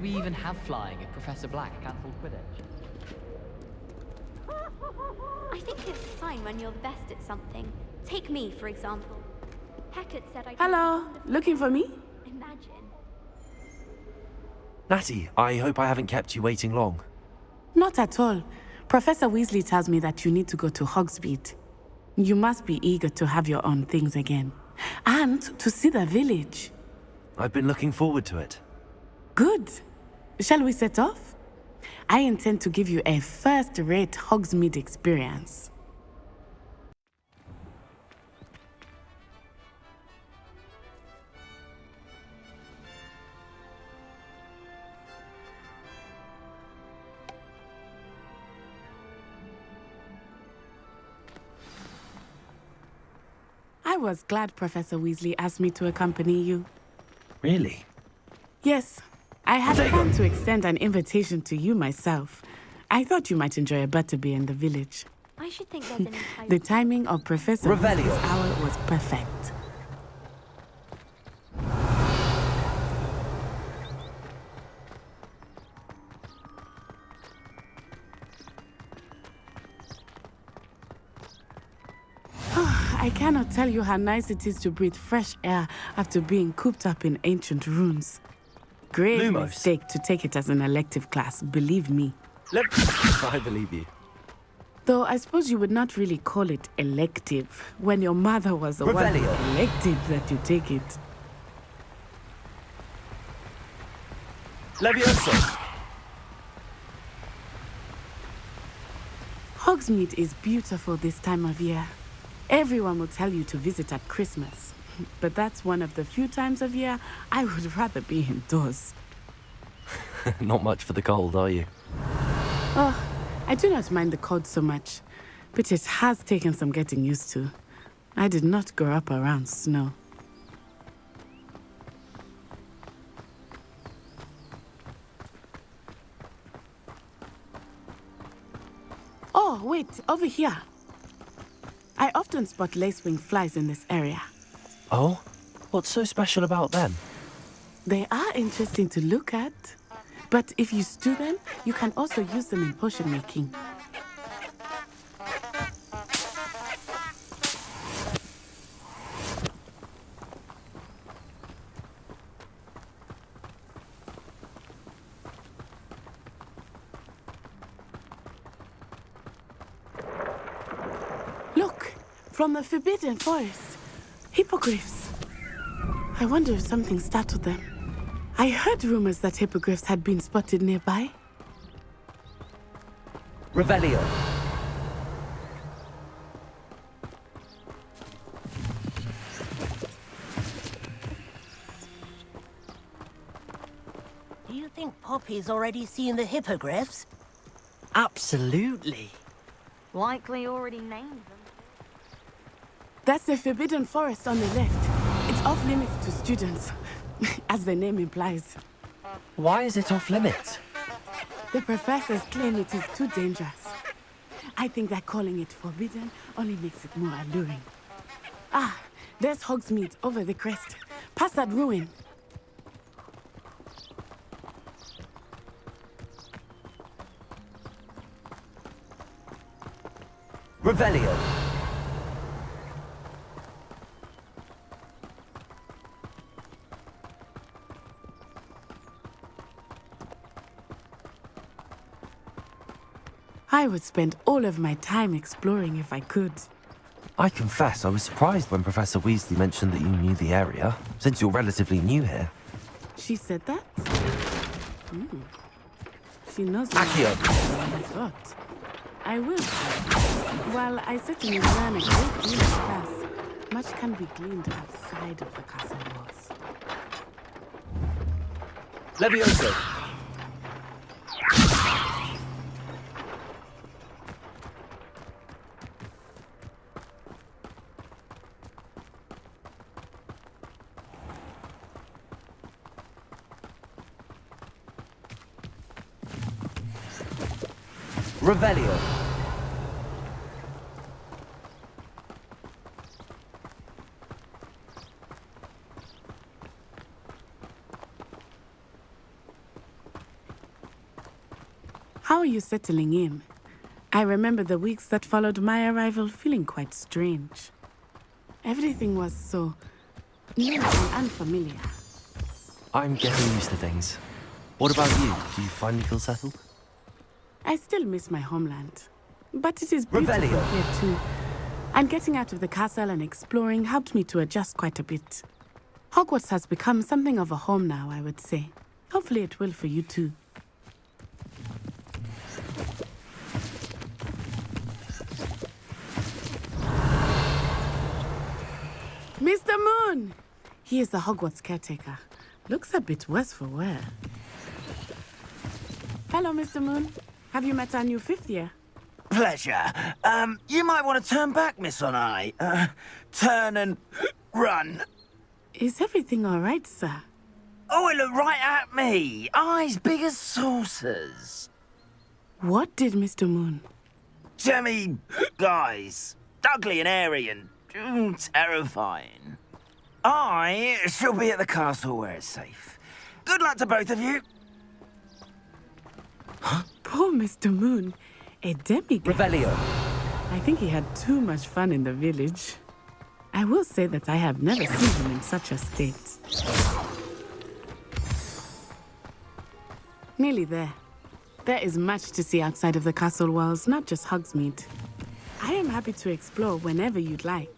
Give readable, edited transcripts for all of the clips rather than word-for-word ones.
we even have flying if Professor Black cancelled Quidditch? I think it's a sign when you're the best at something. Take me, for example. Hackett said I could... Hello, looking for me? Imagine. Natty, I hope I haven't kept you waiting long. Not at all. Professor Weasley tells me that you need to go to Hogsmeade. You must be eager to have your own things again. And to see the village. I've been looking forward to it. Good. Shall we set off? I intend to give you a first-rate Hogsmeade experience. I was glad Professor Weasley asked me to accompany you. Really? Yes. I had planned to extend an invitation to you myself. I thought you might enjoy a butterbeer in the village. I should think there's an entire... The timing of Professor Revelio. Weasley's hour was perfect. I cannot tell you how nice it is to breathe fresh air after being cooped up in ancient ruins. Grave Lumos. mistake to take it as an elective class, believe me. I believe you. Though I suppose you would not really call it elective when your mother was the one Revelio. who elected that you take it. Levioso! Hogsmeade is beautiful this time of year. Everyone will tell you to visit at Christmas. But that's one of the few times of year I would rather be indoors. Not much for the cold, are you? Oh, I do not mind the cold so much, but it has taken some getting used to. I did not grow up around snow. Oh, wait, over here. I often spot lacewing flies in this area. Oh? What's so special about them? They are interesting to look at. But if you stew them, you can also use them in potion making. Look, from the Forbidden Forest. Hippogriffs. I wonder if something startled them. I heard rumors that hippogriffs had been spotted nearby. Revelio. Do you think Poppy's already seen the hippogriffs? Absolutely. Likely already named them. That's the Forbidden Forest on the left. It's off limits to students, as the name implies. Why is it off limits? The professors claim it is too dangerous. I think that calling it forbidden only makes it more alluring. Ah, there's Hogsmeade over the crest. Past that ruin. Revelio. I would spend all of my time exploring if I could. I confess I was surprised when Professor Weasley mentioned that you knew the area, since you're relatively new here. She said that? She knows Accio. I thought. I will. While I certainly learn a great deal in class, much can be gleaned outside of the castle walls. Levioso. Revelio. How are you settling in? I remember the weeks that followed my arrival feeling quite strange. Everything was so new and unfamiliar. I'm getting used to things. What about you? Do you finally feel settled? I still miss my homeland, but it is beautiful Revelio. here too. And getting out of the castle and exploring helped me to adjust quite a bit. Hogwarts has become something of a home now, I would say. Hopefully it will for you too. Mr. Moon! He is the Hogwarts caretaker. Looks a bit worse for wear. Hello, Mr. Moon. Have you met our new fifth year? Pleasure. You might want to turn back, Miss Onai. Turn and run. Is everything all right, sir? Oh, it looked right at me. Eyes big as saucers. What did Mr. Moon? Jemmy guys. Ugly and airy and terrifying. I shall be at the castle where it's safe. Good luck to both of you. Poor Mr. Moon. A demigod. Revelio. I think he had too much fun in the village. I will say that I have never seen him in such a state. Nearly there. There is much to see outside of the castle walls, not just Hogsmeade. I am happy to explore whenever you'd like.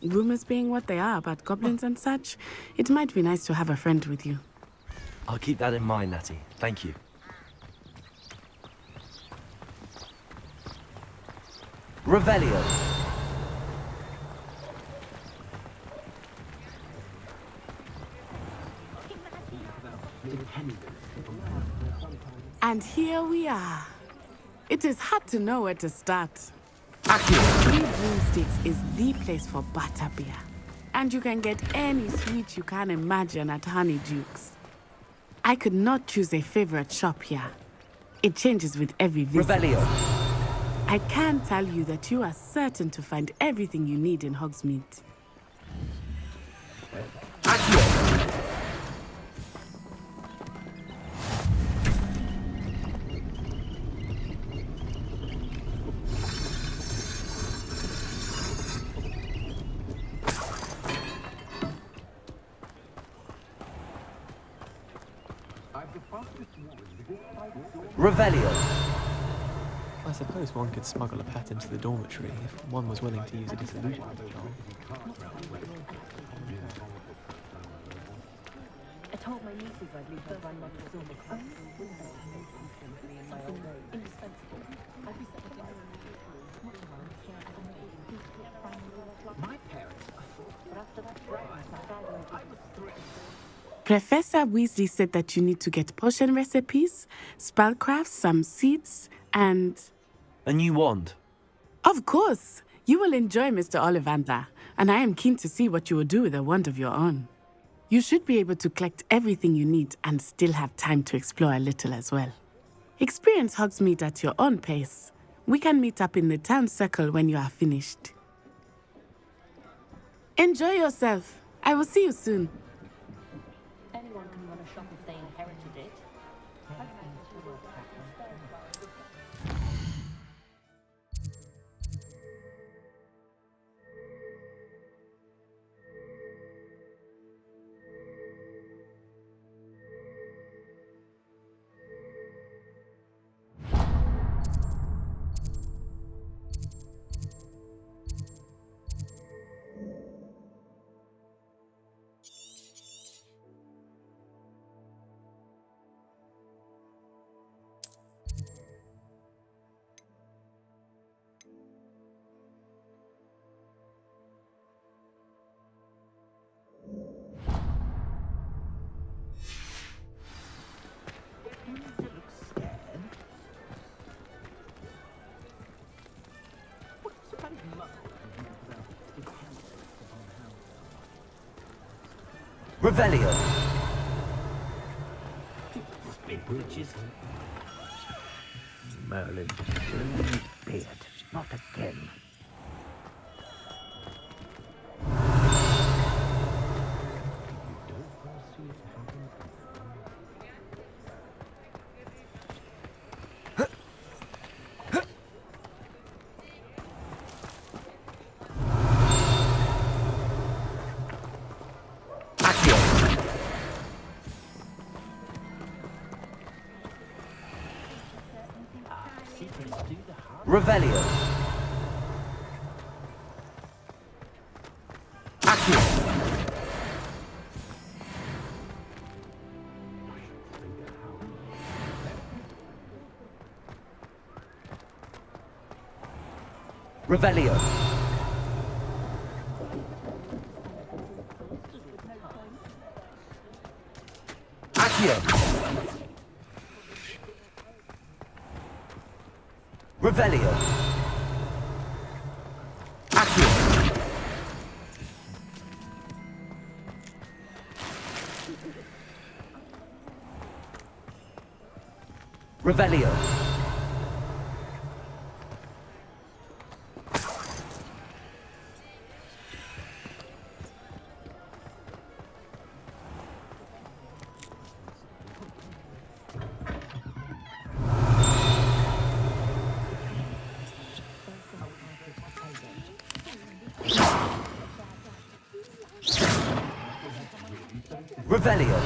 Rumors being what they are about goblins and such, it might be nice to have a friend with you. I'll keep that in mind, Natty. Thank you. Revelio. And here we are. It is hard to know where to start. Accio. Three Broomsticks is the place for butterbeer. And you can get any sweet you can imagine at Honeydukes. I could not choose a favorite shop here. It changes with every visit. Revelio. I can tell you that you are certain to find everything you need in Hogsmeade. Accio. Revelio. I suppose one could smuggle a pet into the dormitory if one was willing to use a disillusionment charm. I told my nieces I'd leave her grandmother silver crown. Indispensable. I'd be set to my parents. But after that, I was thrilled. Professor Weasley said that you need to get potion recipes, spellcrafts, some seeds, and... A new wand. Of course! You will enjoy Mr. Ollivander, and I am keen to see what you will do with a wand of your own. You should be able to collect everything you need and still have time to explore a little as well. Experience Hogsmeade at your own pace. We can meet up in the town circle when you are finished. Enjoy yourself. I will see you soon. Anyone can run a shop if they inherited it. Revelio. Merlin, beard, not again. Revelio. Accio. Revelio. Accio. Revelio. Accio. Revelio. Revelio.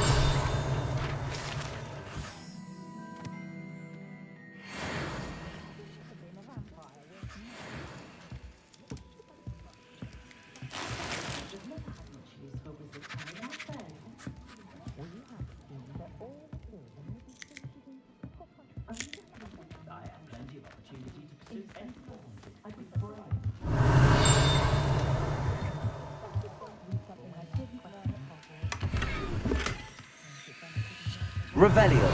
Revelio.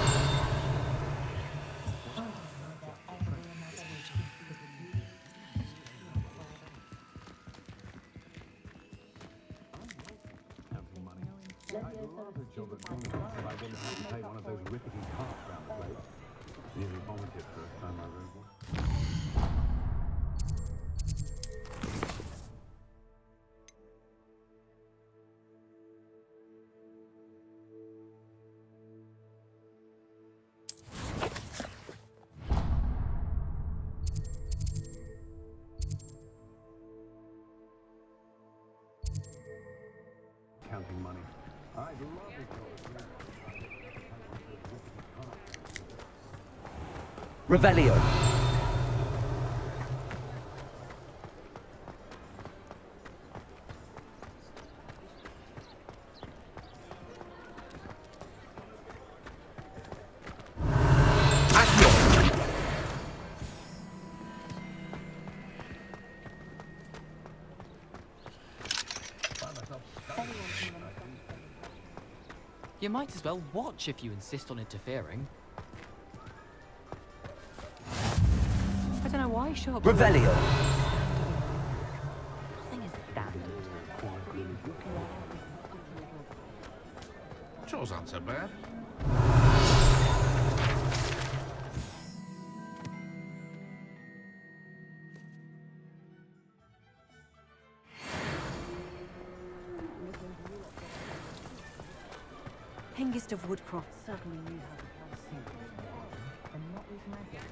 Counting money. I'd love it. Revelio. Accio. You might as well watch if you insist on interfering. I don't know why shops... Revelio. Thing is standard. Chores aren't so bad. Hengist of Woodcroft certainly knew how to play simple and not with magic.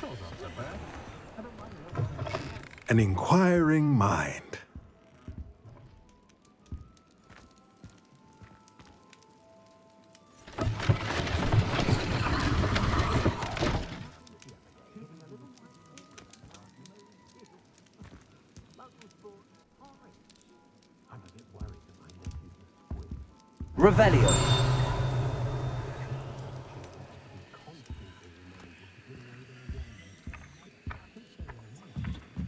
Chores aren't so bad. An inquiring mind. Revelio.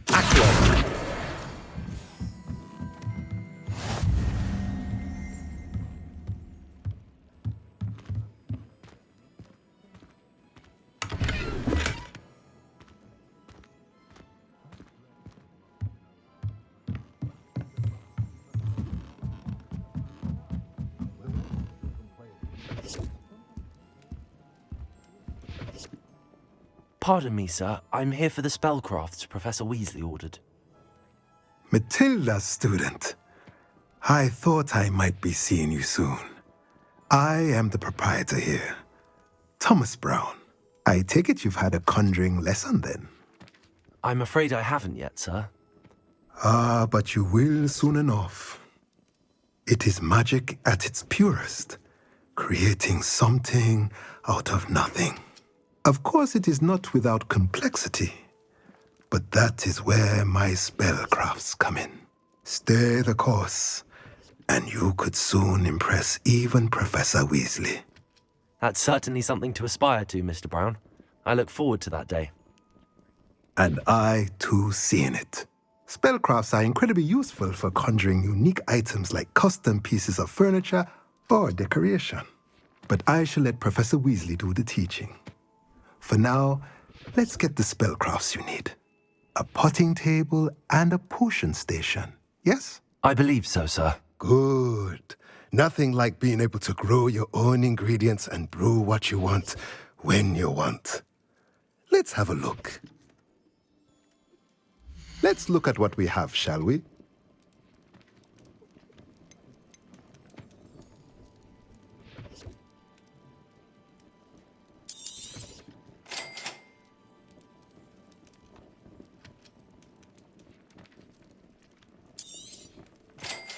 Accio. Pardon me, sir. I'm here for the spellcrafts Professor Weasley ordered. Matilda's student. I thought I might be seeing you soon. I am the proprietor here, Thomas Brown. I take it you've had a conjuring lesson then? I'm afraid I haven't yet, sir. Ah, but you will soon enough. It is magic at its purest, creating something out of nothing. Of course, it is not without complexity, but that is where my spellcrafts come in. Stay the course, and you could soon impress even Professor Weasley. That's certainly something to aspire to, Mr. Brown. I look forward to that day. And I, too, see in it. Spellcrafts are incredibly useful for conjuring unique items like custom pieces of furniture or decoration. But I shall let Professor Weasley do the teaching. For now, let's get the spellcrafts you need. A potting table and a potion station, yes? I believe so, sir. Good. Nothing like being able to grow your own ingredients and brew what you want when you want. Let's have a look. Let's look at what we have, shall we?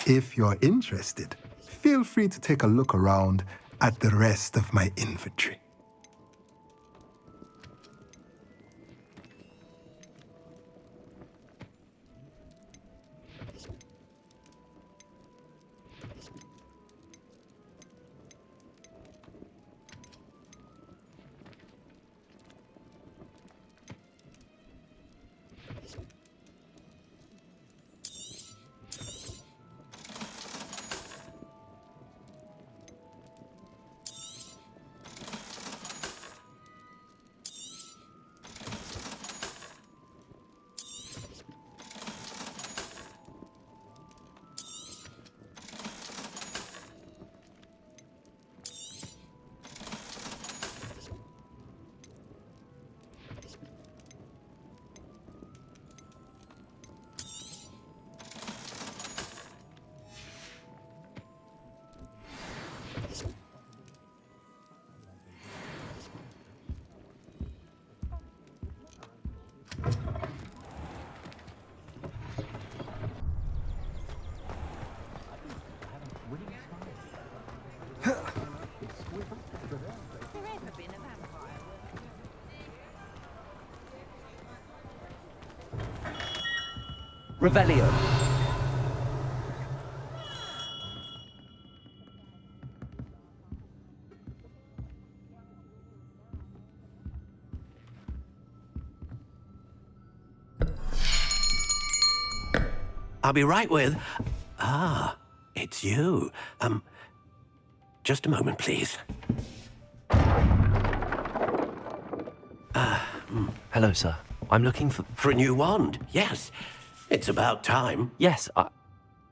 If you're interested, feel free to take a look around at the rest of my inventory. Revelio. I'll be right with... Ah, it's you. Just a moment, please. Hello, sir. I'm looking for... For a new wand, yes. It's about time. Yes,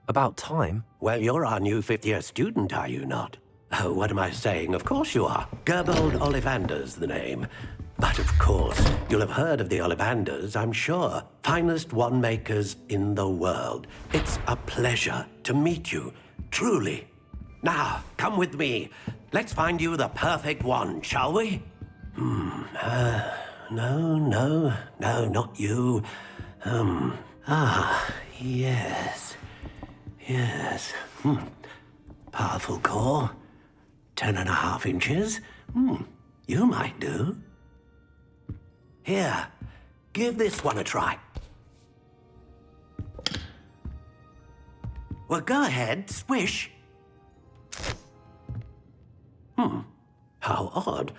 about time? Well, you're our new fifth-year student, are you not? Oh, what am I saying? Of course you are. Gerbold Ollivander's the name. But of course, you'll have heard of the Ollivanders, I'm sure. Finest wand makers in the world. It's a pleasure to meet you, truly. Now, come with me. Let's find you the perfect wand, shall we? No, not you. Yes. Powerful core. 10.5 inches. You might do. Here, give this one a try. Well, go ahead, swish. How odd.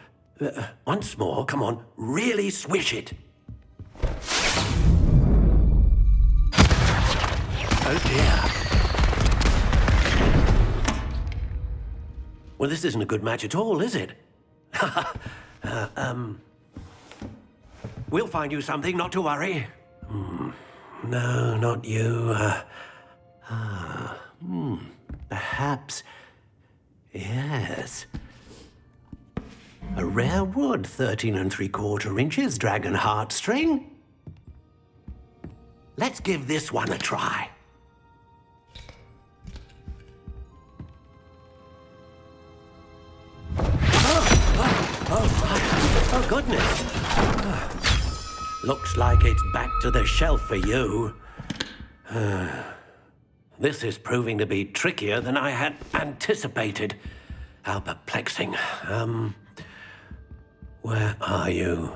Once more, come on, really swish it. Oh dear. Well, this isn't a good match at all, is it? We'll find you something, not to worry. No, not you. Perhaps. Yes. A rare wood, 13 3/4 inches, dragon heartstring. Let's give this one a try. Oh, goodness. Looks like it's back to the shelf for you. This is proving to be trickier than I had anticipated. How perplexing. Where are you?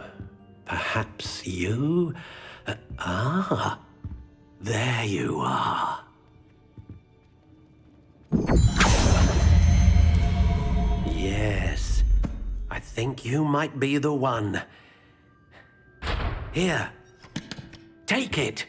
Perhaps you? There you are. Yes, I think you might be the one. Here, take it.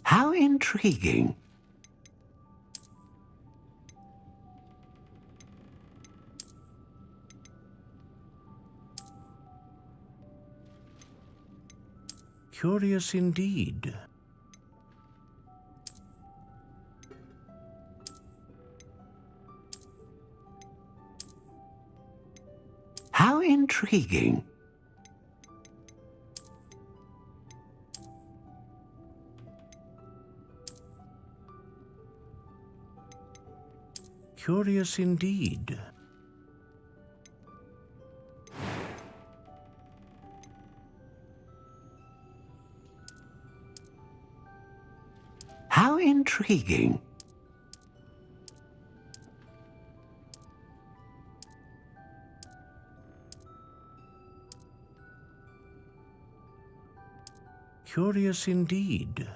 How intriguing. Curious indeed. How intriguing. Curious indeed. How intriguing. Curious indeed.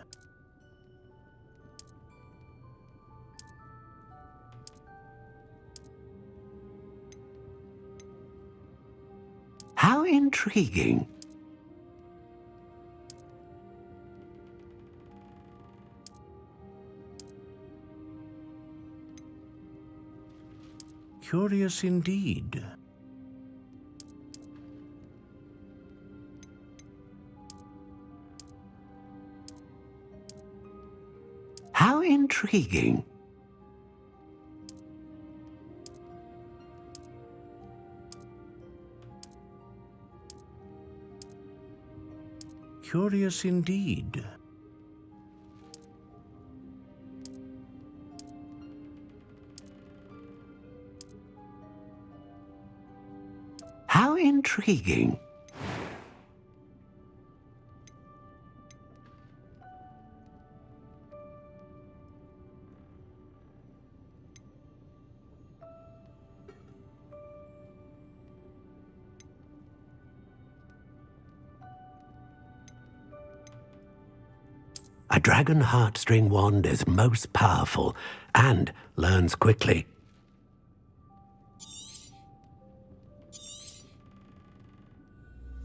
How intriguing. Curious indeed. How intriguing. Curious indeed. How intriguing. A dragon heartstring wand is most powerful and learns quickly.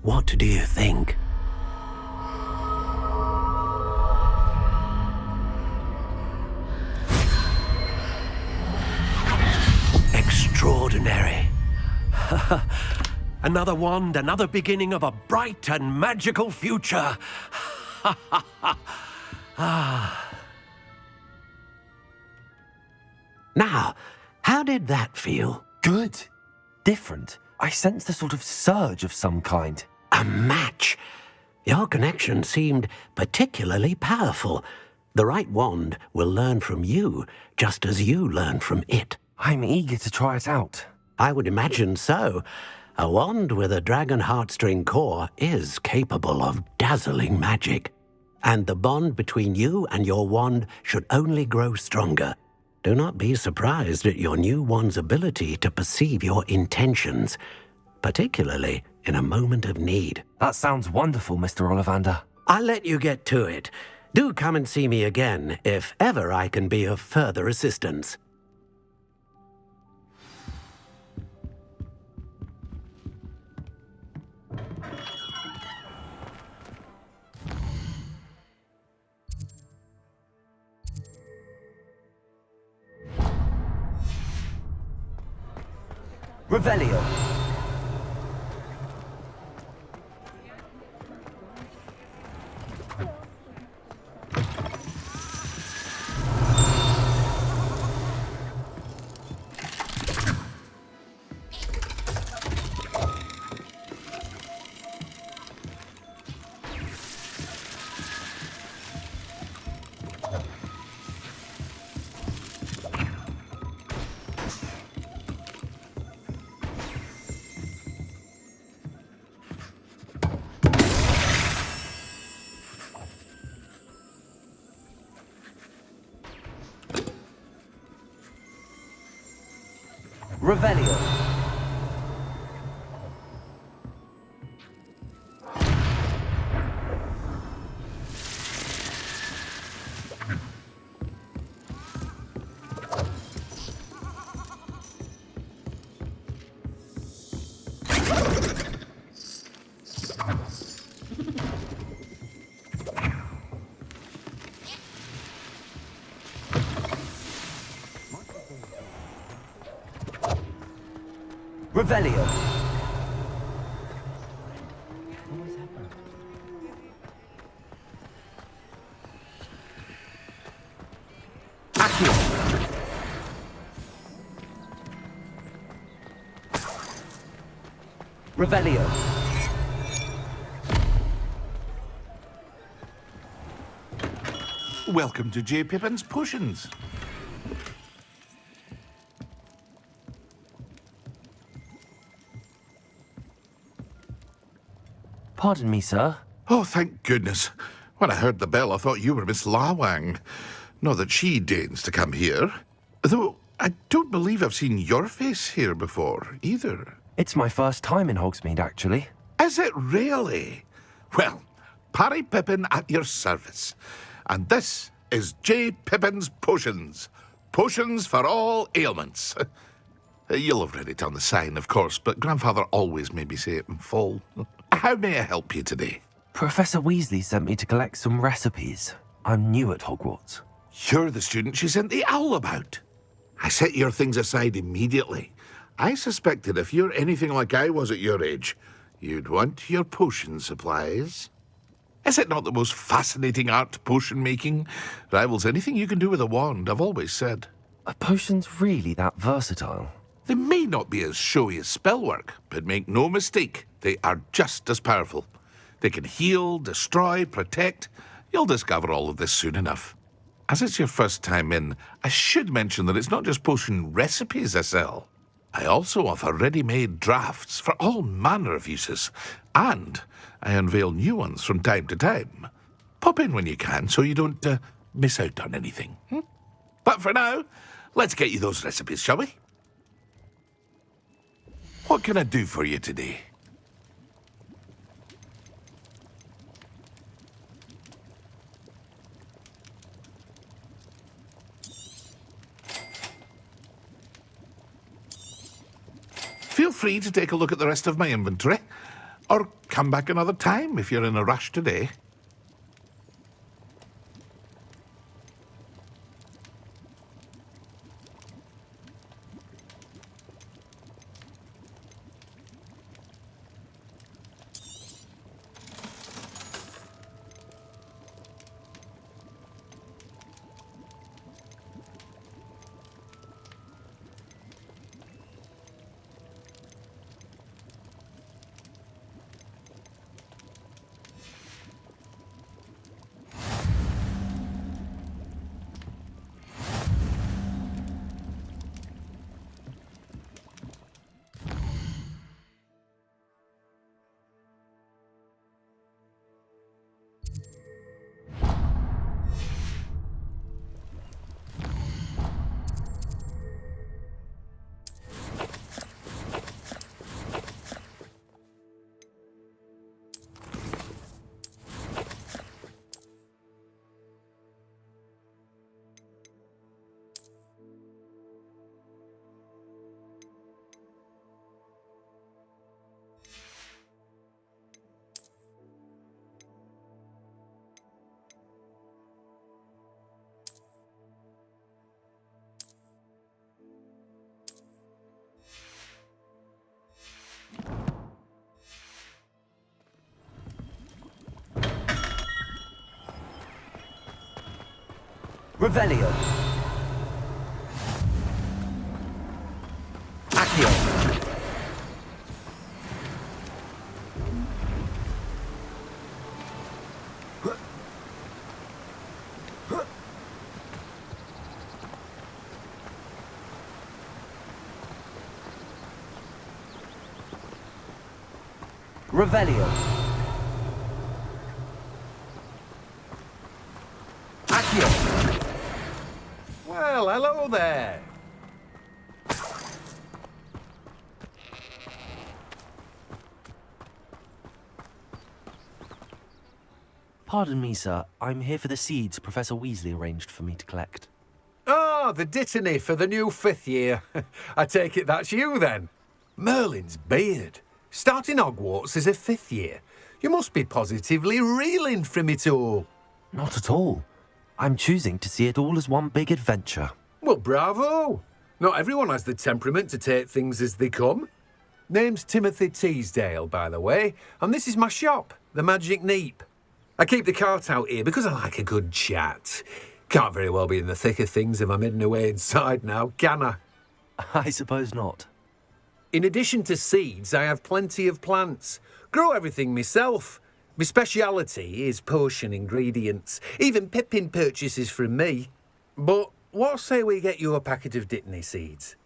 What do you think? Extraordinary. Another wand, another beginning of a bright and magical future. Now, how did that feel? Good. Different. I sensed a sort of surge of some kind. A match. Your connection seemed particularly powerful. The right wand will learn from you, just as you learn from it. I'm eager to try it out. I would imagine so. A wand with a dragon heartstring core is capable of dazzling magic. And the bond between you and your wand should only grow stronger. Do not be surprised at your new wand's ability to perceive your intentions, particularly in a moment of need. That sounds wonderful, Mr. Ollivander. I'll let you get to it. Do come and see me again if ever I can be of further assistance. Revelio. Revelio. Revelio. Accio. Revelio. Welcome to J. Pippin's Potions. Pardon me, sir. Oh, thank goodness. When I heard the bell, I thought you were Miss Lawang. Not that she deigns to come here. Though I don't believe I've seen your face here before, either. It's my first time in Hogsmeade, actually. Is it really? Well, Parry Pippin at your service. And this is J. Pippin's Potions. Potions for all ailments. You'll have read it on the sign, of course, but Grandfather always made me say it in full. How may I help you today? Professor Weasley sent me to collect some recipes. I'm new at Hogwarts. You're the student she sent the owl about. I set your things aside immediately. I suspected if you're anything like I was at your age, you'd want your potion supplies. Is it not the most fascinating art, potion making? Rivals anything you can do with a wand, I've always said. Are potions really that versatile? They may not be as showy as spellwork, but make no mistake, they are just as powerful. They can heal, destroy, protect. You'll discover all of this soon enough. As it's your first time in, I should mention that it's not just potion recipes I sell. I also offer ready-made drafts for all manner of uses, and I unveil new ones from time to time. Pop in when you can so you don't miss out on anything. But for now, let's get you those recipes, shall we? What can I do for you today? Feel free to take a look at the rest of my inventory, or come back another time if you're in a rush today. Revelio. Accio. Revelio. Accio. Well, hello there. Pardon me, sir. I'm here for the seeds Professor Weasley arranged for me to collect. Ah, the dittany for the new 5th year. I take it that's you, then. Merlin's beard. Starting Hogwarts as a 5th year. You must be positively reeling from it all. Not at all. I'm choosing to see it all as one big adventure. Well, bravo. Not everyone has the temperament to take things as they come. Name's Timothy Teasdale, by the way, and this is my shop, the Magic Neep. I keep the cart out here because I like a good chat. Can't very well be in the thick of things if I'm hidden away inside now, can I? I suppose not. In addition to seeds, I have plenty of plants. Grow everything myself. My speciality is potion ingredients. Even Pippin purchases from me. But what say we get you a packet of Dittany seeds?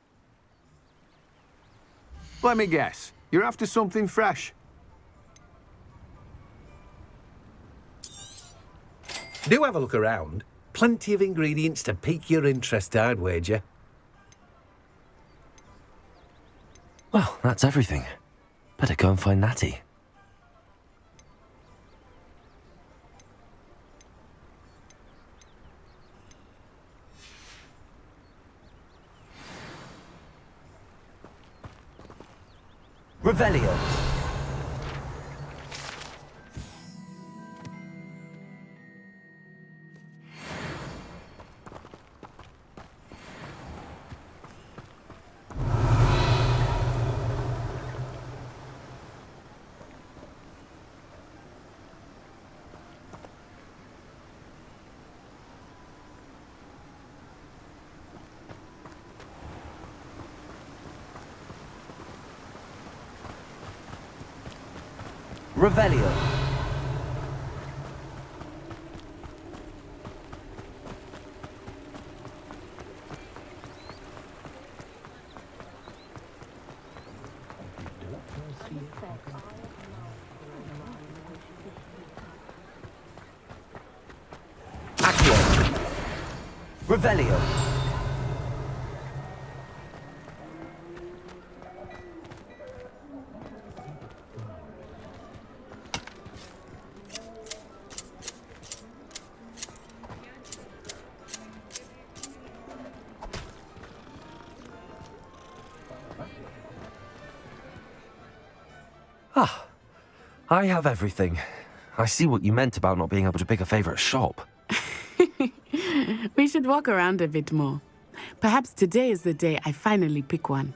Let me guess. You're after something fresh. Do have a look around. Plenty of ingredients to pique your interest, I'd wager. Well, that's everything. Better go and find Natty. Revelio. Revelio. Accio. Revelio. Ah, I have everything. I see what you meant about not being able to pick a favourite shop. We should walk around a bit more. Perhaps today is the day I finally pick one.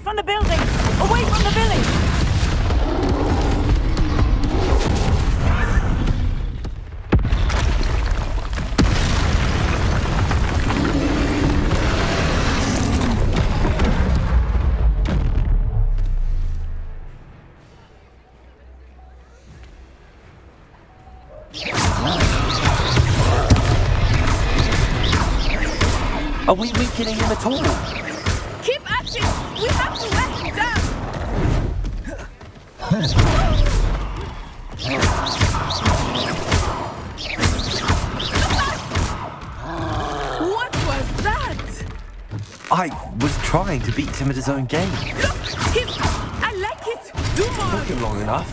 From the building! Away from the village! Are we weakening him at all? Keep at it! We have to let him down! What was that? I was trying to beat him at his own game. Look! Him! I like it! Do more! Took him long enough.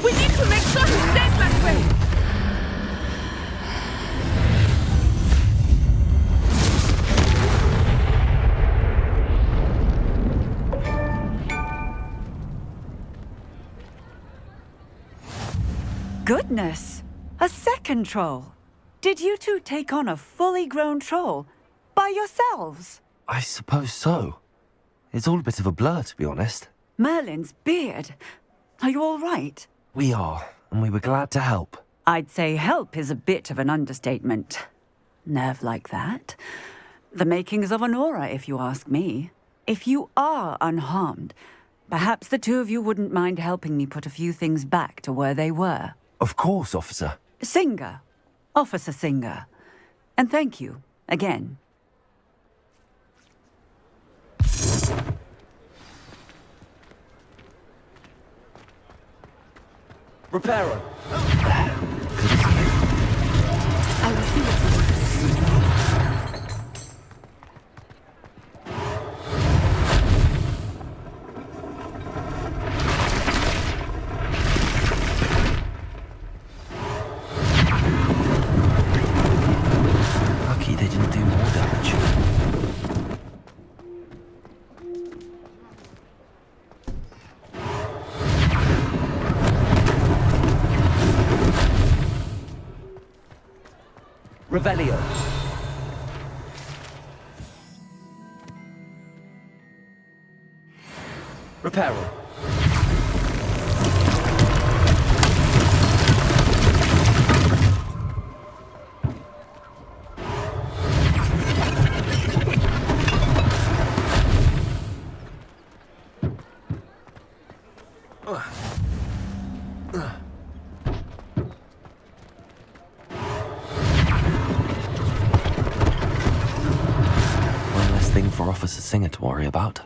We need to make sure he stays that way! Goodness! A second troll! Did you two take on a fully grown troll by yourselves? I suppose so. It's all a bit of a blur, to be honest. Merlin's beard. Are you all right? We are, and we were glad to help. I'd say help is a bit of an understatement. Nerve like that. The makings of an aura, if you ask me. If you are unharmed, perhaps the two of you wouldn't mind helping me put a few things back to where they were. Of course, officer. Singer. Officer Singer. And thank you, again. Repairer! I will see what you Lucky they didn't do more damage. Revelio. Repairer. One less thing for Officer Singer to worry about.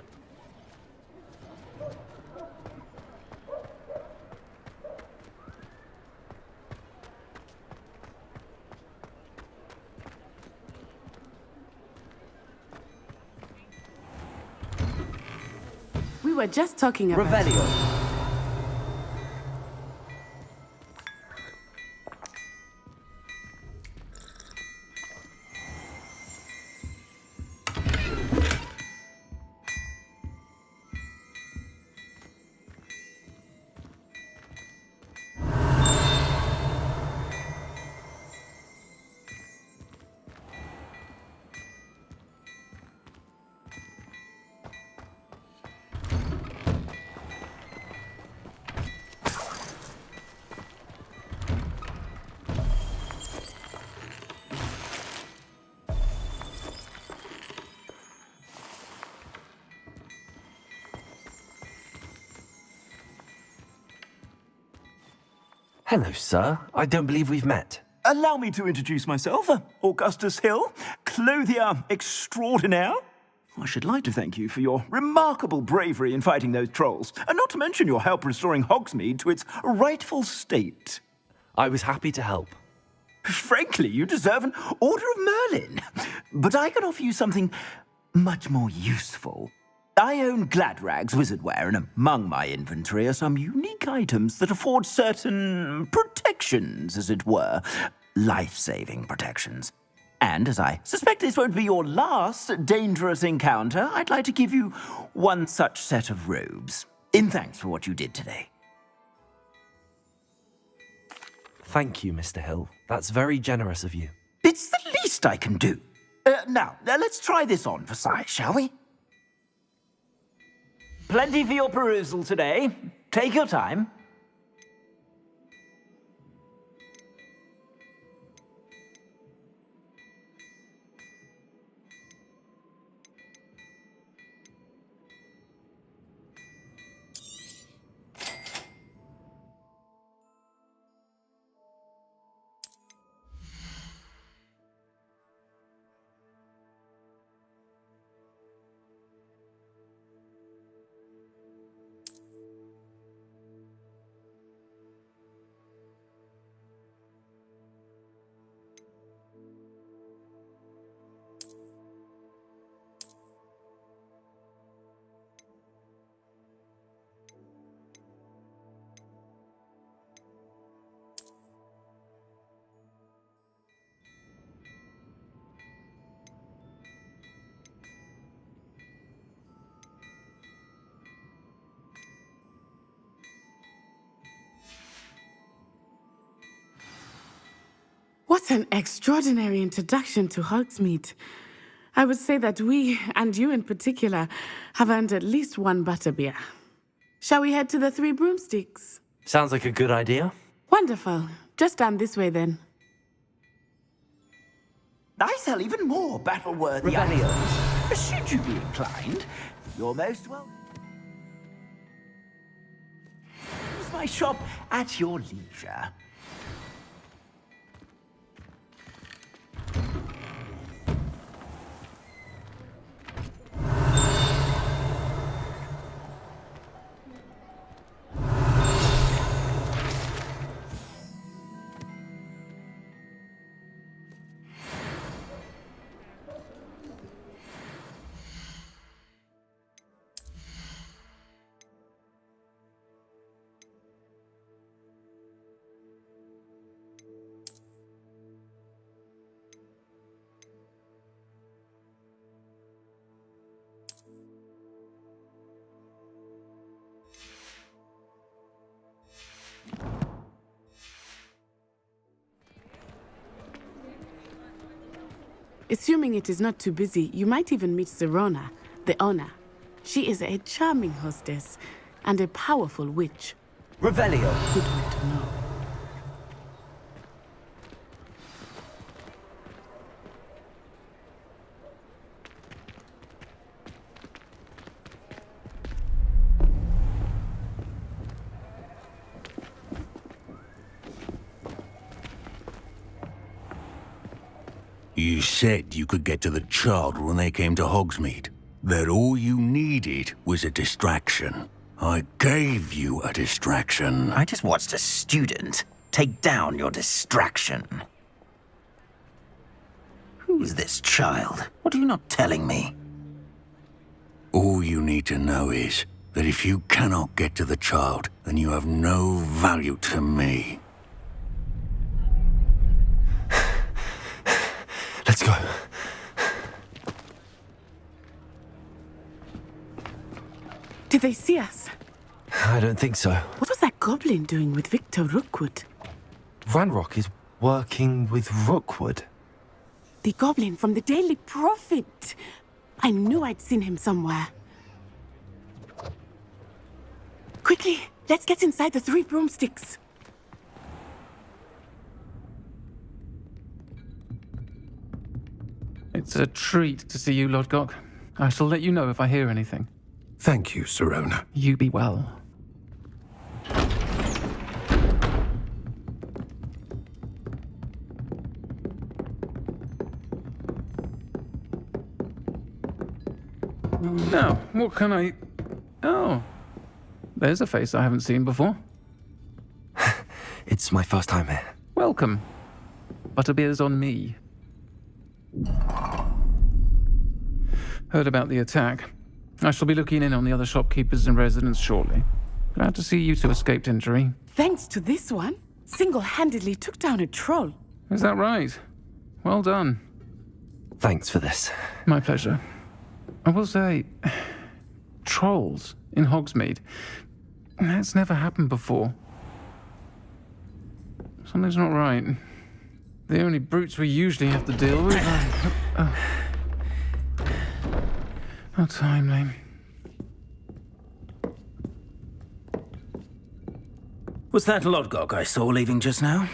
We were just talking about... Revelio. Hello, sir. I don't believe we've met. Allow me to introduce myself, Augustus Hill, clothier extraordinaire. I should like to thank you for your remarkable bravery in fighting those trolls, and not to mention your help restoring Hogsmeade to its rightful state. I was happy to help. Frankly, you deserve an Order of Merlin. But I can offer you something much more useful. I own Gladrag's wizardware, and among my inventory are some unique items that afford certain protections, as it were. Life-saving protections. And as I suspect this won't be your last dangerous encounter, I'd like to give you one such set of robes, in thanks for what you did today. Thank you, Mr. Hill. That's very generous of you. It's the least I can do. Now, let's try this on for size, shall we? Plenty for your perusal today. Take your time. What an extraordinary introduction to Hogsmeade. I would say that we, and you in particular, have earned at least one butterbeer. Shall we head to the Three Broomsticks? Sounds like a good idea. Wonderful. Just down this way then. I sell even more battle-worthy items. Should you be inclined, you're most welcome. Use my shop at your leisure. Assuming it is not too busy, you might even meet Sirona, the owner. She is a charming hostess and a powerful witch. Revelio. Good one to know. You said you could get to the child when they came to Hogsmeade. That all you needed was a distraction. I gave you a distraction. I just watched a student take down your distraction. Who's this child? What are you not telling me? All you need to know is that if you cannot get to the child, then you have no value to me. Let's go. Did they see us? I don't think so. What was that goblin doing with Victor Rookwood? Ranrock is working with Rookwood. The goblin from the Daily Prophet. I knew I'd seen him somewhere. Quickly, let's get inside the 3 broomsticks. It's a treat to see you, Lodgok. I shall let you know if I hear anything. Thank you, Sirona. You be well. Now, what can I... Oh, there's a face I haven't seen before. It's my first time here. Welcome. Butterbeer's on me. Heard about the attack. I shall be looking in on the other shopkeepers and residents shortly. Glad to see you two escaped injury. Thanks to this one, single-handedly took down a troll. Is that right? Well done. Thanks for this. My pleasure. I will say, trolls in Hogsmeade. That's never happened before. Something's not right. The only brutes we usually have to deal with are... How timely. Was that Lodgok I saw leaving just now?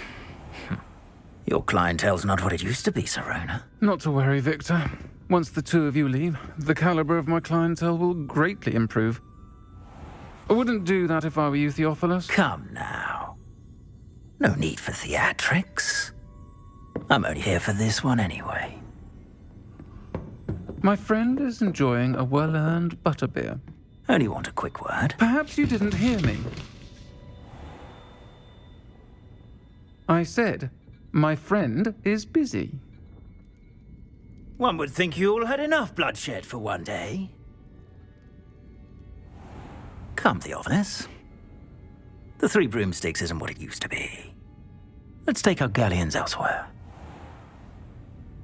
Your clientele's not what it used to be, Sirona. Not to worry, Victor. Once the two of you leave, the caliber of my clientele will greatly improve. I wouldn't do that if I were you, Theophilus. Come now. No need for theatrics. I'm only here for this one anyway. My friend is enjoying a well-earned butterbeer. Only want a quick word. Perhaps you didn't hear me. I said, my friend is busy. One would think you all had enough bloodshed for one day. Come, Theophilus. The 3 broomsticks isn't what it used to be. Let's take our galleons elsewhere.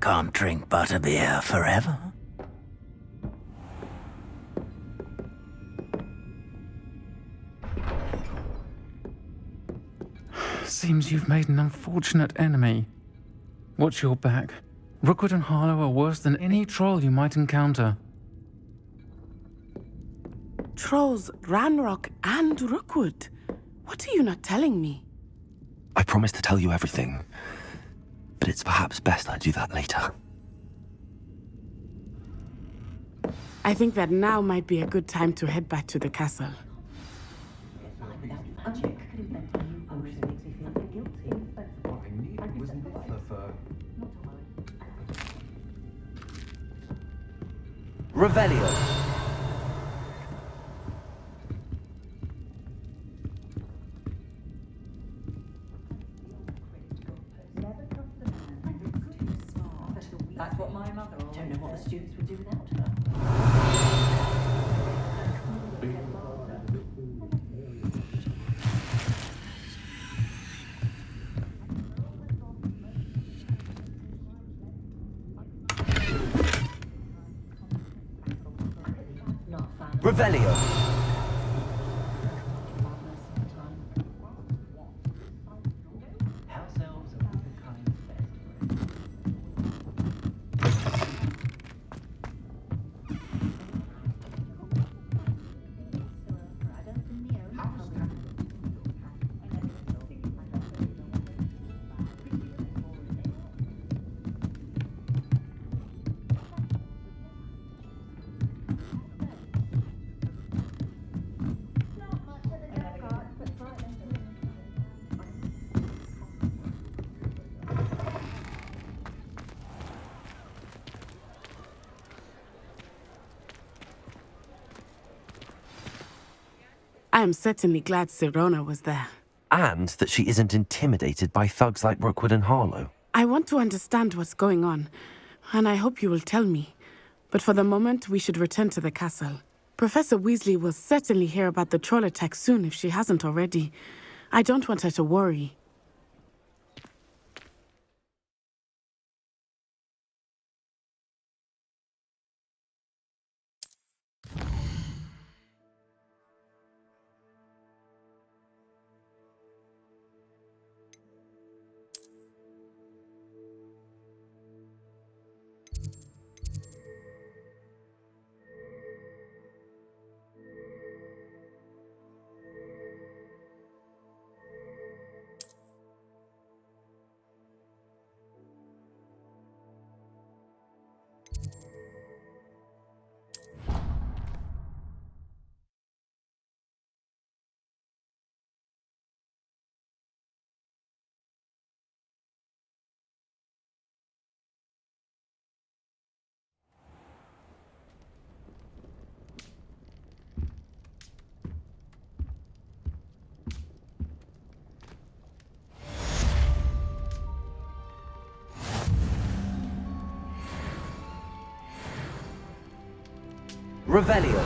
Can't drink butterbeer forever. Seems you've made an unfortunate enemy. Watch your back. Rookwood and Harlow are worse than any troll you might encounter. Trolls, Ranrock, and Rookwood. What are you not telling me? I promise to tell you everything, but it's perhaps best I do that later. I think that now might be a good time to head back to the castle. Revelio. That's what my mother always said. Don't know what the students would do without her. Revelio. I am certainly glad Sirona was there. And that she isn't intimidated by thugs like Rookwood and Harlow. I want to understand what's going on, and I hope you will tell me. But for the moment, we should return to the castle. Professor Weasley will certainly hear about the troll attack soon if she hasn't already. I don't want her to worry. Revelio.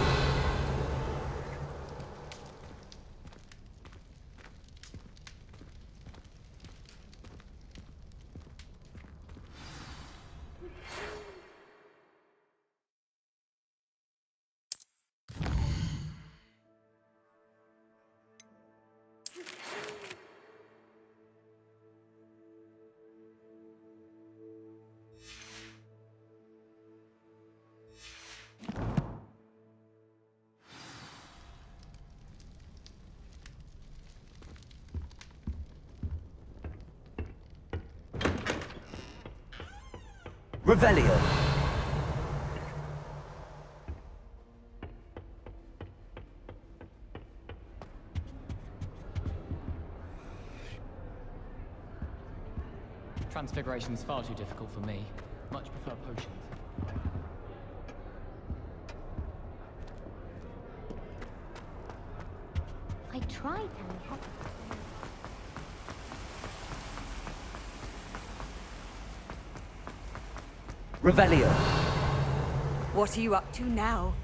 Revelio. Transfiguration's far too difficult for me. Much prefer potions. I tried telling Heck. Revelio. What are you up to now?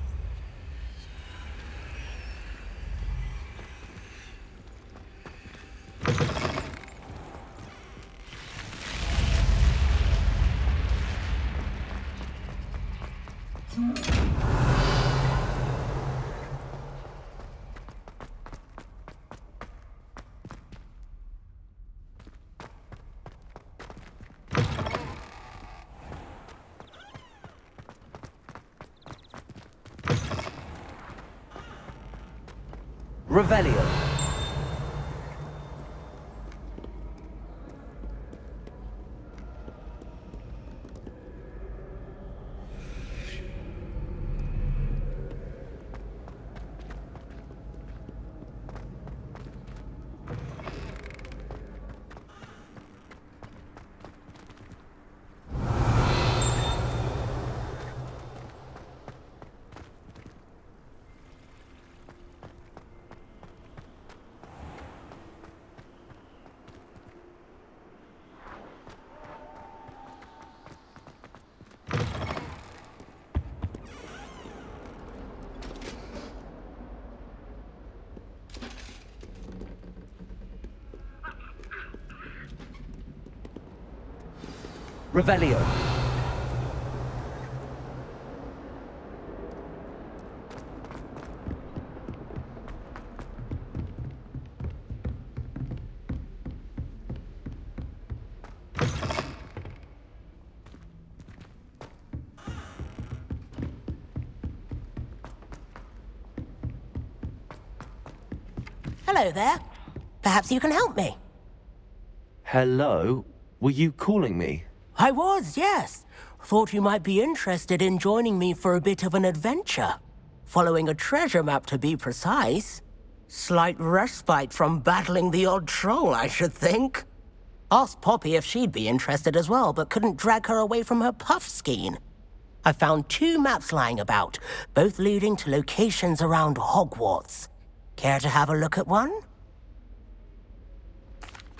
Revelio. Revelio. Hello there. Perhaps you can help me. Hello? Were you calling me? I was, yes. Thought you might be interested in joining me for a bit of an adventure. Following a treasure map, to be precise. Slight respite from battling the odd troll, I should think. Asked Poppy if she'd be interested as well, but couldn't drag her away from her puff skein. I found 2 maps lying about, both leading to locations around Hogwarts. Care to have a look at one?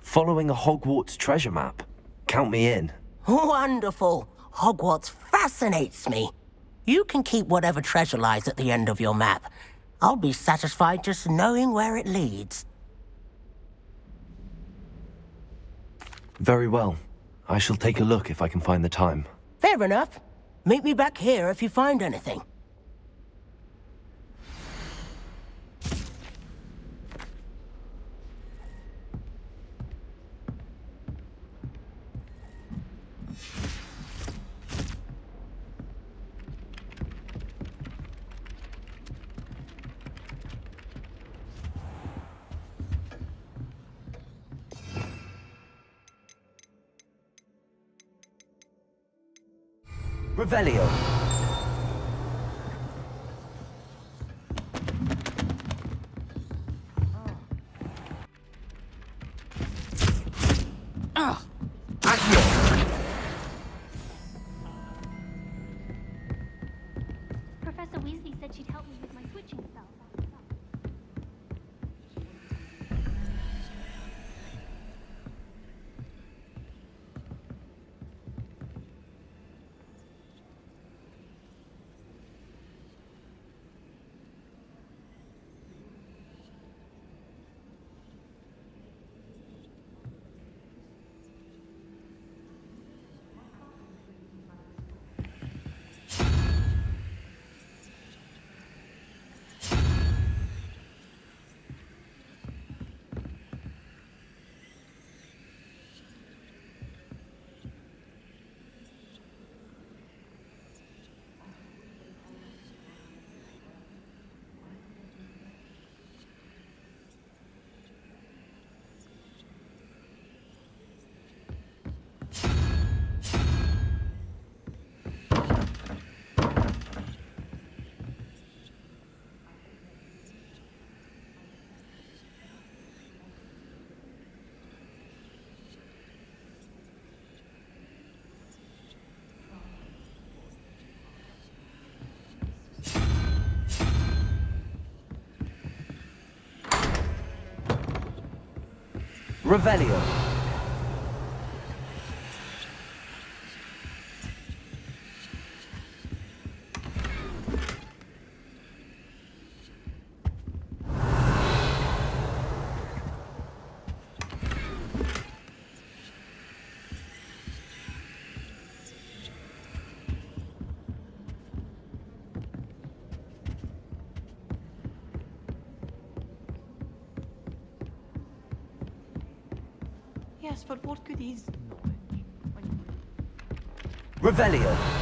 Following a Hogwarts treasure map. Count me in. Wonderful. Hogwarts fascinates me. You can keep whatever treasure lies at the end of your map. I'll be satisfied just knowing where it leads. Very well. I shall take a look if I can find the time. Fair enough. Meet me back here if you find anything. Revelio. Professor Weasley said she'd help me with my switching spell. Revelio. Yes, but what good is knowledge? Revelio.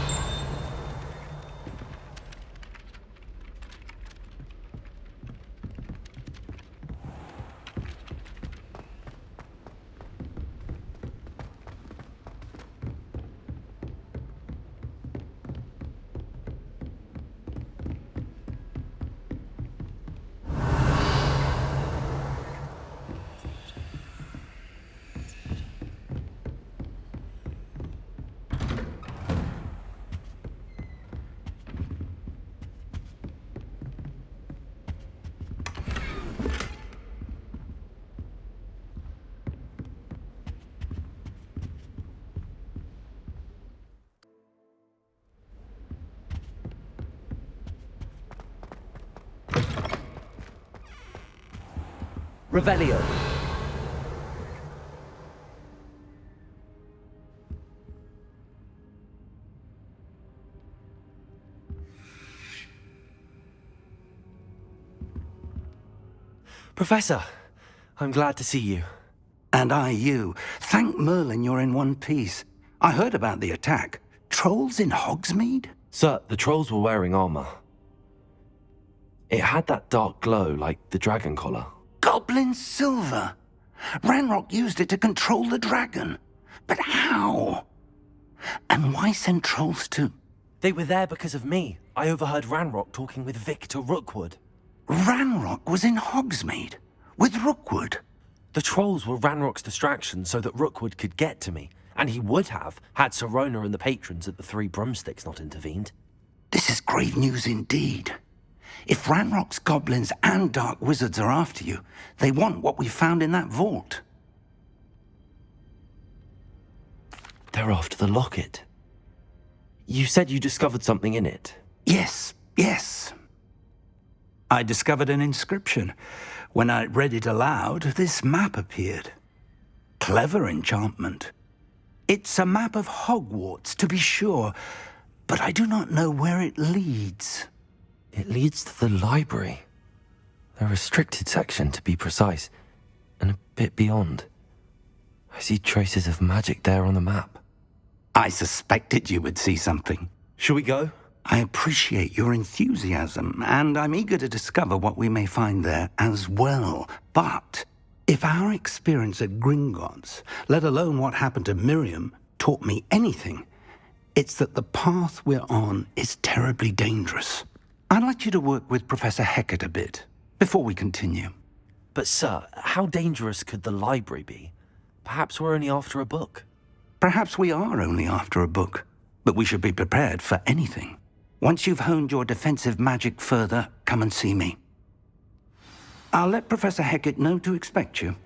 Revelio. Professor, I'm glad to see you. And I you. Thank Merlin you're in one piece. I heard about the attack. Trolls in Hogsmeade? Sir, the trolls were wearing armor. It had that dark glow like the dragon collar. Goblin silver! Ranrock used it to control the dragon. But how? And why send trolls to... They were there because of me. I overheard Ranrock talking with Victor Rookwood. Ranrock was in Hogsmeade? With Rookwood? The trolls were Ranrock's distraction so that Rookwood could get to me. And he would have, had Sirona and the patrons at the Three Broomsticks not intervened. This is grave news indeed. If Ranrock's goblins and dark wizards are after you, they want what we found in that vault. They're after the locket. You said you discovered something in it. Yes. I discovered an inscription. When I read it aloud, this map appeared. Clever enchantment. It's a map of Hogwarts, to be sure, but I do not know where it leads. It leads to the library. A restricted section, to be precise, and a bit beyond. I see traces of magic there on the map. I suspected you would see something. Shall we go? I appreciate your enthusiasm, and I'm eager to discover what we may find there as well. But if our experience at Gringotts, let alone what happened to Miriam, taught me anything, it's that the path we're on is terribly dangerous. I'd like you to work with Professor Hecat a bit, before we continue. But sir, how dangerous could the library be? Perhaps we're only after a book. Perhaps we are only after a book, but we should be prepared for anything. Once you've honed your defensive magic further, come and see me. I'll let Professor Hecat know to expect you.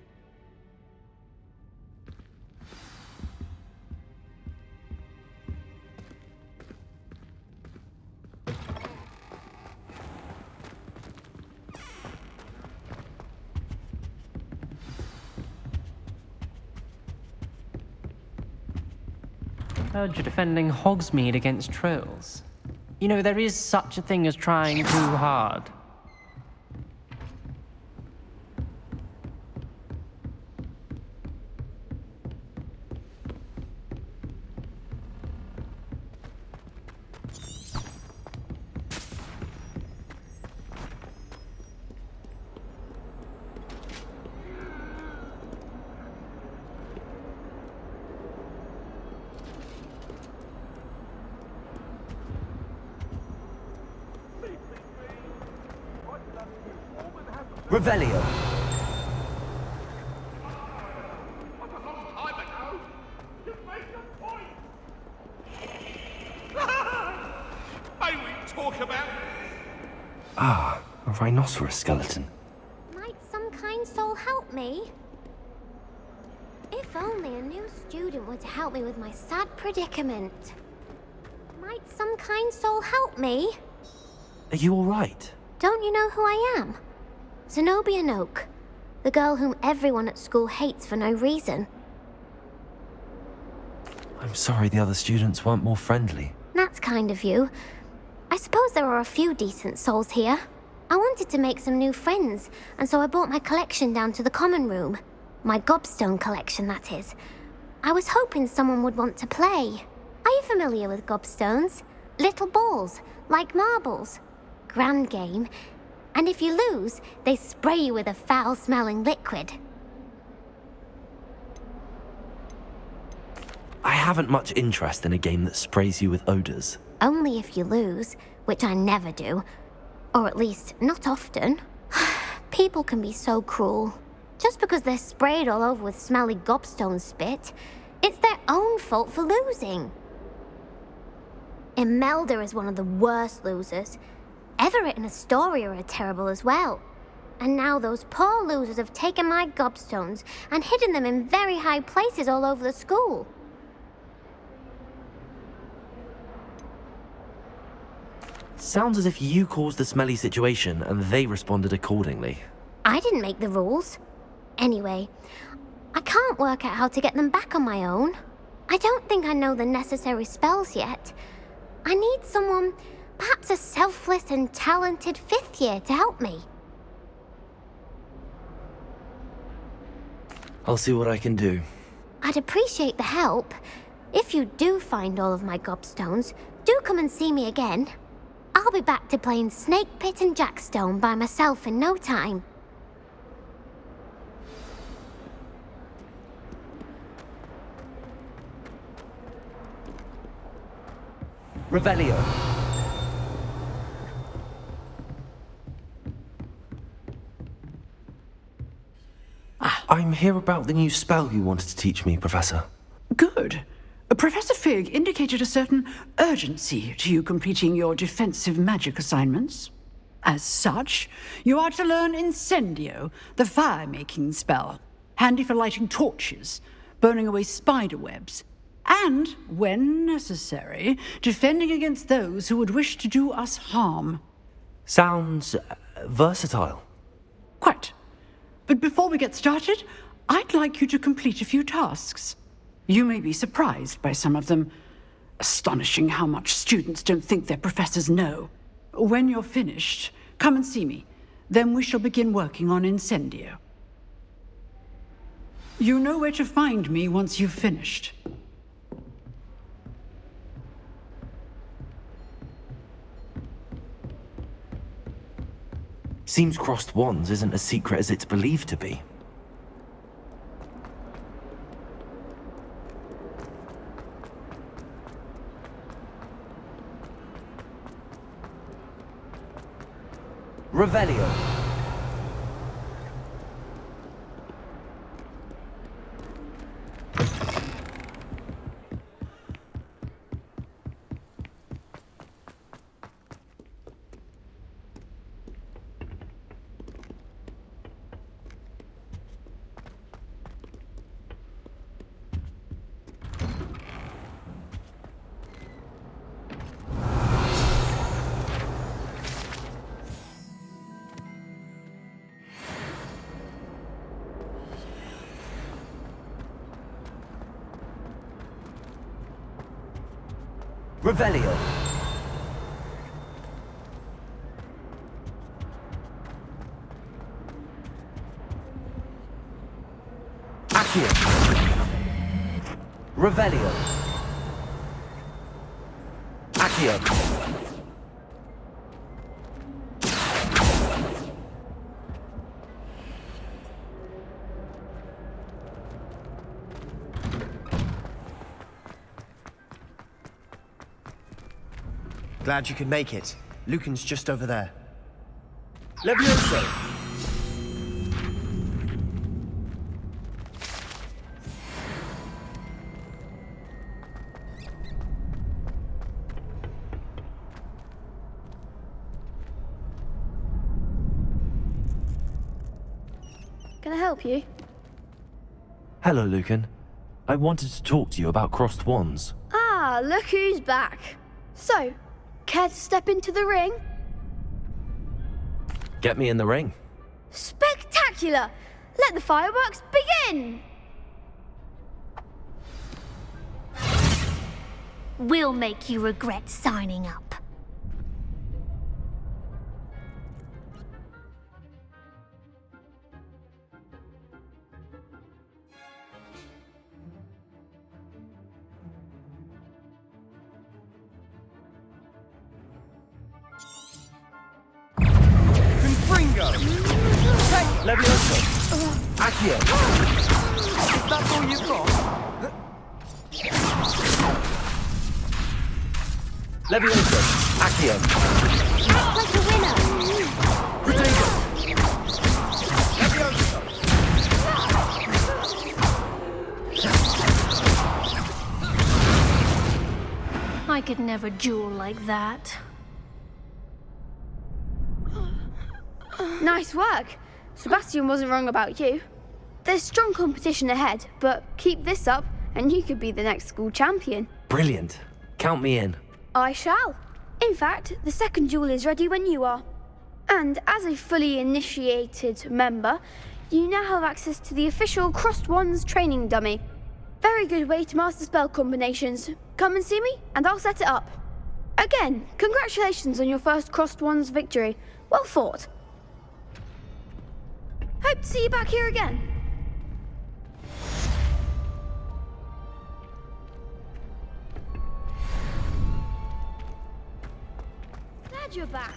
Heard you're defending Hogsmeade against trolls. You know, there is such a thing as trying too hard. Revelio. I will talk about. Ah, a rhinoceros skeleton. Might some kind soul help me? If only a new student were to help me with my sad predicament. Might some kind soul help me? Are you all right? Don't you know who I am? Zenobia Noak, the girl whom everyone at school hates for no reason. I'm sorry the other students weren't more friendly. That's kind of you. I suppose there are a few decent souls here. I wanted to make some new friends, and so I brought my collection down to the common room. My gobstone collection, that is. I was hoping someone would want to play. Are you familiar with gobstones? Little balls, like marbles. Grand game. And if you lose, they spray you with a foul-smelling liquid. I haven't much interest in a game that sprays you with odors. Only if you lose, which I never do. Or at least, not often. People can be so cruel. Just because they're sprayed all over with smelly gobstone spit, it's their own fault for losing. Imelda is one of the worst losers. Everett and Astoria are terrible as well. And now those poor losers have taken my gobstones and hidden them in very high places all over the school. Sounds as if you caused the smelly situation and they responded accordingly. I didn't make the rules. Anyway, I can't work out how to get them back on my own. I don't think I know the necessary spells yet. I need someone, perhaps a selfless and talented fifth year to help me. I'll see what I can do. I'd appreciate the help. If you do find all of my gobstones, do come and see me again. I'll be back to playing Snake Pit and Jackstone by myself in no time. Revelio. I'm here about the new spell you wanted to teach me, Professor. Good. Professor Fig indicated a certain urgency to you completing your defensive magic assignments. As such, you are to learn Incendio, the fire-making spell, handy for lighting torches, burning away spider webs, and, when necessary, defending against those who would wish to do us harm. Sounds versatile. Quite. But before we get started, I'd like you to complete a few tasks. You may be surprised by some of them. Astonishing how much students don't think their professors know. When you're finished, come and see me. Then we shall begin working on Incendio. You know where to find me once you've finished. Seems crossed wands isn't as secret as it's believed to be. Revelio. Revelio. Accio. Revelio. Accio. Glad you could make it. Lucan's just over there. Levioso! Can I help you? Hello, Lucan. I wanted to talk to you about crossed wands. Ah, look who's back. So, care to step into the ring? Get me in the ring. Spectacular! Let the fireworks begin! We'll make you regret signing up. Levioso! Accio! Is that all you've got? Levioso! Accio! Act like a winner! Protego! I could never duel like that. Nice work. Sebastian wasn't wrong about you. There's strong competition ahead, but keep this up and you could be the next school champion. Brilliant. Count me in. I shall. In fact, the second duel is ready when you are. And as a fully initiated member, you now have access to the official Crossed Wands training dummy. Very good way to master spell combinations. Come and see me and I'll set it up. Again, congratulations on your first Crossed Wands victory. Well fought. Hope to see you back here again. Glad you're back.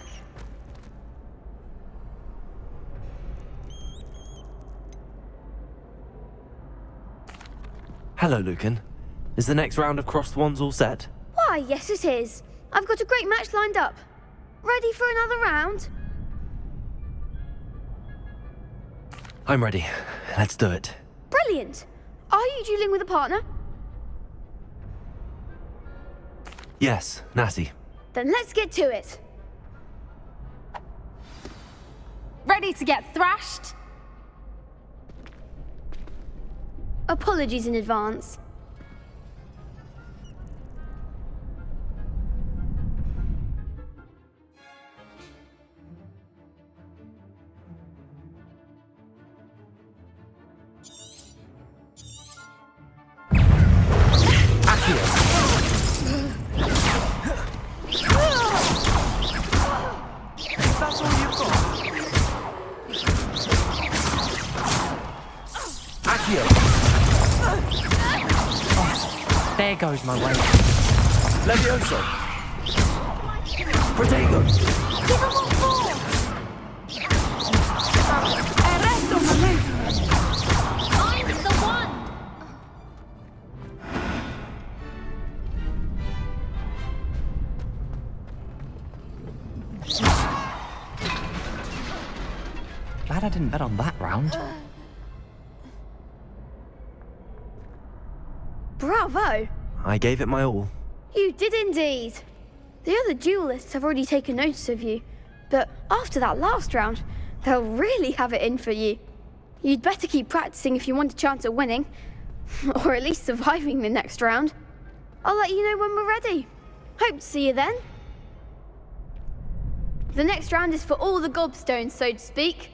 Hello, Lucan. Is the next round of crossed wands all set? Why, yes it is. I've got a great match lined up. Ready for another round? I'm ready. Let's do it. Brilliant. Are you dueling with a partner? Yes, Natty. Then let's get to it. Ready to get thrashed? Apologies in advance. That's all you've got. Accio! There goes my way. Levioso! Protego! Give him all four! Arresto momento! I'm the one! Glad I didn't bet on that round. Bravo! I gave it my all. You did indeed. The other duelists have already taken notice of you, but after that last round, they'll really have it in for you. You'd better keep practicing if you want a chance at winning, or at least surviving the next round. I'll let you know when we're ready. Hope to see you then. The next round is for all the gobstones, so to speak.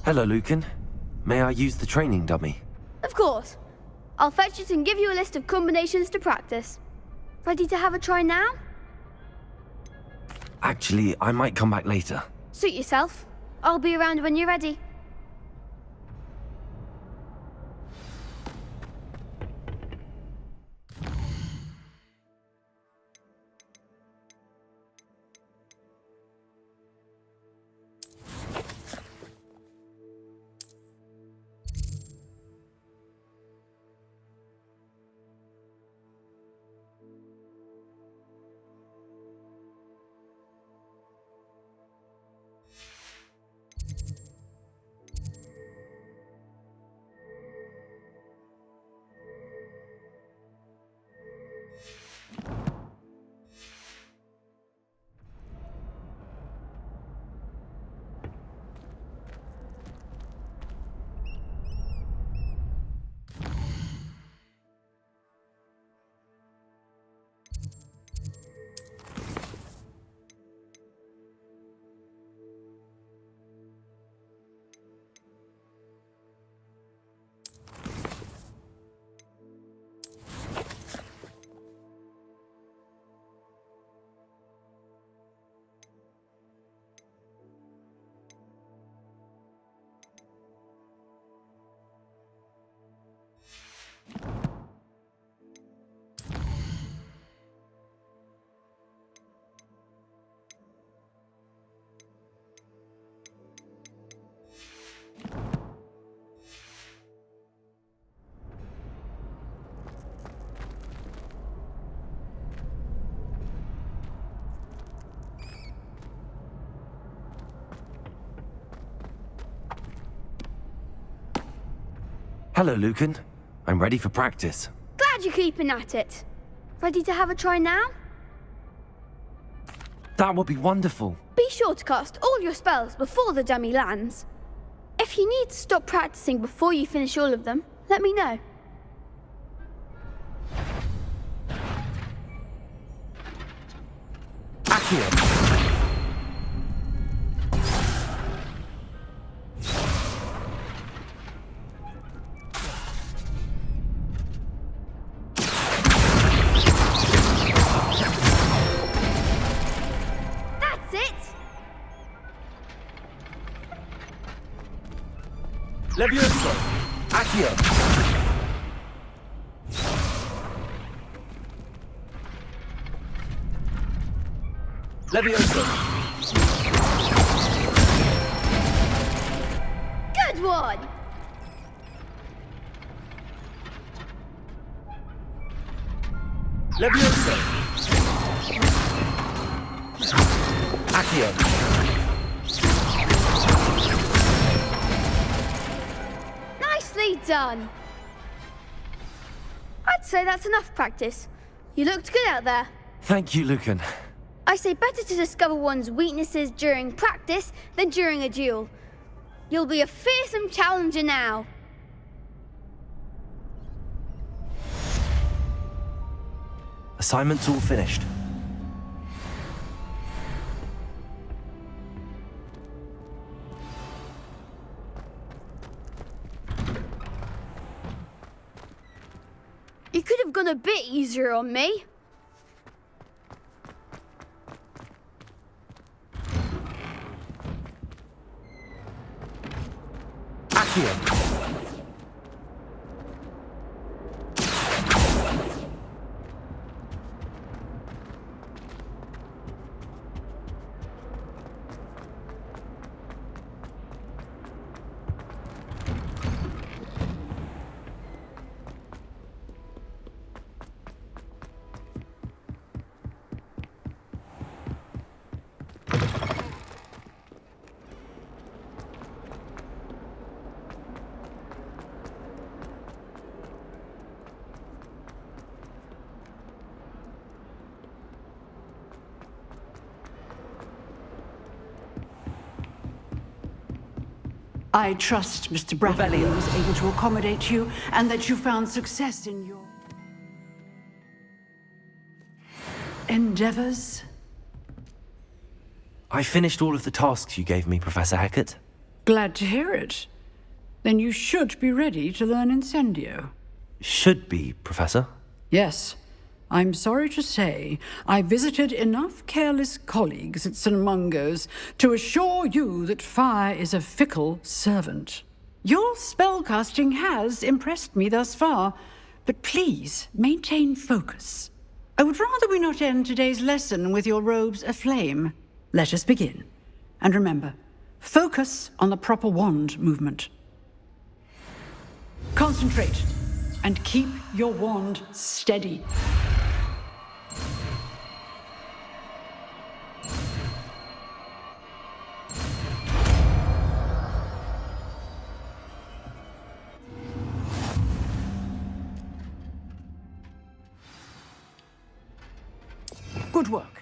Hello, Lucan. May I use the training dummy? Of course. I'll fetch it and give you a list of combinations to practice. Ready to have a try now? Actually, I might come back later. Suit yourself. I'll be around when you're ready. Hello, Lucan. I'm ready for practice. Glad you're keeping at it. Ready to have a try now? That would be wonderful. Be sure to cast all your spells before the dummy lands. If you need to stop practicing before you finish all of them, let me know. Accio! That's it! Levioso! Accio! Levioso! Good one! Levioso! Accio! Nicely done! I'd say that's enough practice. You looked good out there. Thank you, Lucan. I say better to discover one's weaknesses during practice than during a duel. You'll be a fearsome challenger now. Assignment's all finished. You could have gone a bit easier on me. Accio! I trust Mr. Bradley was able to accommodate you and that you found success in your endeavors. I finished all of the tasks you gave me, Professor Hackett. Glad to hear it. Then you should be ready to learn Incendio. Should be, Professor. Yes. I'm sorry to say, I visited enough careless colleagues at St. Mungo's to assure you that fire is a fickle servant. Your spellcasting has impressed me thus far, but please maintain focus. I would rather we not end today's lesson with your robes aflame. Let us begin. And remember, focus on the proper wand movement. Concentrate, and keep your wand steady. Good work.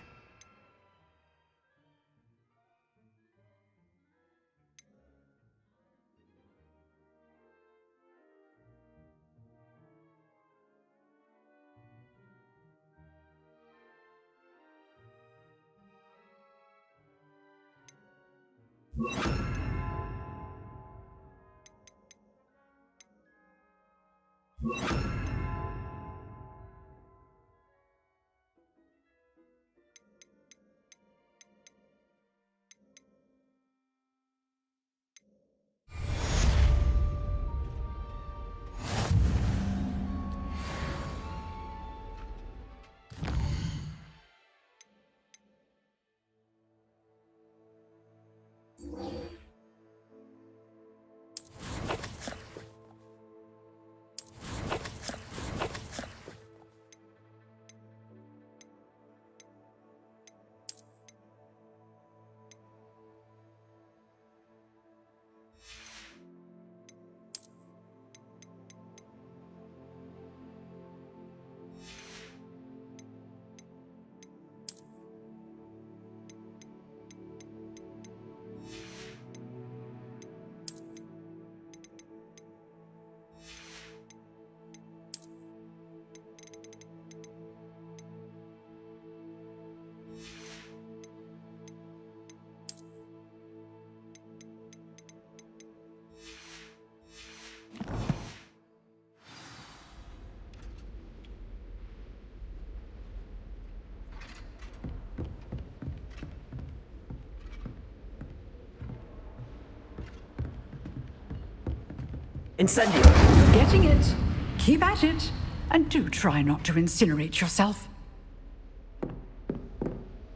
Incendio! You're getting it. Keep at it. And do try not to incinerate yourself.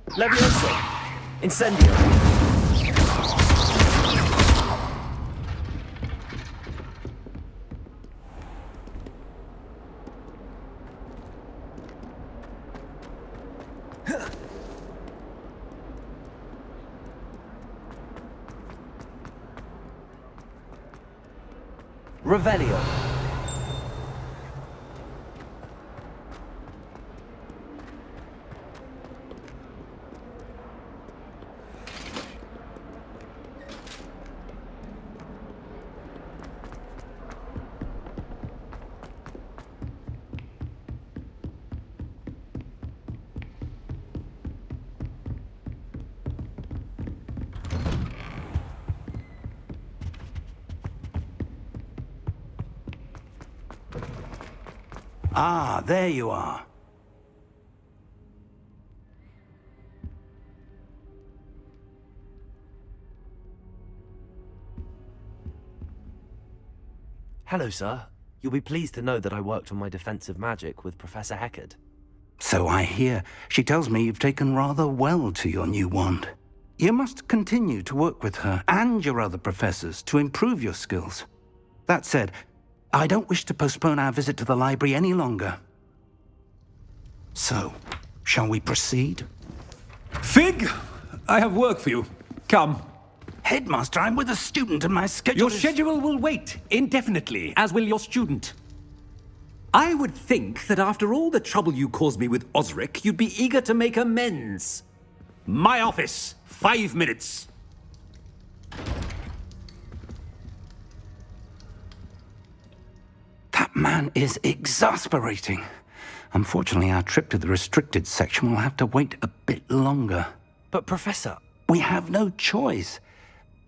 Levioso! Incendio! Revelio. Ah, there you are. Hello, sir. You'll be pleased to know that I worked on my defensive magic with Professor Heckard. So I hear. She tells me you've taken rather well to your new wand. You must continue to work with her and your other professors to improve your skills. That said, I don't wish to postpone our visit to the library any longer. So, shall we proceed? Fig! I have work for you. Come. Headmaster, I'm with a student and my schedule Your schedule will wait indefinitely, as will your student. I would think that after all the trouble you caused me with Osric, you'd be eager to make amends. My office, 5 minutes. That man is exasperating. Unfortunately, our trip to the restricted section will have to wait a bit longer. But, Professor... We have no choice.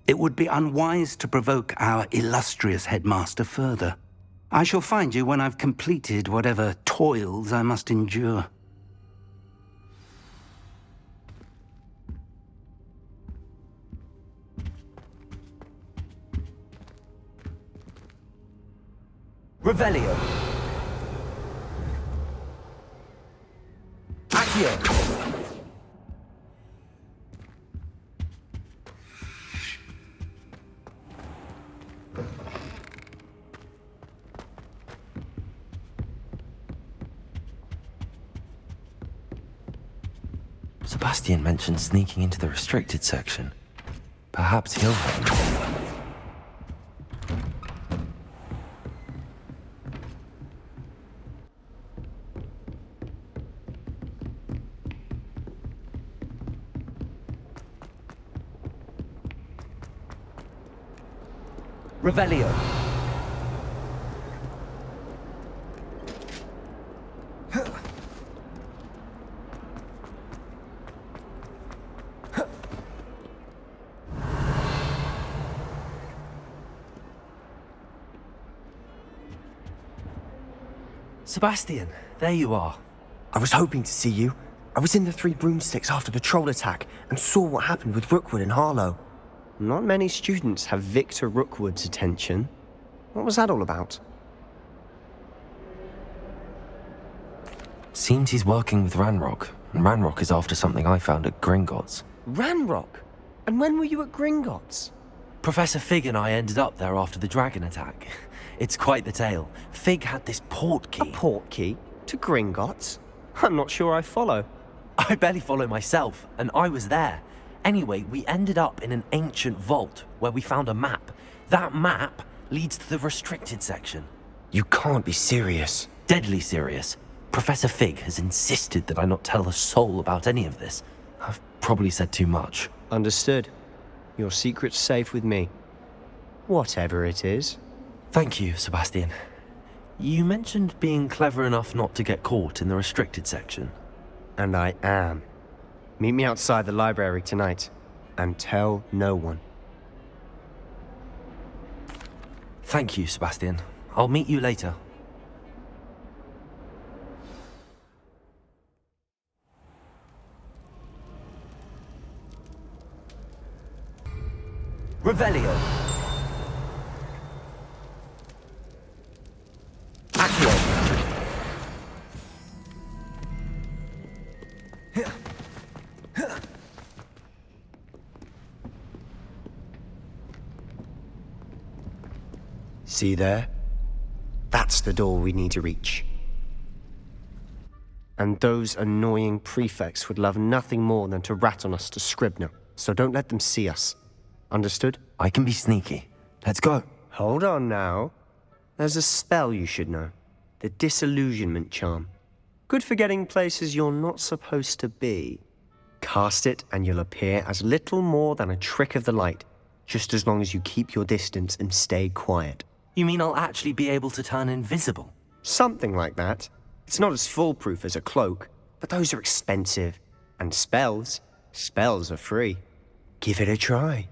It would be unwise to provoke our illustrious headmaster further. I shall find you when I've completed whatever toils I must endure. Revelio. Accio. Sebastian mentioned sneaking into the restricted section. Perhaps he'll help. Revelio. Sebastian, there you are. I was hoping to see you. I was in the Three Broomsticks after the troll attack and saw what happened with Rookwood and Harlow. Not many students have Victor Rookwood's attention. What was that all about? Seems he's working with Ranrock, and Ranrock is after something I found at Gringotts. Ranrock? And when were you at Gringotts? Professor Fig and I ended up there after the dragon attack. It's quite the tale. Fig had this port key. A port key? To Gringotts? I'm not sure I follow. I barely follow myself, and I was there. Anyway, we ended up in an ancient vault where we found a map. That map leads to the restricted section. You can't be serious. Deadly serious. Professor Fig has insisted that I not tell a soul about any of this. I've probably said too much. Understood. Your secret's safe with me. Whatever it is. Thank you, Sebastian. You mentioned being clever enough not to get caught in the restricted section. And I am. Meet me outside the library tonight, and tell no one. Thank you, Sebastian. I'll meet you later. Revelio. See there? That's the door we need to reach. And those annoying prefects would love nothing more than to rat on us to Scribner, so don't let them see us. Understood? I can be sneaky. Let's go. Hold on now. There's a spell you should know. The Disillusionment Charm. Good for getting places you're not supposed to be. Cast it and you'll appear as little more than a trick of the light, just as long as you keep your distance and stay quiet. You mean I'll actually be able to turn invisible? Something like that. It's not as foolproof as a cloak, but those are expensive. And spells are free. Give it a try.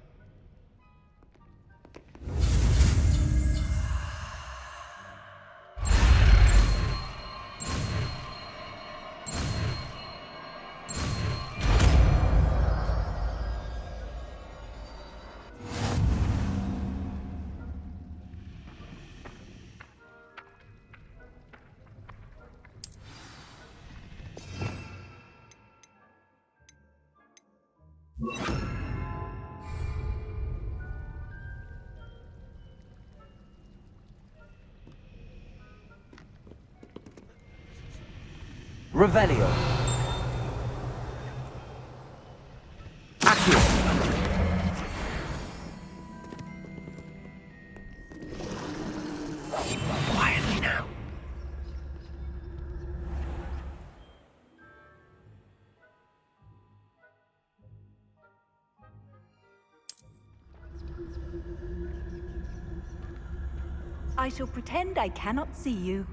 Revelio. Accio. Quietly now. I shall pretend I cannot see you.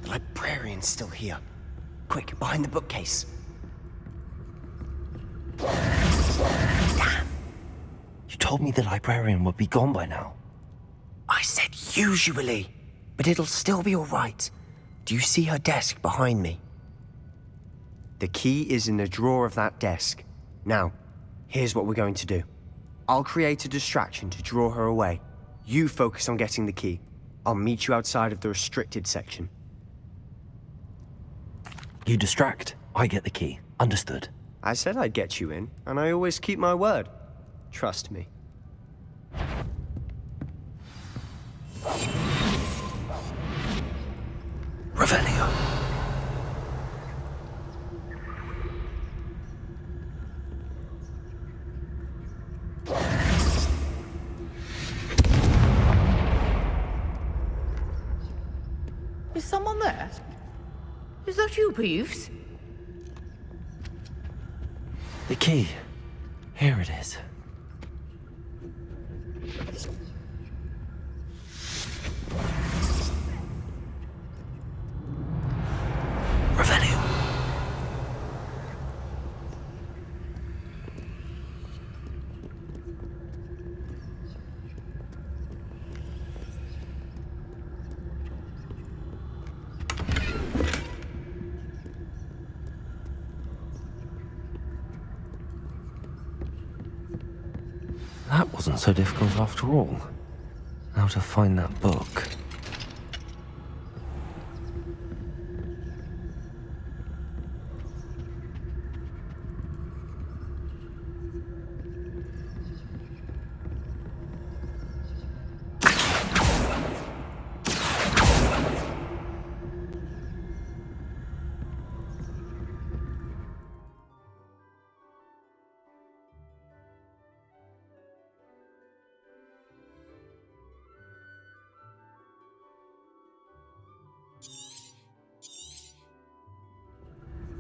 The librarian's still here. Quick, behind the bookcase. Damn. You told me the librarian would be gone by now. I said usually, but it'll still be all right. Do you see her desk behind me? The key is in the drawer of that desk. Now, here's what we're going to do. I'll create a distraction to draw her away. You focus on getting the key. I'll meet you outside of the restricted section. You distract, I get the key. Understood. I said I'd get you in, and I always keep my word. Trust me. Revelio. Is someone there? Is that you, Peeves? The key. Here it is. Revelio. That wasn't so difficult after all. Now to find that book.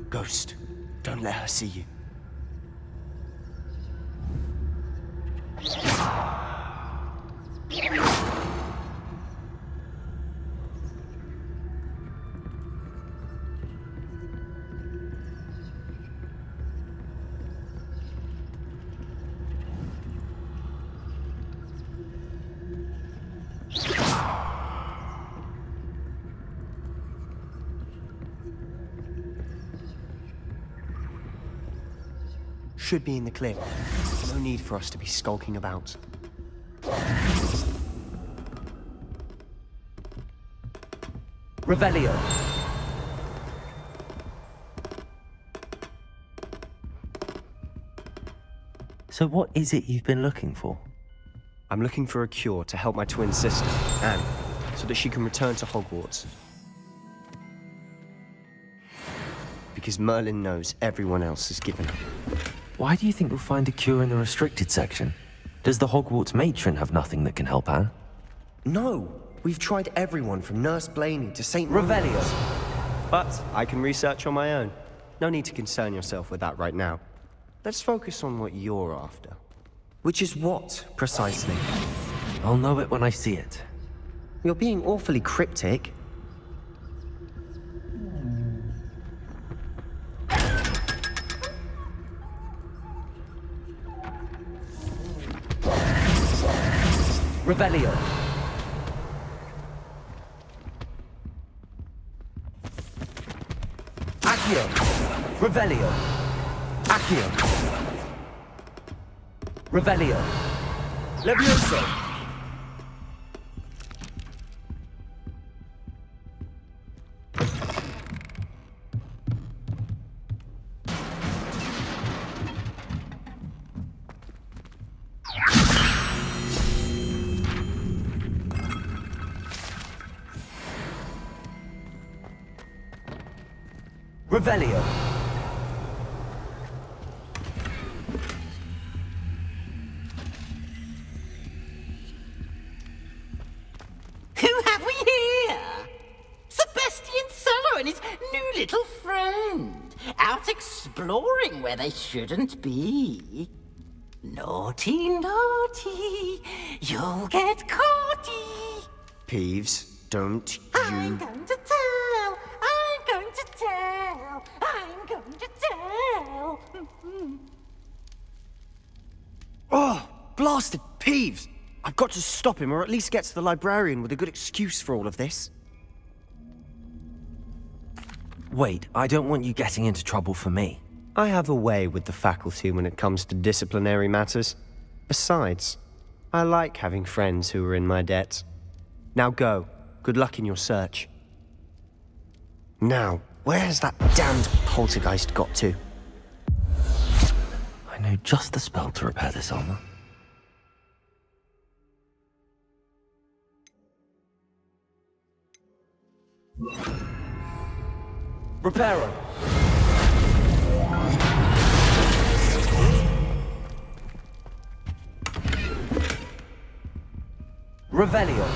Ghost, don't let her see you. should be in the clear. No need for us to be skulking about. Revelio. So what is it you've been looking for? I'm looking for a cure to help my twin sister, Anne, so that she can return to Hogwarts. Because Merlin knows everyone else is given up. Why do you think you'll find a cure in the restricted section? Does the Hogwarts matron have nothing that can help Anne? No! We've tried everyone from Nurse Blaney to St. Revelio. But I can research on my own. No need to concern yourself with that right now. Let's focus on what you're after. Which is what, precisely? I'll know it when I see it. You're being awfully cryptic. Revelio. Accio. Revelio. Accio. Revelio. Levioso. Revelio. Who have we here? Sebastian Solo and his new little friend, out exploring where they shouldn't be. Naughty, naughty, you'll get caughty. Peeves, don't I'm going to tell, I'm going to tell, I'm going to tell. Oh, blasted Peeves! I've got to stop him, or at least get to the librarian with a good excuse for all of this. Wait, I don't want you getting into trouble for me. I have a way with the faculty when it comes to disciplinary matters. Besides, I like having friends who are in my debt. Now go. Good luck in your search. Now, where has that damned poltergeist got to? I know just the spell to repair this armor. Reparo. Revelio.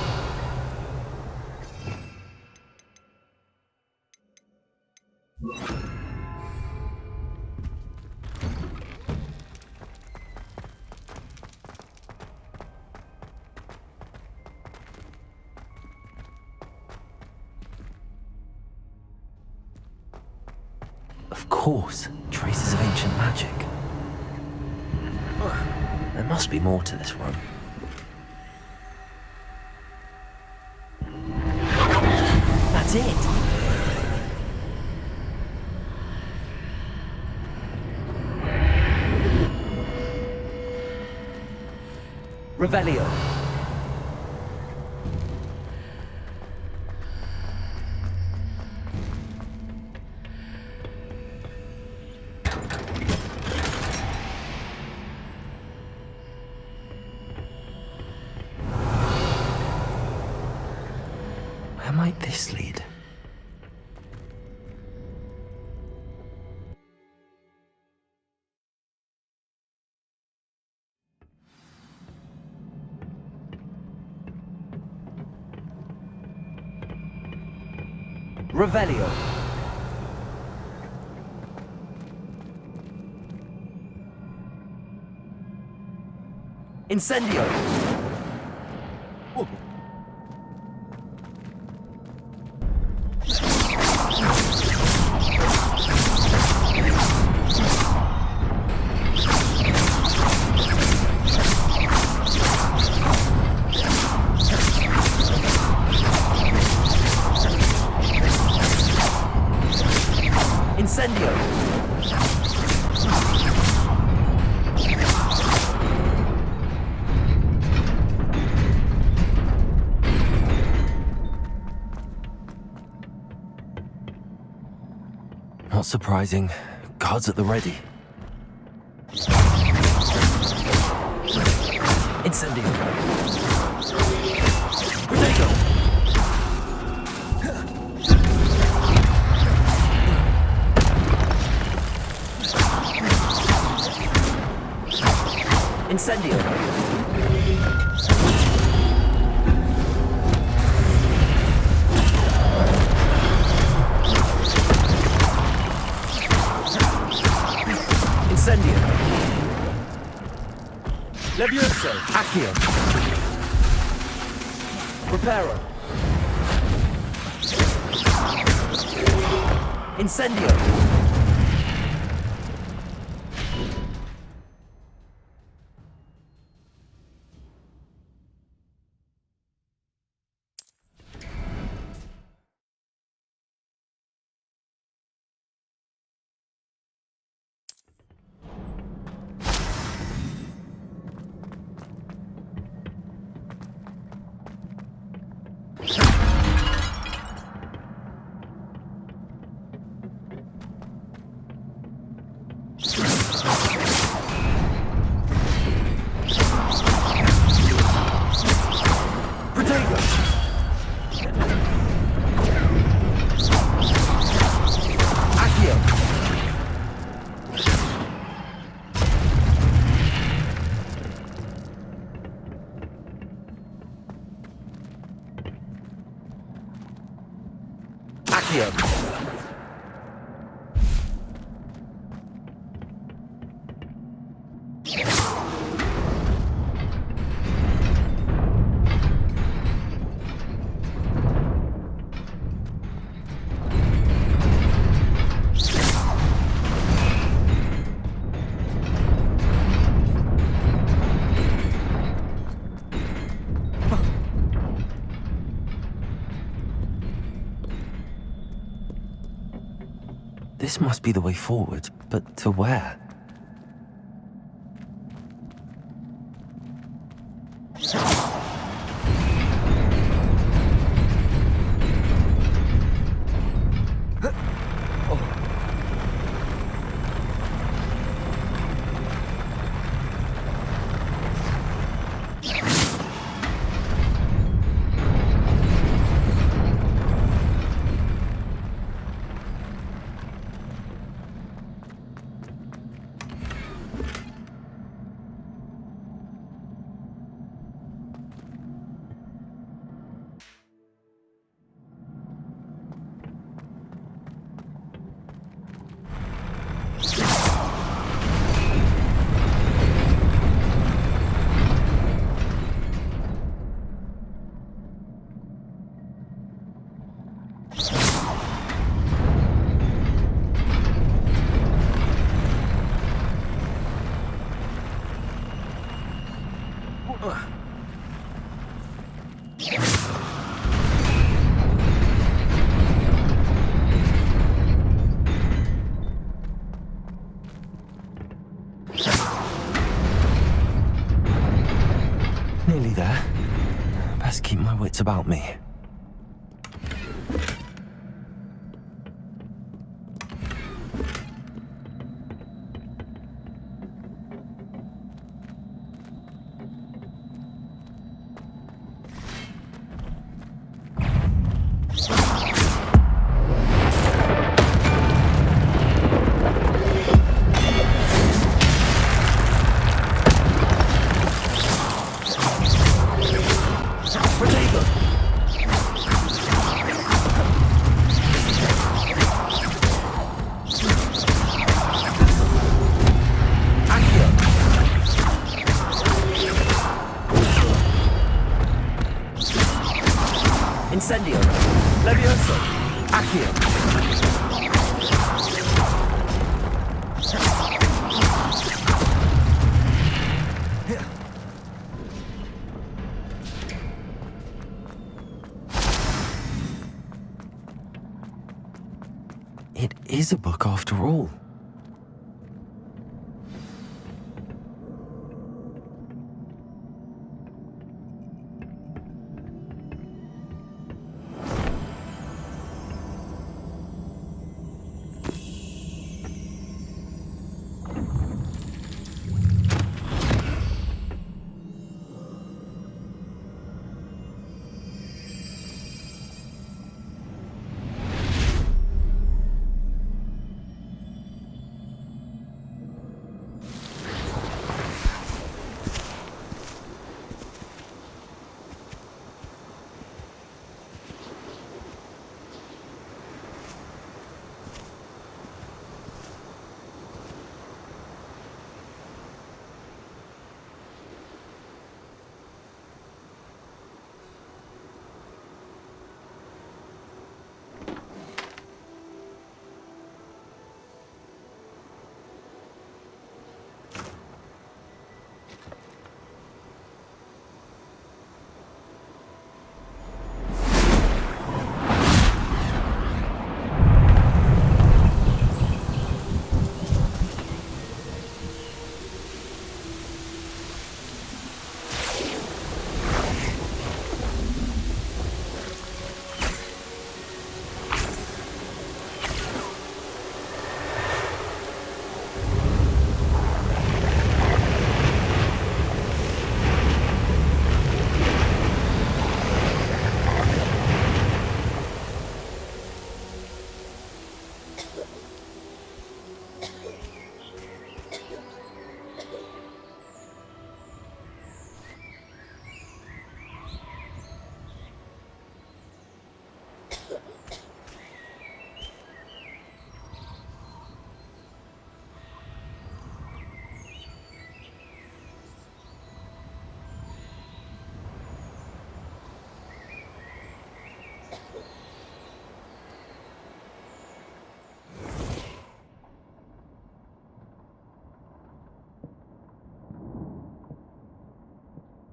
Of course, traces of ancient magic. There must be more to this room. That's it. Revelio. Where might this lead? Revelio. Incendio. Incendio. Not surprising. Guards at the ready. Incendio. Protego. Incendio. Incendio. Levioso. Accio. Reparo. Incendio. This must be the way forward, but to where? Nearly there. Best keep my wits about me. Incendio. Levioso. Accio. It is a book after all.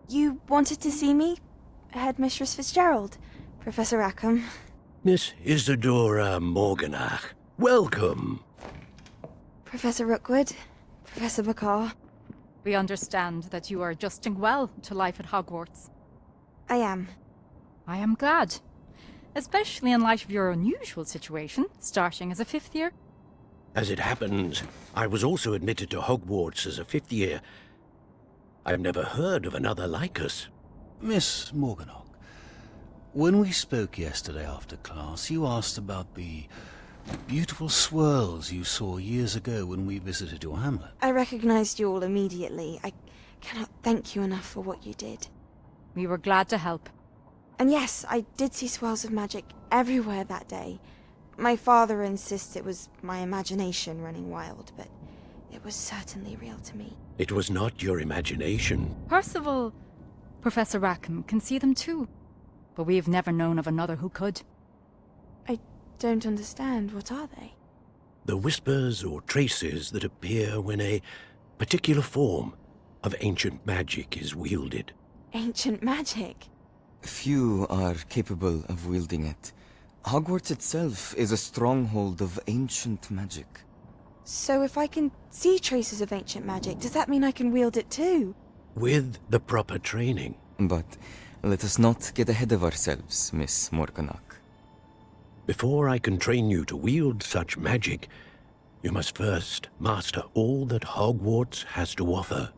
You wanted to see me? Headmistress Fitzgerald, Professor Rackham. Miss Isadora Morganach, welcome. Professor Rookwood, Professor Bakar. We understand that you are adjusting well to life at Hogwarts. I am. I am glad. Especially in light of your unusual situation, starting as a 5th year. As it happens, I was also admitted to Hogwarts as a 5th year. I've never heard of another like us. Miss Morganach, when we spoke yesterday after class, you asked about the beautiful swirls you saw years ago when we visited your hamlet. I recognized you all immediately. I cannot thank you enough for what you did. We were glad to help. And yes, I did see swirls of magic everywhere that day. My father insists it was my imagination running wild, but it was certainly real to me. It was not your imagination. Percival, Professor Rackham can see them too. But we have never known of another who could. I don't understand. What are they? The whispers or traces that appear when a particular form of ancient magic is wielded. Ancient magic? Few are capable of wielding it. Hogwarts itself is a stronghold of ancient magic. So if I can see traces of ancient magic, does that mean I can wield it too? With the proper training. But let us not get ahead of ourselves, Miss Morganach. Before I can train you to wield such magic, you must first master all that Hogwarts has to offer.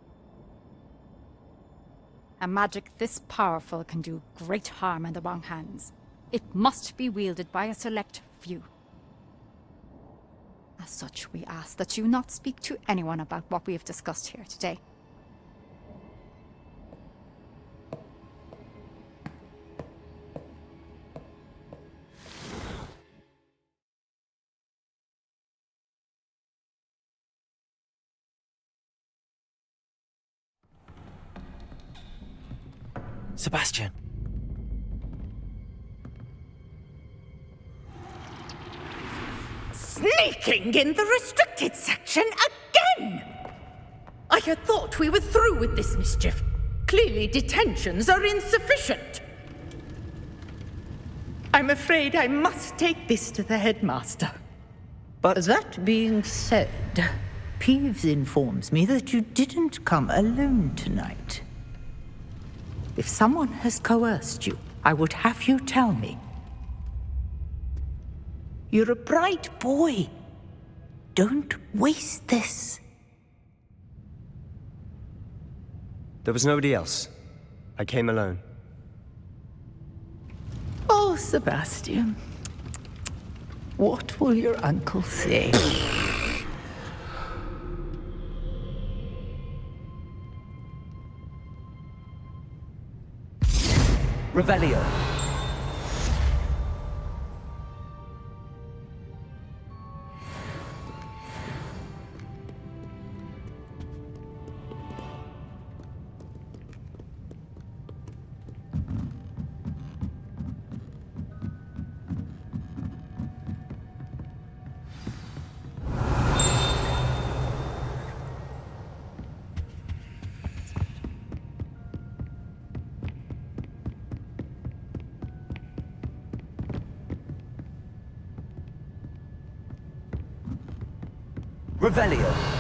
A magic this powerful can do great harm in the wrong hands. It must be wielded by a select few. As such, we ask that you not speak to anyone about what we have discussed here today. Sebastian. Sneaking in the restricted section again! I had thought we were through with this mischief. Clearly detentions are insufficient. I'm afraid I must take this to the headmaster. But that being said, Peeves informs me that you didn't come alone tonight. If someone has coerced you, I would have you tell me. You're a bright boy. Don't waste this. There was nobody else. I came alone. Oh, Sebastian. What will your uncle say? Revelio. Revelio.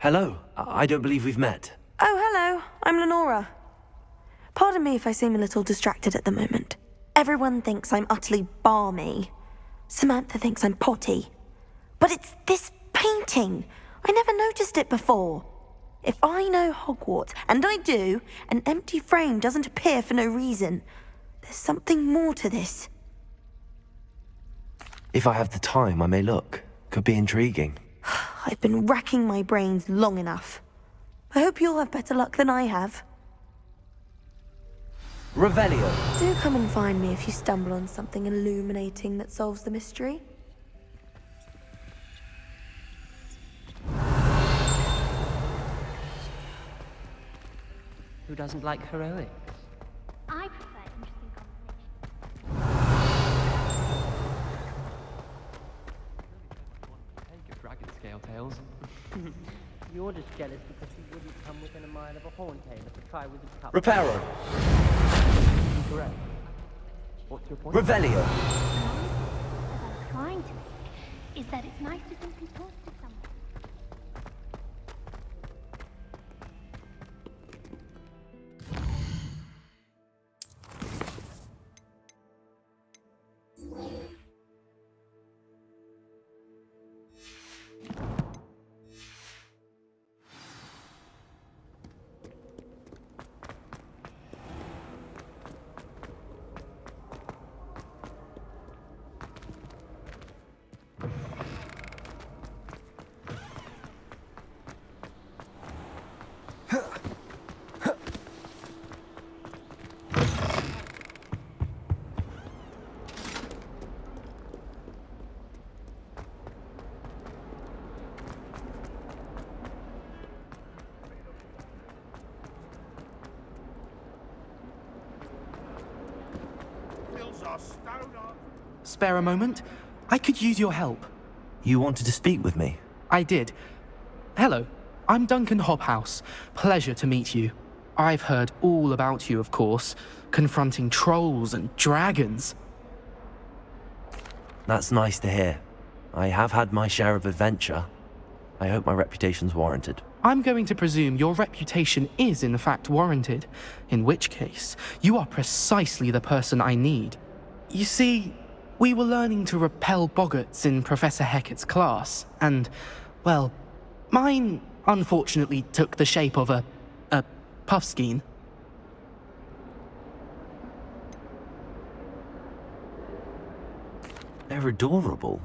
Hello. I don't believe we've met. Oh, hello. I'm Lenora. Pardon me if I seem a little distracted at the moment. Everyone thinks I'm utterly balmy. Samantha thinks I'm potty. But it's this painting. I never noticed it before. If I know Hogwarts, and I do, an empty frame doesn't appear for no reason. There's something more to this. If I have the time, I may look. Could be intriguing. I've been racking my brains long enough. I hope you'll have better luck than I have. Revelio. Do come and find me if you stumble on something illuminating that solves the mystery. Who doesn't like heroics? I prefer interesting Take a dragon scale tales. You're just jealous because he wouldn't come within a mile of a horntail if he tried with his cup. Reparo. Correct. What's your point? Revelio. As I was trying to make is that it's nice to simply talk to someone. Spare a moment? I could use your help. You wanted to speak with me? I did. Hello, I'm Duncan Hobhouse. Pleasure to meet you. I've heard all about you, of course, confronting trolls and dragons. That's nice to hear. I have had my share of adventure. I hope my reputation's warranted. I'm going to presume your reputation is in fact warranted, in which case, you are precisely the person I need. You see, we were learning to repel boggarts in Professor Hecat's class, and, well, mine unfortunately took the shape of a puffskein. They're adorable.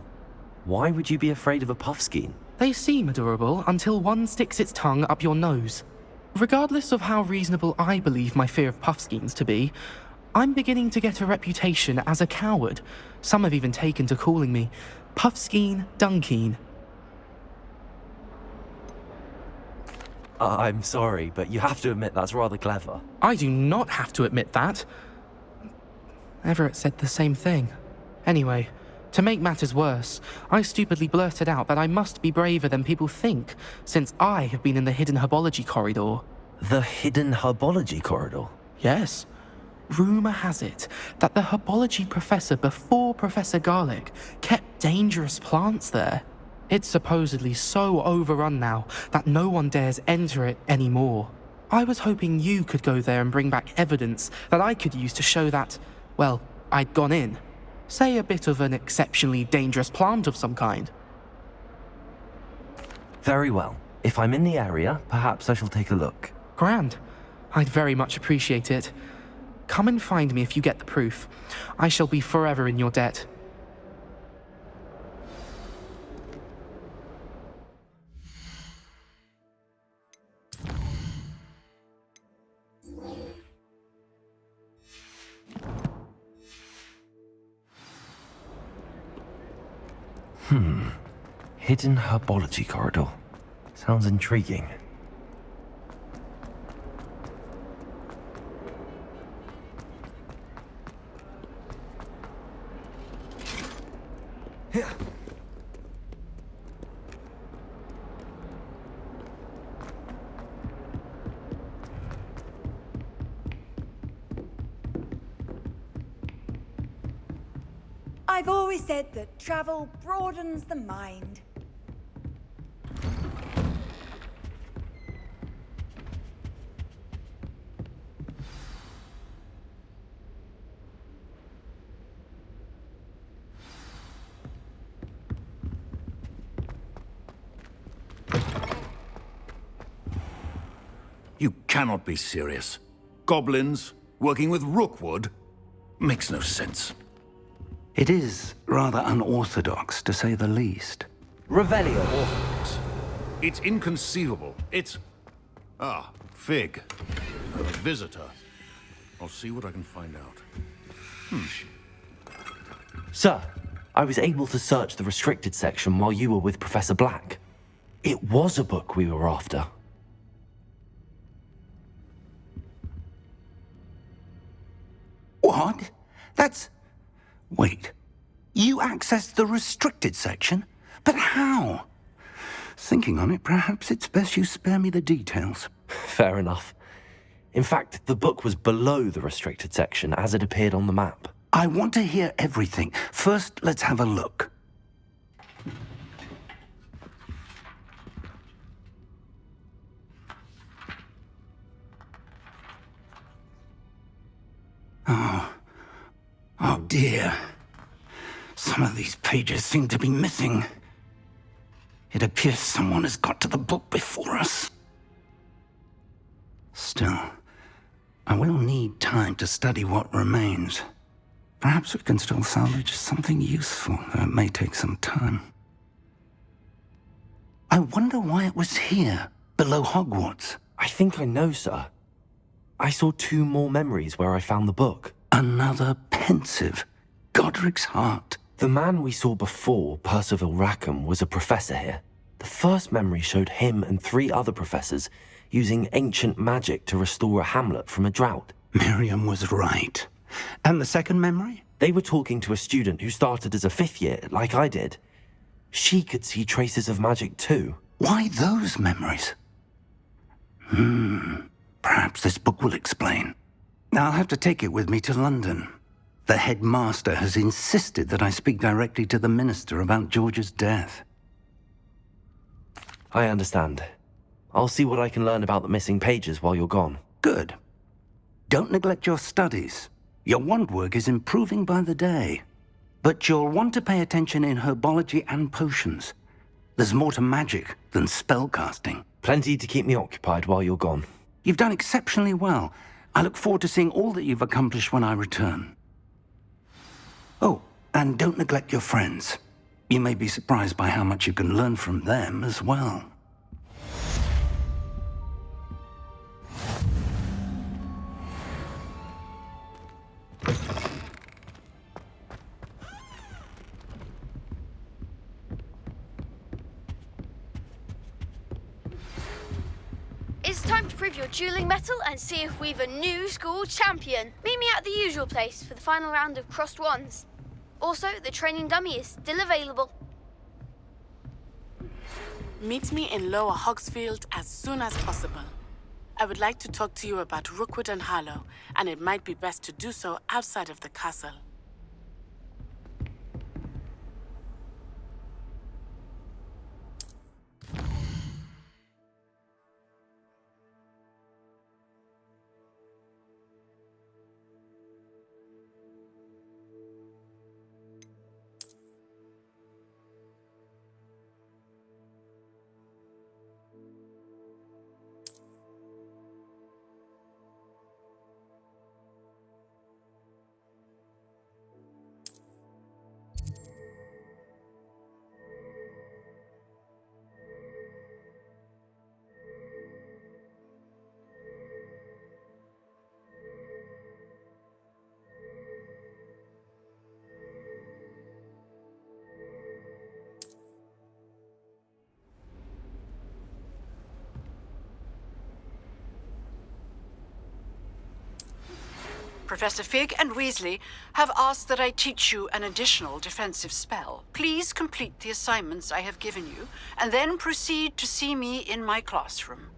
Why would you be afraid of a puffskein? They seem adorable until one sticks its tongue up your nose. Regardless of how reasonable I believe my fear of puffskeins to be, I'm beginning to get a reputation as a coward. Some have even taken to calling me Puffskein Dunkeen. I'm sorry, but you have to admit that's rather clever. I do not have to admit that. Everett said the same thing. Anyway, to make matters worse, I stupidly blurted out that I must be braver than people think, since I have been in the hidden herbology corridor. The hidden herbology corridor? Yes. Rumour has it that the herbology professor before Professor Garlick kept dangerous plants there. It's supposedly so overrun now that no one dares enter it anymore. I was hoping you could go there and bring back evidence that I could use to show that, well, I'd gone in. Say a bit of an exceptionally dangerous plant of some kind. Very well. If I'm in the area, perhaps I shall take a look. Grand. I'd very much appreciate it. Come and find me if you get the proof. I shall be forever in your debt. Hidden herbology corridor. Sounds intriguing. I've always said that travel broadens the mind. You cannot be serious. Goblins working with Rookwood? Makes no sense. It is rather unorthodox, to say the least. Revelio. Orthodox. It's inconceivable. It's... Ah, Fig. A visitor. I'll see what I can find out. Sir, I was able to search the restricted section while you were with Professor Black. It was a book we were after. What? That's... Wait. You accessed the restricted section? But how? Thinking on it, perhaps it's best you spare me the details. Fair enough. In fact, the book was below the restricted section as it appeared on the map. I want to hear everything. First, let's have a look. Oh dear. Some of these pages seem to be missing. It appears someone has got to the book before us. Still, I will need time to study what remains. Perhaps we can still salvage something useful, though it may take some time. I wonder why it was here, below Hogwarts. I think I know, sir. I saw 2 more memories where I found the book. Another pensive. Godric's heart. The man we saw before, Percival Rackham, was a professor here. The first memory showed him and 3 other professors using ancient magic to restore a hamlet from a drought. Miriam was right. And the second memory? They were talking to a student who started as a 5th year, like I did. She could see traces of magic too. Why those memories? Perhaps this book will explain. I'll have to take it with me to London. The headmaster has insisted that I speak directly to the minister about George's death. I understand. I'll see what I can learn about the missing pages while you're gone. Good. Don't neglect your studies. Your wand work is improving by the day. But you'll want to pay attention in herbology and potions. There's more to magic than spellcasting. Plenty to keep me occupied while you're gone. You've done exceptionally well. I look forward to seeing all that you've accomplished when I return. Oh, and don't neglect your friends. You may be surprised by how much you can learn from them as well. It's time to prove your dueling mettle and see if we've a new school champion. Meet me at the usual place for the final round of crossed wands. Also, the training dummy is still available. Meet me in Lower Hogsfield as soon as possible. I would like to talk to you about Rookwood and Harlow, and it might be best to do so outside of the castle. Professor Fig and Weasley have asked that I teach you an additional defensive spell. Please complete the assignments I have given you, and then proceed to see me in my classroom.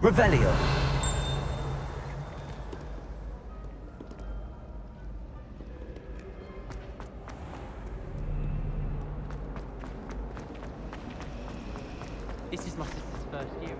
Revelio. This is my sister's first year.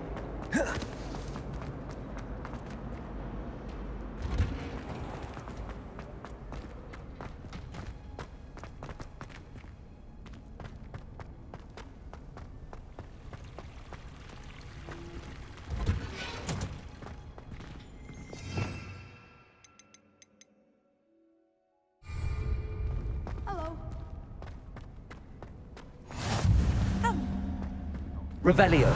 Revelio.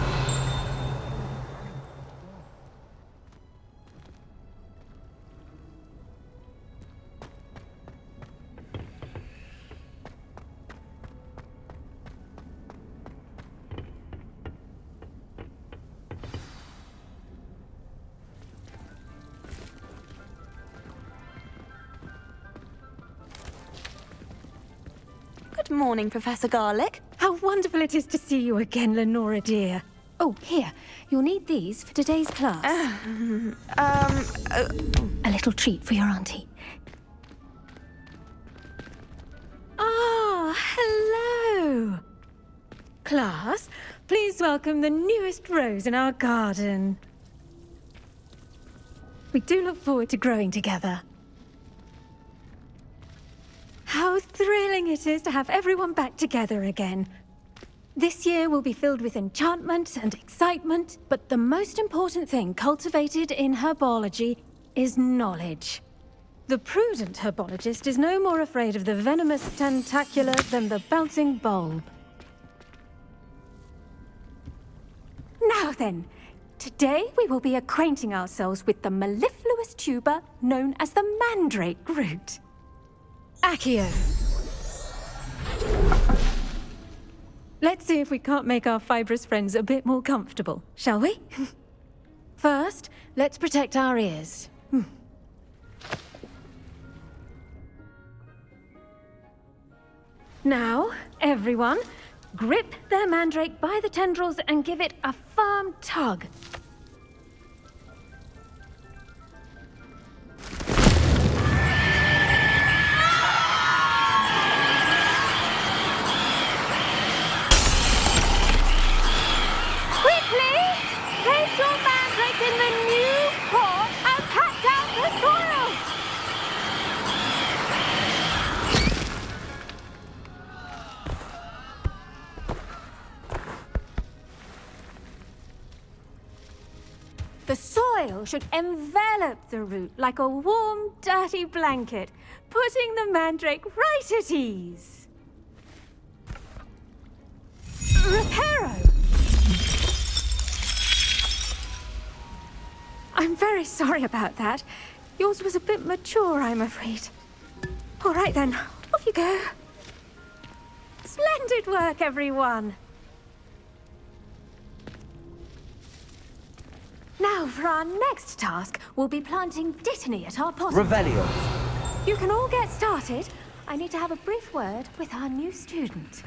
Good morning, Professor Garlick. How wonderful it is to see you again, Lenora dear. Oh, here. You'll need these for today's class. A little treat for your auntie. Ah, hello. Class, please welcome the newest rose in our garden. We do look forward to growing together. How thrilling it is to have everyone back together again. This year will be filled with enchantment and excitement, but the most important thing cultivated in herbology is knowledge. The prudent herbologist is no more afraid of the venomous tentacular than the bouncing bulb. Now then, today we will be acquainting ourselves with the mellifluous tuber known as the mandrake root. Accio. Let's see if we can't make our fibrous friends a bit more comfortable, shall we? First, let's protect our ears. Now, everyone, grip their mandrake by the tendrils and give it a firm tug. Place your mandrake in the new pot and pat down the soil! The soil should envelop the root like a warm, dirty blanket, putting the mandrake right at ease. Reparo! I'm very sorry about that. Yours was a bit mature, I'm afraid. All right then, off you go. Splendid work, everyone. Now, for our next task, we'll be planting dittany at our potting. Revelio. You can all get started. I need to have a brief word with our new student.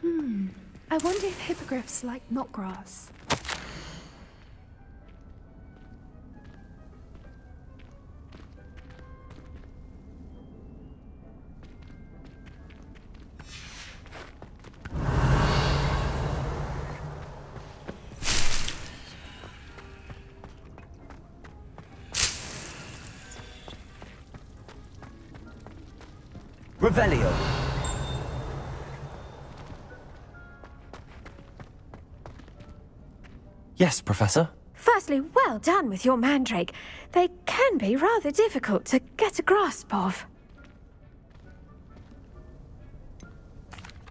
I wonder if hippogriffs like knotgrass. Revelio. Yes, Professor? Firstly, well done with your mandrake. They can be rather difficult to get a grasp of.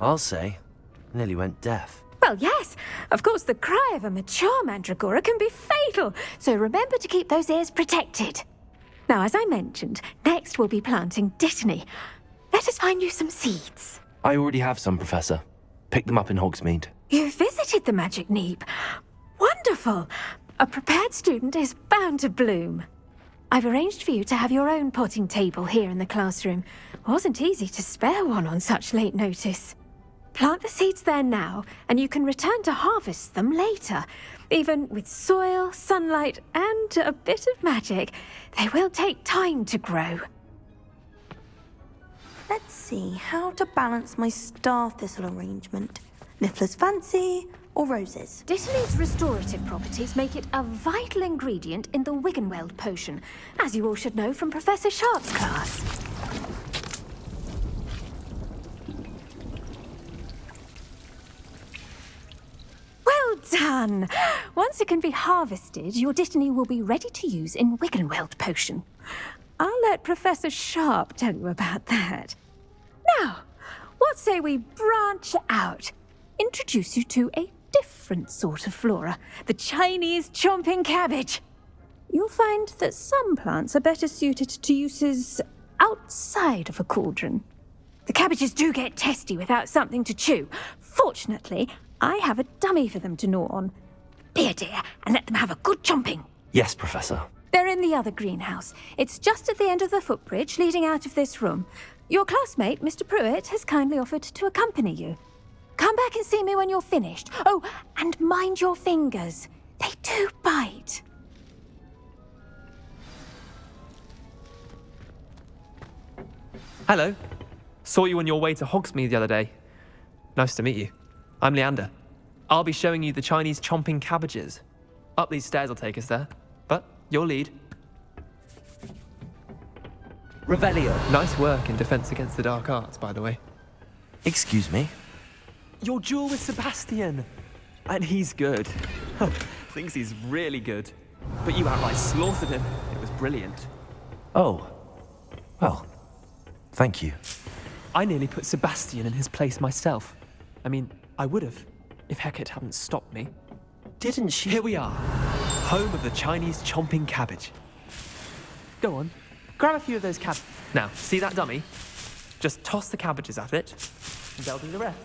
I'll say. Nearly went deaf. Well, yes. Of course, the cry of a mature mandragora can be fatal, so remember to keep those ears protected. Now, as I mentioned, next we'll be planting dittany. Let us find you some seeds. I already have some, Professor. Picked them up in Hogsmeade. You visited the Magic Neep. Wonderful! A prepared student is bound to bloom. I've arranged for you to have your own potting table here in the classroom. Wasn't easy to spare one on such late notice. Plant the seeds there now, and you can return to harvest them later. Even with soil, sunlight, and a bit of magic, they will take time to grow. Let's see how to balance my star thistle arrangement. Niffler's fancy or roses? Dittany's restorative properties make it a vital ingredient in the Wiggenweld potion, as you all should know from Professor Sharp's class. Well done! Once it can be harvested, your Dittany will be ready to use in Wiggenweld potion. I'll let Professor Sharp tell you about that. Now, what say we branch out? Introduce you to a different sort of flora, the Chinese chomping cabbage. You'll find that some plants are better suited to uses outside of a cauldron. The cabbages do get testy without something to chew. Fortunately, I have a dummy for them to gnaw on. Be a dear and let them have a good chomping. Yes, Professor. They're in the other greenhouse. It's just at the end of the footbridge leading out of this room. Your classmate, Mr. Pruitt, has kindly offered to accompany you. Come back and see me when you're finished. Oh, and mind your fingers. They do bite. Hello. Saw you on your way to Hogsmeade the other day. Nice to meet you. I'm Leander. I'll be showing you the Chinese chomping cabbages. Up these stairs will take us there. But your lead. Revelio. Nice work in Defense Against the Dark Arts, by the way. Excuse me? Your duel with Sebastian. And he's good. Thinks he's really good. But you outright slaughtered him. It was brilliant. Oh. Well, thank you. I nearly put Sebastian in his place myself. I mean, I would have, if Hecate hadn't stopped me. Didn't she? Here we are. Home of the Chinese chomping cabbage. Go on. Grab a few of those cabbages. Now, see that dummy? Just toss the cabbages at it, and they'll do the rest.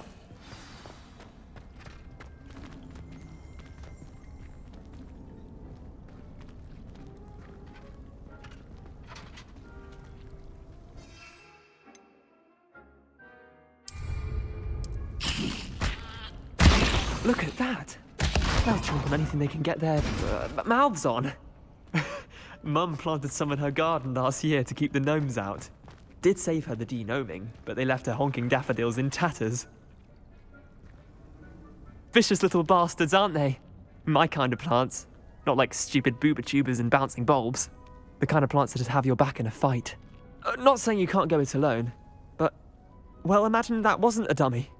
Look at that! They'll chomp on anything they can get their mouths on. Mum planted some in her garden last year to keep the gnomes out. Did save her the de-gnoming, but they left her honking daffodils in tatters. Vicious little bastards, aren't they? My kind of plants. Not like stupid booba tubers and bouncing bulbs. The kind of plants that'd have your back in a fight. Not saying you can't go it alone, but... well, imagine that wasn't a dummy.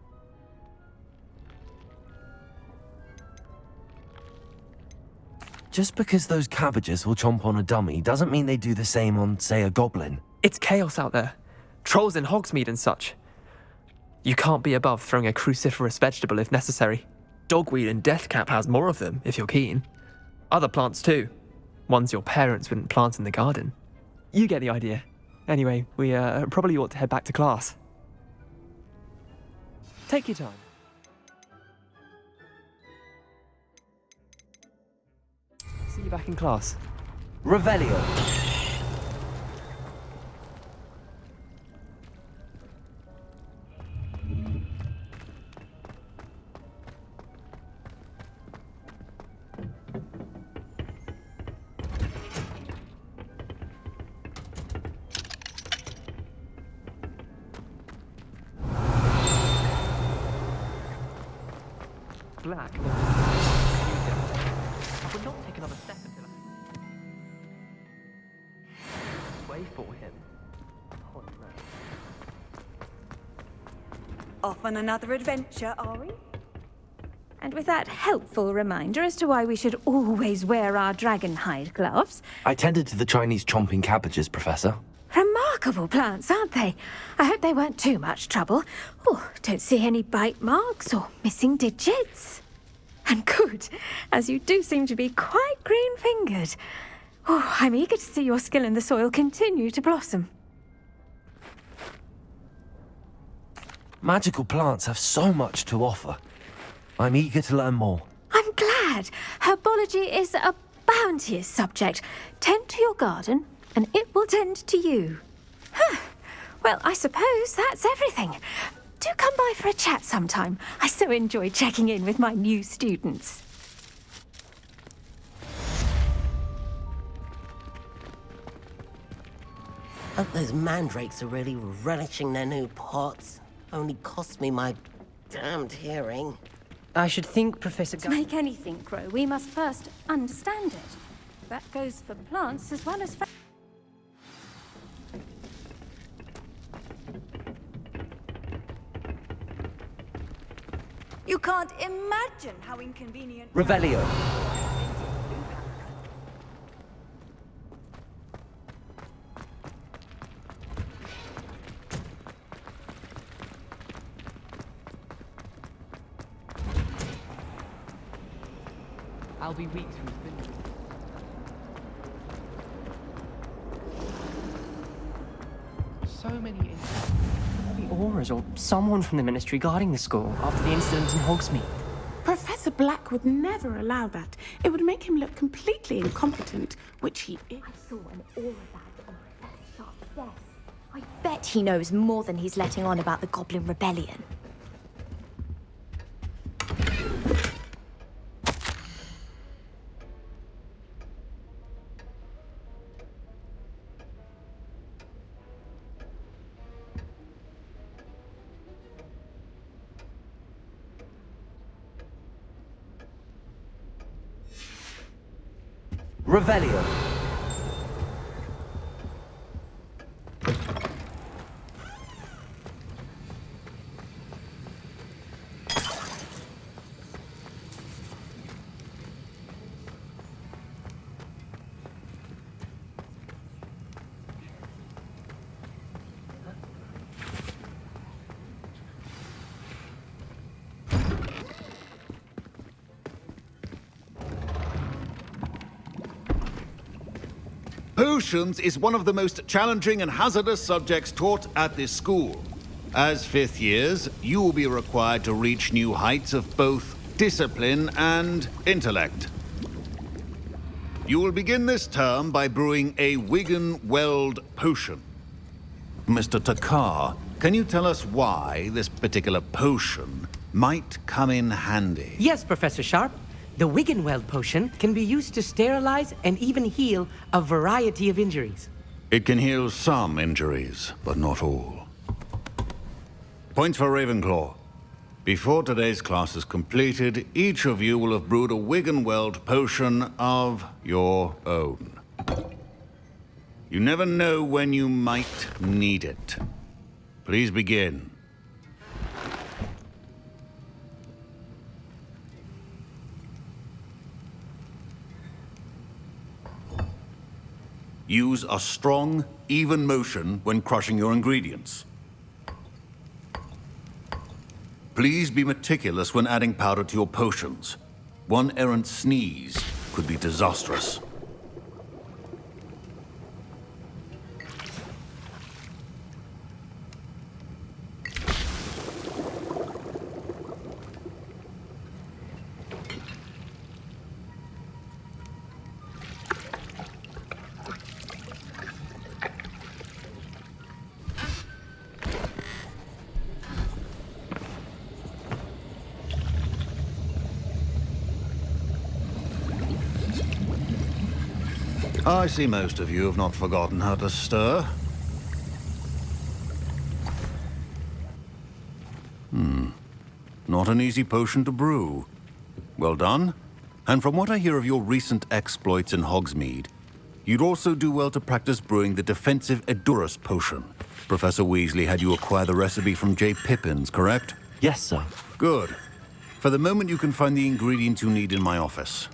Just because those cabbages will chomp on a dummy doesn't mean they do the same on, say, a goblin. It's chaos out there. Trolls in Hogsmeade and such. You can't be above throwing a cruciferous vegetable if necessary. Dogweed and deathcap has more of them, if you're keen. Other plants too. Ones your parents wouldn't plant in the garden. You get the idea. Anyway, we probably ought to head back to class. Take your time. See you back in class. Revelio. Black. I would not take another step until I... Wait for him. Oh, no. Off on another adventure, are we? And with that helpful reminder as to why we should always wear our dragon hide gloves. I tended to the Chinese chomping cabbages, Professor. Remarkable plants, aren't they? I hope they weren't too much trouble. Oh, don't see any bite marks or missing digits. And good, as you do seem to be quite green-fingered. Oh, I'm eager to see your skill in the soil continue to blossom. Magical plants have so much to offer. I'm eager to learn more. I'm glad. Herbology is a bounteous subject. Tend to your garden, and it will tend to you. Huh. Well, I suppose that's everything. Do come by for a chat sometime. I so enjoy checking in with my new students. Hope those mandrakes are really relishing their new pots. Only cost me my damned hearing. I should think, Professor To make anything grow, we must first understand it. That goes for plants as well as for... You can't imagine how inconvenient... Revelio. I'll be weeks from Finland. So many the auras or someone from the ministry guarding the school after the incident in Hogsmeade. Professor Black would never allow that. It would make him look completely incompetent, which he is. I saw an aura badge on Professor Sharp's desk. I bet he knows more than he's letting on about the Goblin Rebellion. Revelio. Potions is one of the most challenging and hazardous subjects taught at this school. As fifth years, you will be required to reach new heights of both discipline and intellect. You will begin this term by brewing a Wigan-Weld potion. Mr. Takar, can you tell us why this particular potion might come in handy? Yes, Professor Sharp. The Wigan-Weld potion can be used to sterilize and even heal a variety of injuries. It can heal some injuries, but not all. Points for Ravenclaw. Before today's class is completed, each of you will have brewed a Wigan-Weld potion of your own. You never know when you might need it. Please begin. Use a strong, even motion when crushing your ingredients. Please be meticulous when adding powder to your potions. One errant sneeze could be disastrous. I see most of you have not forgotten how to stir. Not an easy potion to brew. Well done. And from what I hear of your recent exploits in Hogsmeade, you'd also do well to practice brewing the defensive Edurus potion. Professor Weasley had you acquire the recipe from J. Pippins, correct? Yes, sir. Good. For the moment, you can find the ingredients you need in my office.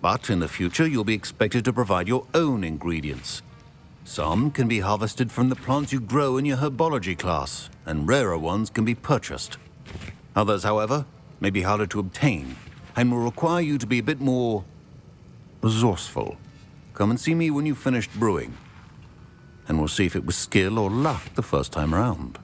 But in the future, you'll be expected to provide your own ingredients. Some can be harvested from the plants you grow in your herbology class, and rarer ones can be purchased. Others, however, may be harder to obtain, and will require you to be a bit more resourceful. Come and see me when you've finished brewing, and we'll see if it was skill or luck the first time around.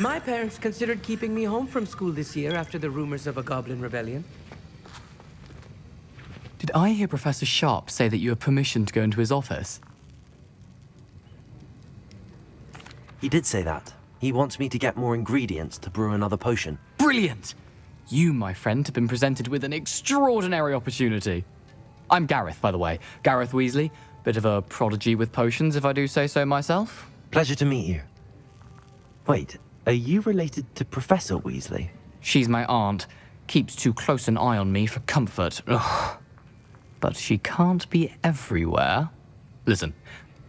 My parents considered keeping me home from school this year after the rumors of a Goblin Rebellion. Did I hear Professor Sharp say that you have permission to go into his office? He did say that. He wants me to get more ingredients to brew another potion. Brilliant! You, my friend, have been presented with an extraordinary opportunity. I'm Gareth, by the way. Gareth Weasley. Bit of a prodigy with potions, if I do say so myself. Pleasure to meet you. Wait, are you related to Professor Weasley? She's my aunt. Keeps too close an eye on me for comfort. Ugh. But she can't be everywhere. Listen,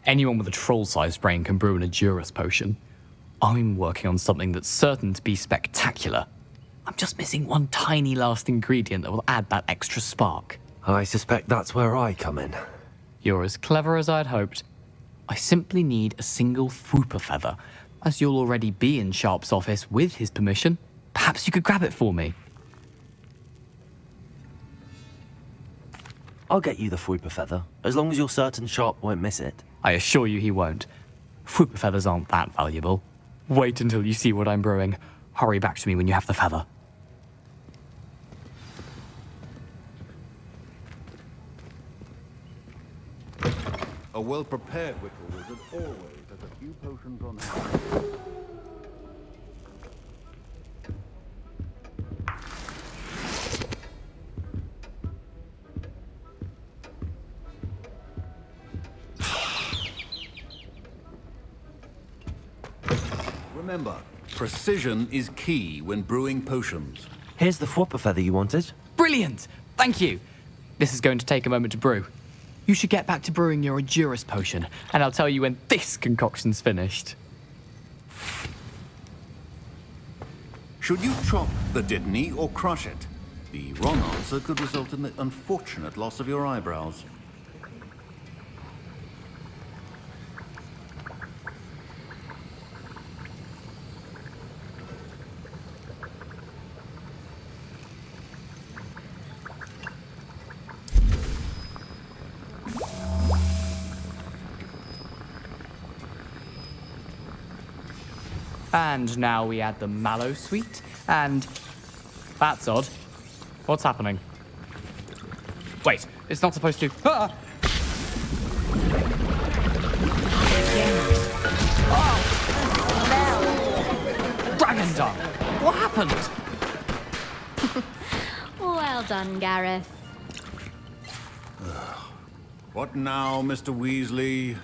anyone with a troll-sized brain can brew an Edurus potion. I'm working on something that's certain to be spectacular. I'm just missing one tiny last ingredient that will add that extra spark. I suspect that's where I come in. You're as clever as I'd hoped. I simply need a single Fwooper feather. As you'll already be in Sharp's office with his permission, perhaps you could grab it for me. I'll get you the Fwooper feather, as long as you're certain Sharp won't miss it. I assure you he won't. Fwooper feathers aren't that valuable. Wait until you see what I'm brewing. Hurry back to me when you have the feather. A well-prepared Wickle wizard always has a few potions on hand. Remember, precision is key when brewing potions. Here's the Fwooper feather you wanted. Brilliant! Thank you! This is going to take a moment to brew. You should get back to brewing your Edurus potion, and I'll tell you when this concoction's finished. Should you chop the Dittany or crush it? The wrong answer could result in the unfortunate loss of your eyebrows. And now we add the mallow sweet, and... That's odd. What's happening? Wait, it's not supposed to... Ah! Oh! Dragon Dung! What happened? Well done, Gareth. What now, Mr. Weasley?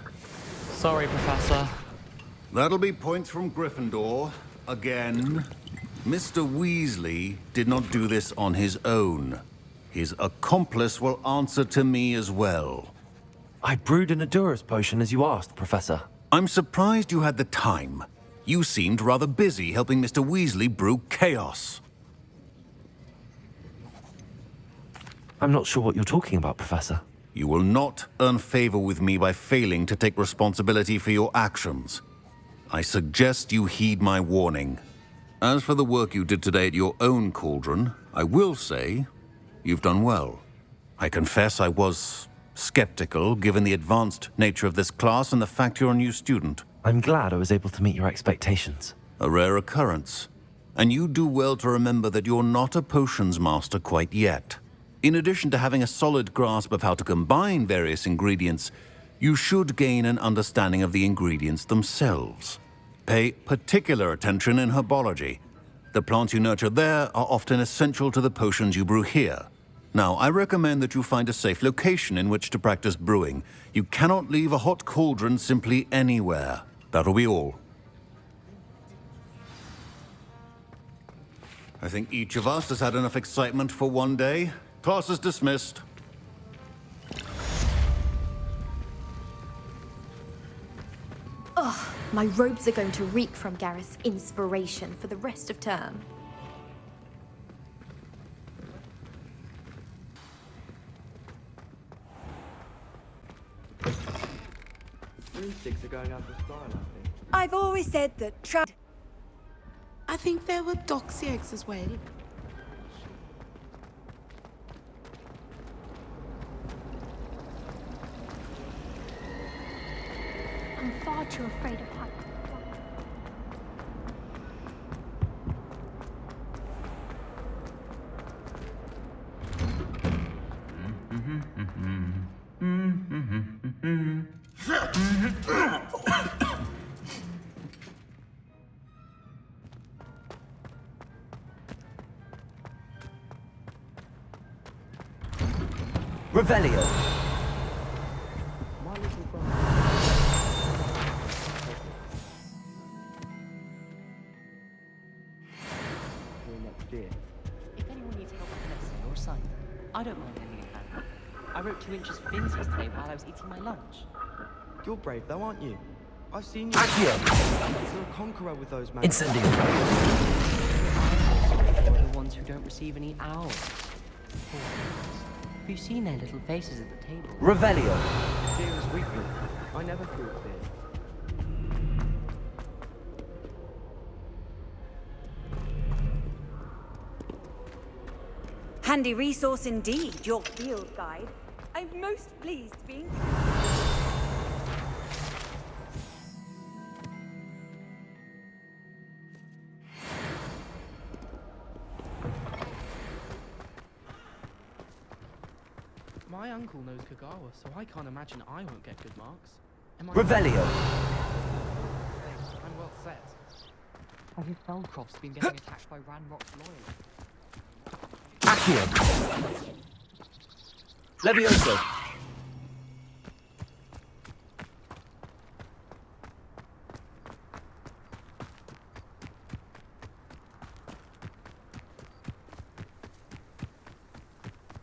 Sorry, Professor. That'll be points from Gryffindor. Again. Mr. Weasley did not do this on his own. His accomplice will answer to me as well. I brewed an Edurus potion as you asked, Professor. I'm surprised you had the time. You seemed rather busy helping Mr. Weasley brew chaos. I'm not sure what you're talking about, Professor. You will not earn favor with me by failing to take responsibility for your actions. I suggest you heed my warning. As for the work you did today at your own cauldron, I will say you've done well. I confess I was skeptical, given the advanced nature of this class and the fact you're a new student. I'm glad I was able to meet your expectations. A rare occurrence. And you do well to remember that you're not a potions master quite yet. In addition to having a solid grasp of how to combine various ingredients, you should gain an understanding of the ingredients themselves. Pay particular attention in herbology. The plants you nurture there are often essential to the potions you brew here. Now, I recommend that you find a safe location in which to practice brewing. You cannot leave a hot cauldron simply anywhere. That'll be all. I think each of us has had enough excitement for one day. Class is dismissed. Ugh, my robes are going to reek from Gareth's inspiration for the rest of term. Broomsticks are going out of style, I think. I've always said that I think there were doxy eggs as well. I'm far too afraid of heights. Revelio. My little brother. Next year. If anyone needs help with medicine or assignment, I don't mind lending a hand. I wrote 2 inches of finzies today while I was eating my lunch. You're brave though, aren't you? I've seen you. Accio! You're a conqueror with those magic. Incendio. Or the ones who don't receive any owls. Have you seen their little faces at the table? Revelio. Fear is weakness. I never feel fear. Handy resource indeed, your field guide. I'm most pleased being... My uncle knows Kagawa, so I can't imagine I won't get good marks. Am I... Revelio. I'm well set. I hear Feldcroft's been getting attacked by Ranrock's loyalists. Accio. Levioso.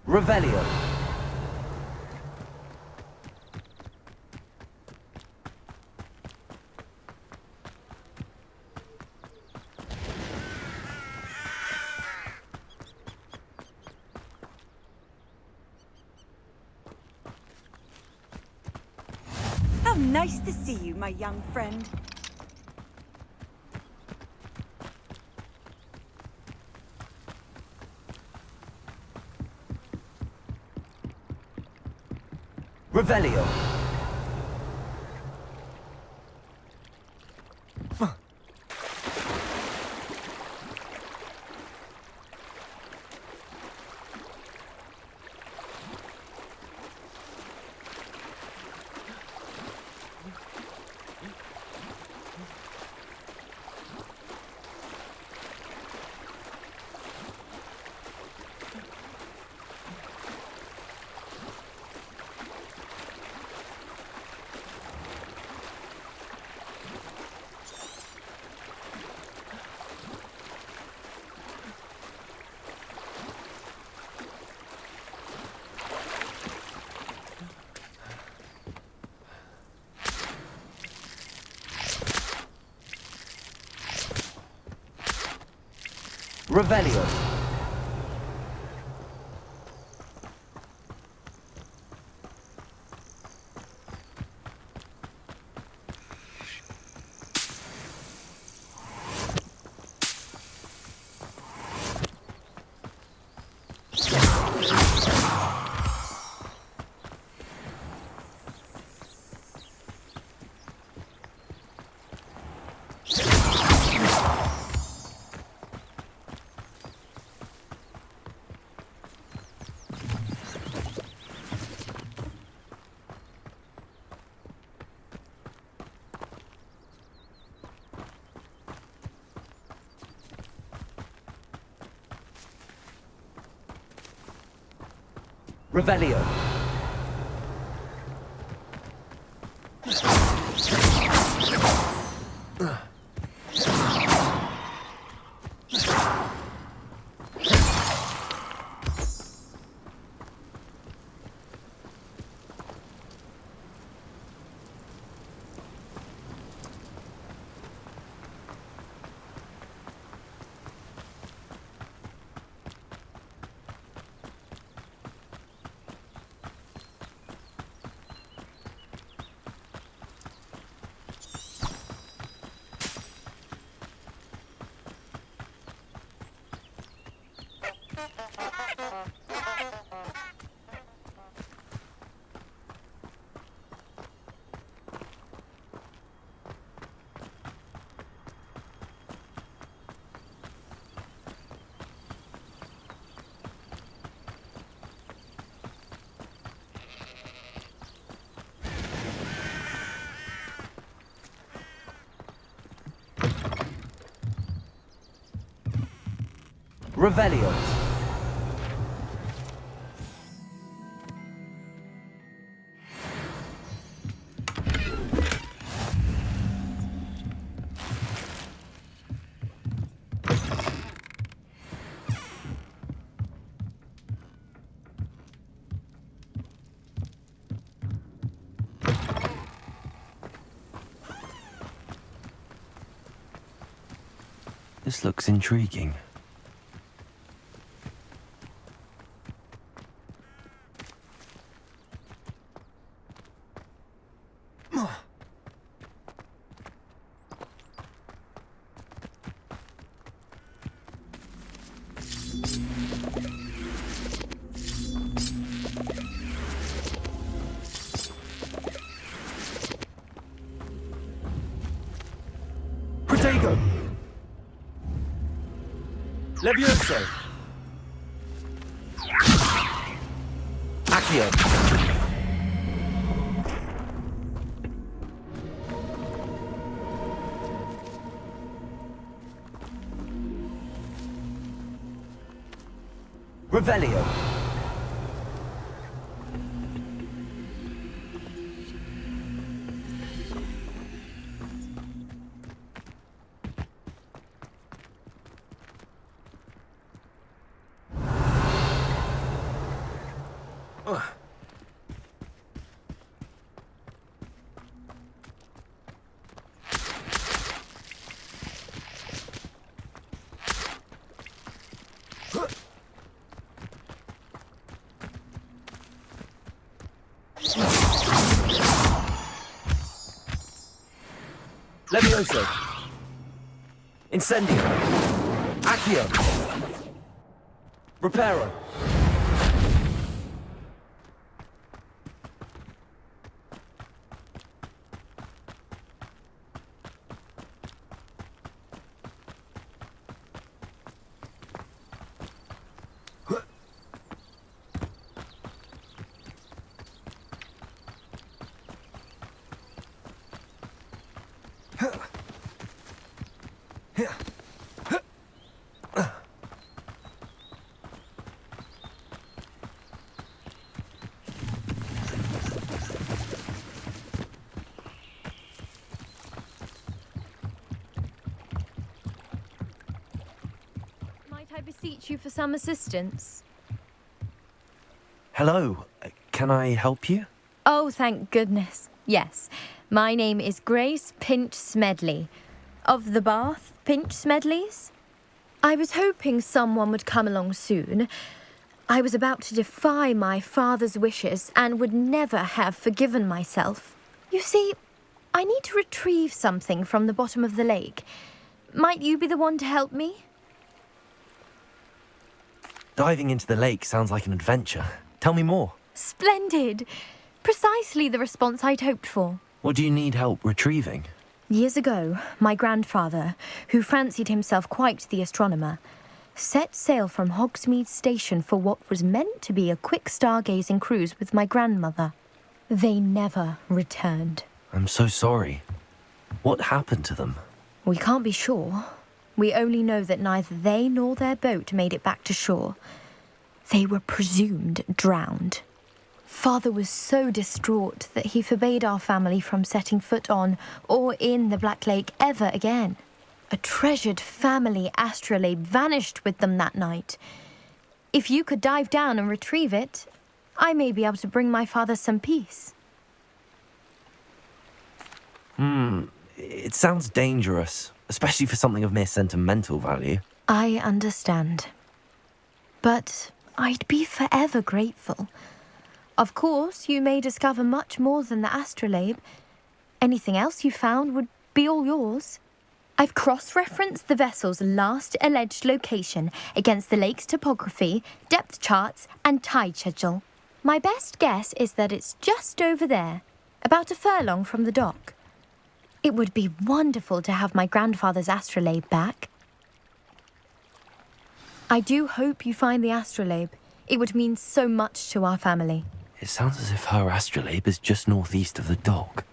Revelio. How nice to see you, my young friend. Revelio. Revelio. Revelio. Revelio. This looks intriguing. Protego! Levioso! Accio! Revelio! Levioso! Incendio! Accio! Reparo! Might I beseech you for some assistance? Hello, can I help you? Oh, thank goodness. Yes. My name is Grace Pinch Smedley. Of the Bath Pinch Smedleys? I was hoping someone would come along soon. I was about to defy my father's wishes and would never have forgiven myself. You see, I need to retrieve something from the bottom of the lake. Might you be the one to help me? Diving into the lake sounds like an adventure. Tell me more. Splendid! Precisely the response I'd hoped for. What do you need help retrieving? Years ago, my grandfather, who fancied himself quite the astronomer, set sail from Hogsmeade station for what was meant to be a quick stargazing cruise with my grandmother. They never returned. I'm so sorry. What happened to them? We can't be sure. We only know that neither they nor their boat made it back to shore. They were presumed drowned. Father was so distraught that he forbade our family from setting foot on or in the Black Lake ever again. A treasured family astrolabe vanished with them that night. If you could dive down and retrieve it, I may be able to bring my father some peace. It sounds dangerous, especially for something of mere sentimental value. I understand. But I'd be forever grateful. Of course, you may discover much more than the astrolabe. Anything else you found would be all yours. I've cross-referenced the vessel's last alleged location against the lake's topography, depth charts, and tide schedule. My best guess is that it's just over there, about a furlong from the dock. It would be wonderful to have my grandfather's astrolabe back. I do hope you find the astrolabe. It would mean so much to our family. It sounds as if her astrolabe is just northeast of the dock.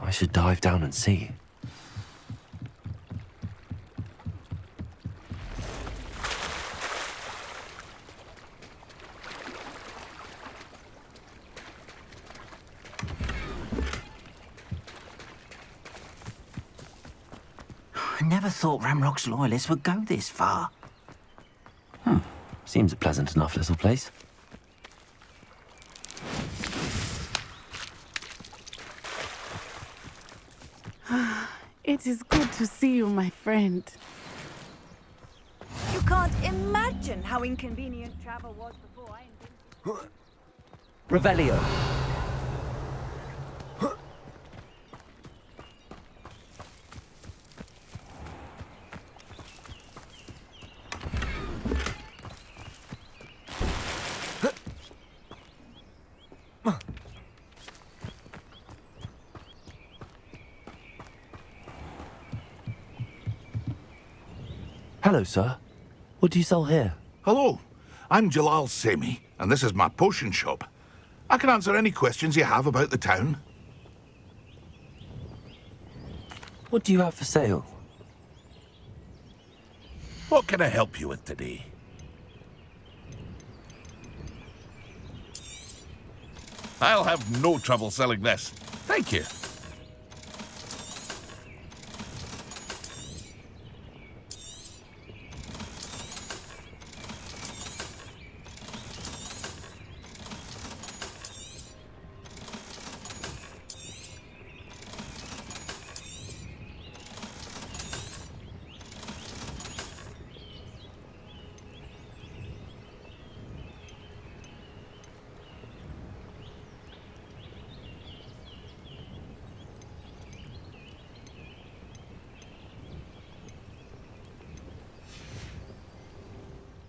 I should dive down and see. I never thought Ramrock's loyalists would go this far. Seems a pleasant enough little place. It is good to see you, my friend. You can't imagine how inconvenient travel was before I invented... Revelio. Hello, sir. What do you sell here? Hello, I'm Jalal Semi, and this is my potion shop. I can answer any questions you have about the town. What do you have for sale? What can I help you with today? I'll have no trouble selling this. Thank you.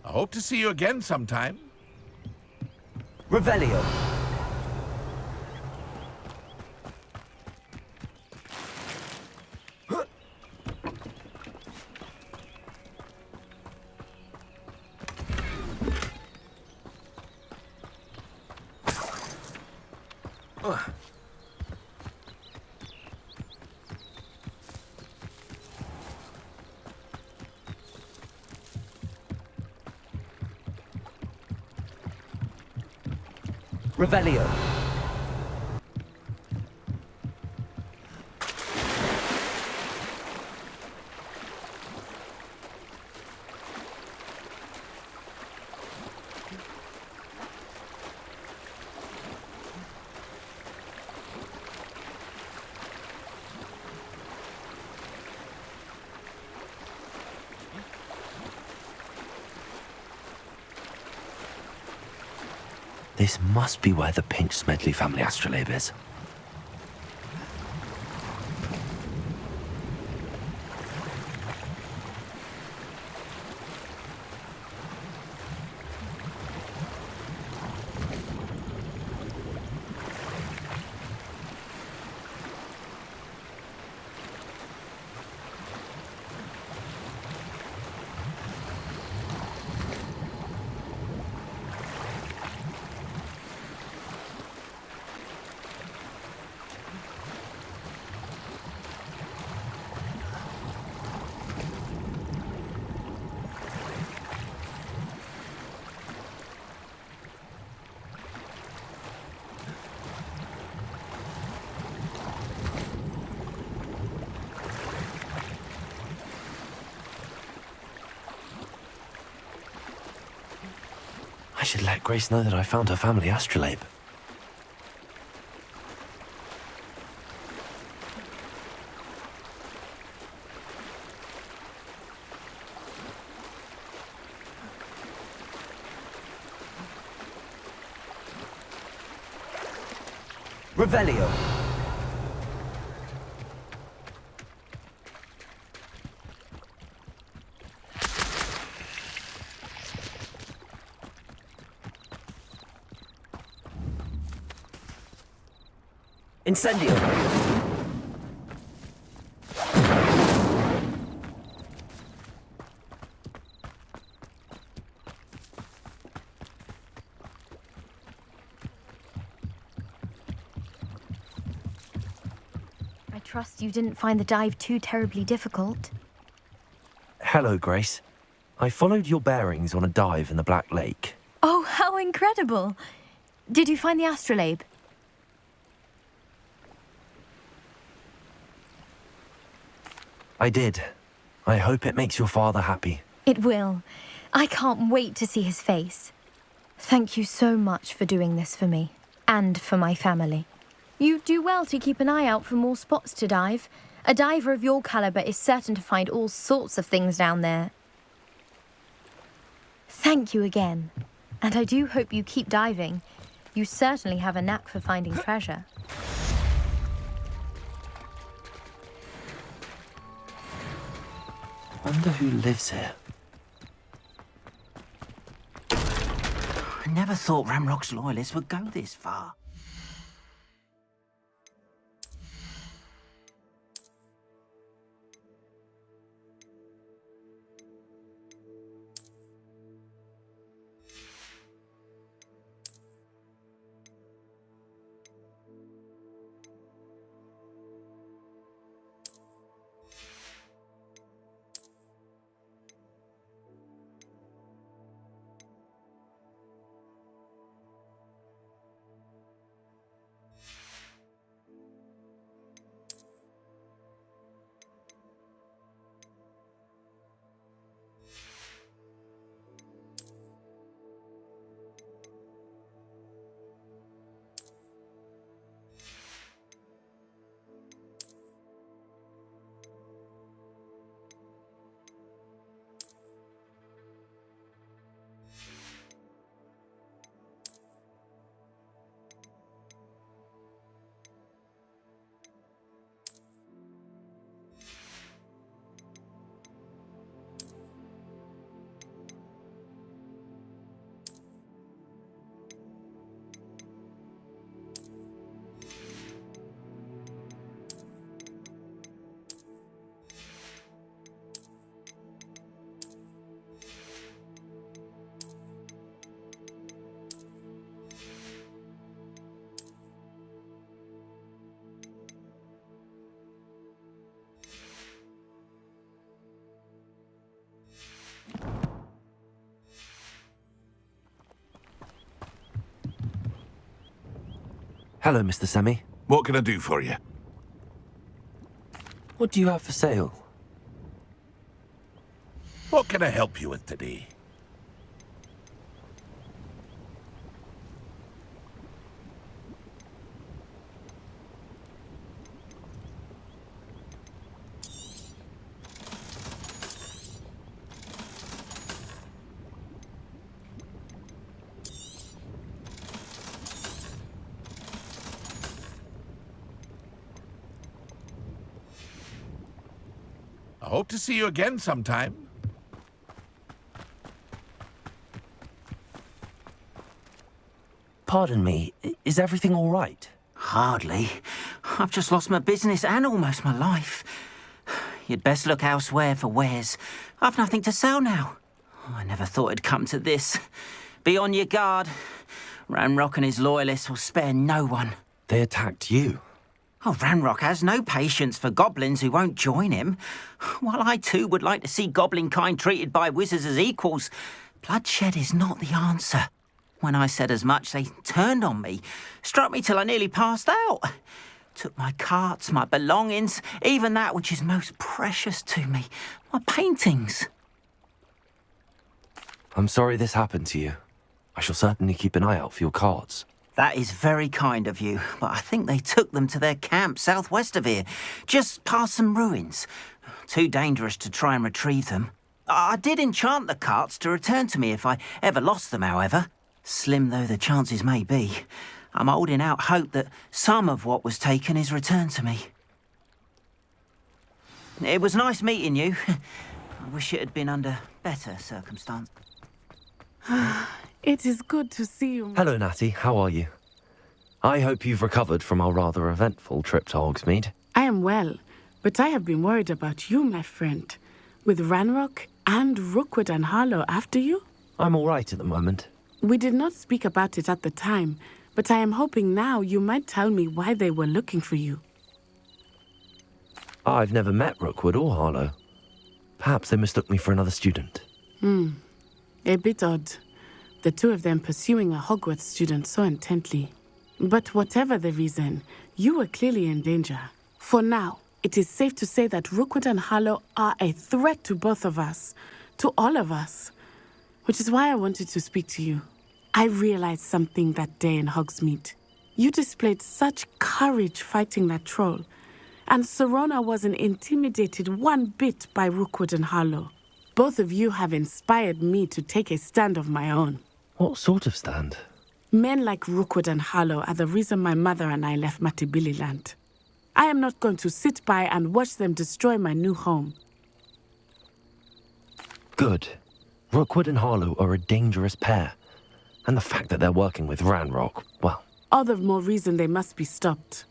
I hope to see you again sometime. Revelio. Revelio. This must be where the Pinch Smedley family astrolabe is. I should let Grace know that I found her family astrolabe. Revelio. Incendio. I trust you didn't find the dive too terribly difficult. Hello, Grace. I followed your bearings on a dive in the Black Lake. Oh, how incredible! Did you find the astrolabe? I did. I hope it makes your father happy. It will. I can't wait to see his face. Thank you so much for doing this for me, and for my family. You do well to keep an eye out for more spots to dive. A diver of your caliber is certain to find all sorts of things down there. Thank you again. And I do hope you keep diving. You certainly have a knack for finding treasure. Wonder who lives here. I never thought Ramrock's loyalists would go this far. Hello, Mr. Semi. What can I do for you? What do you have for sale? What can I help you with today? I hope to see you again sometime. Pardon me, is everything all right? Hardly. I've just lost my business and almost my life. You'd best look elsewhere for wares. I've nothing to sell now. I never thought it'd come to this. Be on your guard. Ranrock and his loyalists will spare no one. They attacked you. Oh, Ranrock has no patience for goblins who won't join him. While I too would like to see goblin kind treated by wizards as equals, bloodshed is not the answer. When I said as much, they turned on me, struck me till I nearly passed out. Took my carts, my belongings, even that which is most precious to me, my paintings. I'm sorry this happened to you. I shall certainly keep an eye out for your cards. That is very kind of you, but I think they took them to their camp southwest of here, just past some ruins. Too dangerous to try and retrieve them. I did enchant the carts to return to me if I ever lost them, however. Slim though the chances may be, I'm holding out hope that some of what was taken is returned to me. It was nice meeting you. I wish it had been under better circumstances. It is good to see you. Hello, Natty. How are you? I hope you've recovered from our rather eventful trip to Hogsmeade. I am well, but I have been worried about you, my friend. With Ranrock and Rookwood and Harlow after you? I'm all right at the moment. We did not speak about it at the time, but I am hoping now you might tell me why they were looking for you. I've never met Rookwood or Harlow. Perhaps they mistook me for another student. A bit odd. The two of them pursuing a Hogwarts student so intently. But whatever the reason, you were clearly in danger. For now, it is safe to say that Rookwood and Harlow are a threat to both of us, to all of us. Which is why I wanted to speak to you. I realized something that day in Hogsmeade. You displayed such courage fighting that troll, and Serona wasn't intimidated one bit by Rookwood and Harlow. Both of you have inspired me to take a stand of my own. What sort of stand? Men like Rookwood and Harlow are the reason my mother and I left Matibili land. I am not going to sit by and watch them destroy my new home. Good. Rookwood and Harlow are a dangerous pair. And the fact that they're working with Ranrock, well... All the more reason they must be stopped.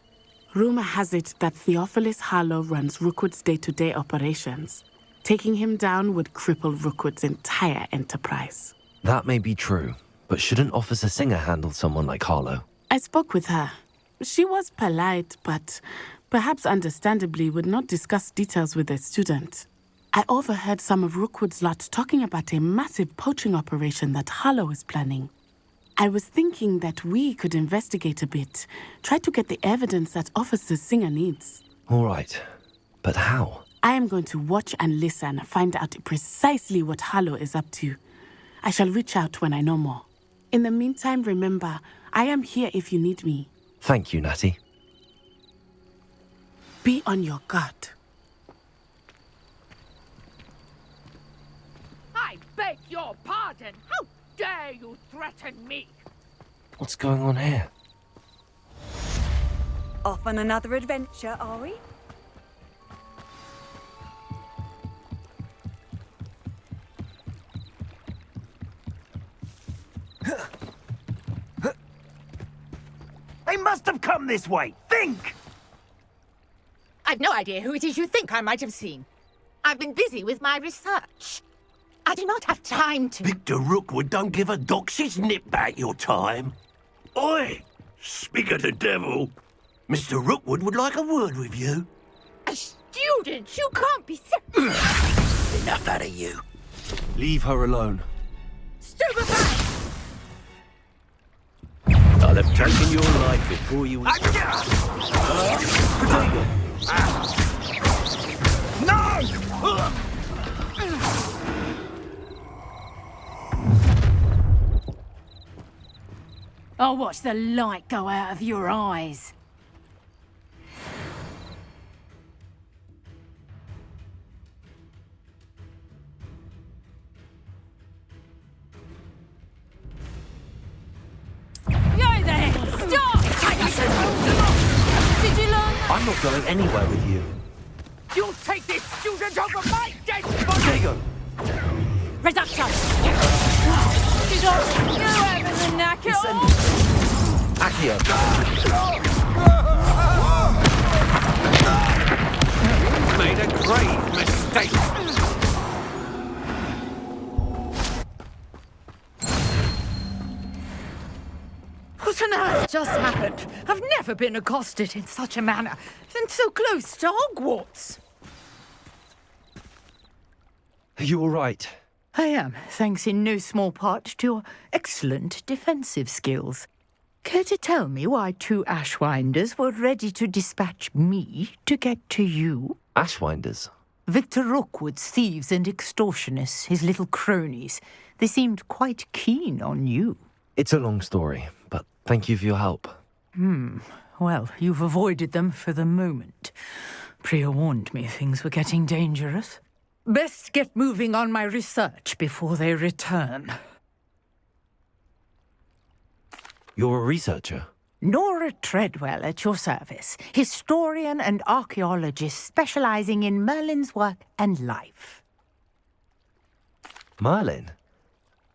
Rumor has it that Theophilus Harlow runs Rookwood's day-to-day operations. Taking him down would cripple Rookwood's entire enterprise. That may be true, but shouldn't Officer Singer handle someone like Harlow? I spoke with her. She was polite, but perhaps understandably would not discuss details with a student. I overheard some of Rookwood's lot talking about a massive poaching operation that Harlow is planning. I was thinking that we could investigate a bit, try to get the evidence that Officer Singer needs. All right, but how? I am going to watch and listen, find out precisely what Harlow is up to. I shall reach out when I know more. In the meantime, remember, I am here if you need me. Thank you, Natty. Be on your guard. I beg your pardon. How dare you threaten me? What's going on here? Off on another adventure, are we? They must have come this way. Think! I've no idea who it is you think I might have seen. I've been busy with my research. I do not have time to... Victor Rookwood don't give a doxy's nip back your time. Oi! Speak of the devil. Mr. Rookwood would like a word with you. A student? You can't be... Enough out of you. Leave her alone. Stupefy! I'll have taken your life before you... No! I'll watch the light go out of your eyes. Yo there! Stop! Did you learn that? I'm not going anywhere with you. You'll take this student over my dead body! Diego! Reduction! Did I you having the knack at all? Accio! Made a grave mistake. What on earth just happened? I've never been accosted in such a manner, and so close to Hogwarts. Are you all right? I am, thanks in no small part to your excellent defensive skills. Care to tell me why two Ashwinders were ready to dispatch me to get to you? Ashwinders? Victor Rookwood's thieves and extortionists, his little cronies. They seemed quite keen on you. It's a long story, but thank you for your help. Well, you've avoided them for the moment. Priya warned me things were getting dangerous. Best get moving on my research before they return. You're a researcher? Nora Treadwell at your service, historian and archaeologist specializing in Merlin's work and life. Merlin?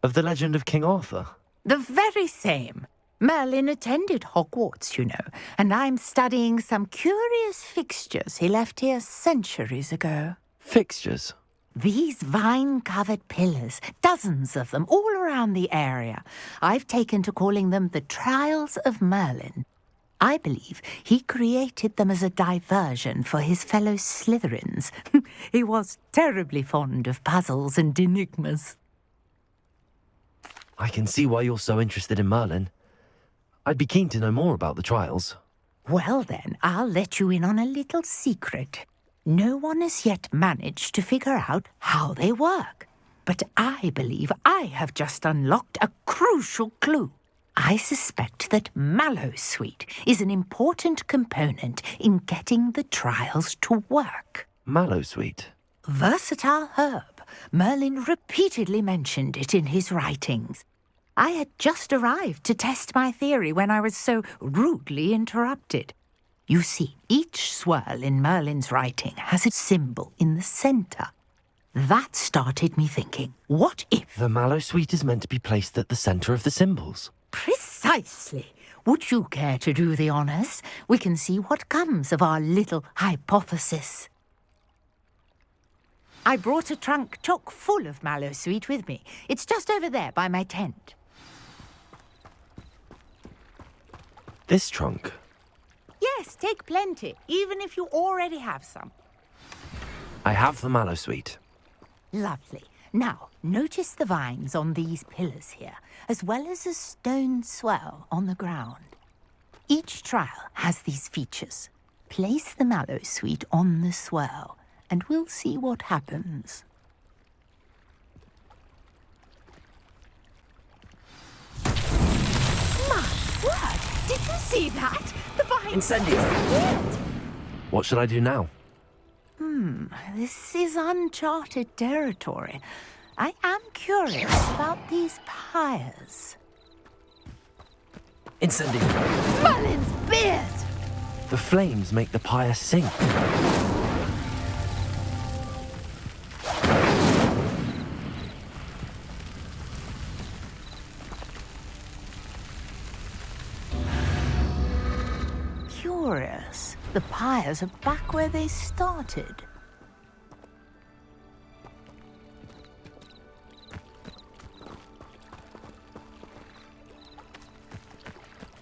Of the legend of King Arthur? The very same. Merlin attended Hogwarts, you know, and I'm studying some curious fixtures he left here centuries ago. Fixtures? These vine-covered pillars, dozens of them, all around the area. I've taken to calling them the Trials of Merlin. I believe he created them as a diversion for his fellow Slytherins. He was terribly fond of puzzles and enigmas. I can see why you're so interested in Merlin. I'd be keen to know more about the trials. Well then, I'll let you in on a little secret. No one has yet managed to figure out how they work. But I believe I have just unlocked a crucial clue. I suspect that Mallowsweet is an important component in getting the trials to work. Mallowsweet? Versatile herb, Merlin repeatedly mentioned it in his writings. I had just arrived to test my theory when I was so rudely interrupted. You see, each swirl in Merlin's writing has a symbol in the centre. That started me thinking, what if... The mallow sweet is meant to be placed at the centre of the symbols. Precisely. Would you care to do the honours? We can see what comes of our little hypothesis. I brought a trunk chock full of mallow sweet with me. It's just over there by my tent. This trunk? Yes, take plenty, even if you already have some. I have the mallow sweet. Lovely. Now, notice the vines on these pillars here, as well as a stone swell on the ground. Each trial has these features. Place the mallow sweet on the swell, and we'll see what happens. My word! Did you see that? The vines Incendio! disappeared! What should I do now? This is uncharted territory. I am curious about these pyres. Incendio! Merlin's beard! The flames make the pyre sink. Curious. The pyres are back where they started.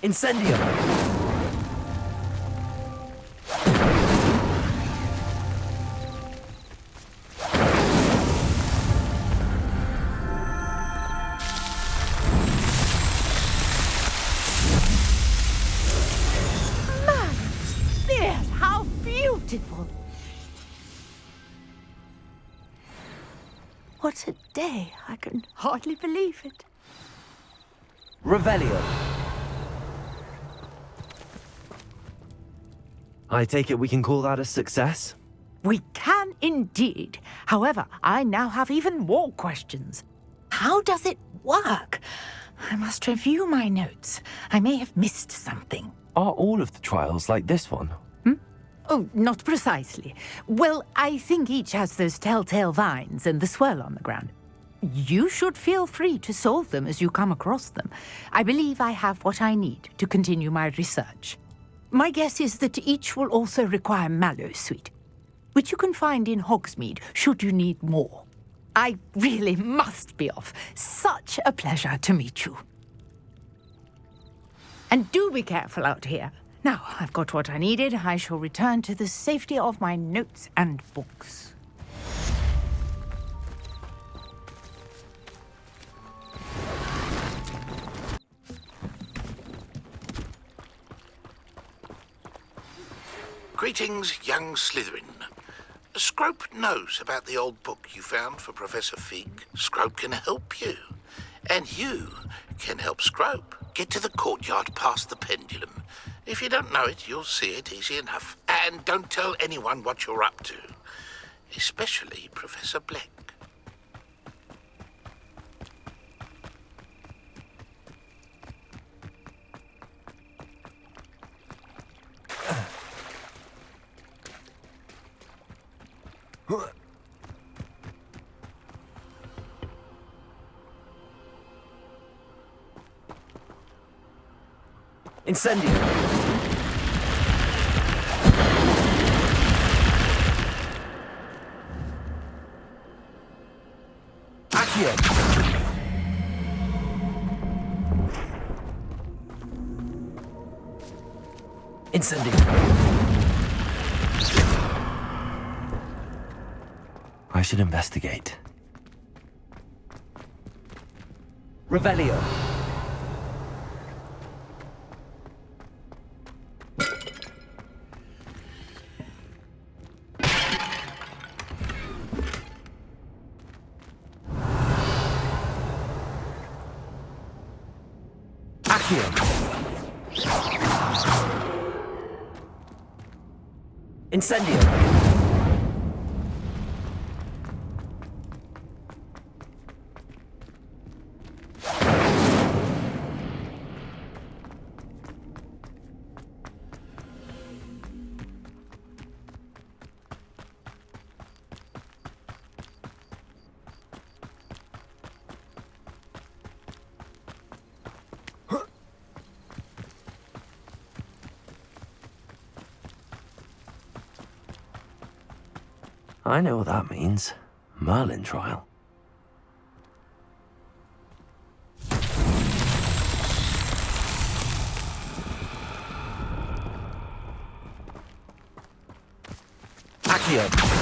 Incendio! Beard, how beautiful! What a day. I can hardly believe it. Revelio. I take it we can call that a success? We can indeed. However, I now have even more questions. How does it work? I must review my notes. I may have missed something. Are all of the trials like this one? Oh, not precisely. Well, I think each has those telltale vines and the swirl on the ground. You should feel free to solve them as you come across them. I believe I have what I need to continue my research. My guess is that each will also require mallow sweet, which you can find in Hogsmeade should you need more. I really must be off. Such a pleasure to meet you. And do be careful out here. Now, I've got what I needed. I shall return to the safety of my notes and books. Greetings, young Slytherin. Scrope knows about the old book you found for Professor Fig. Scrope can help you. And you can help Scrope. Get to the courtyard past the pendulum. If you don't know it, you'll see it easy enough. And don't tell anyone what you're up to. Especially Professor Black. Incendio! Accio! Incendio! I should investigate. Revelio! Incendio! I know what that means. Merlin trial. Accio!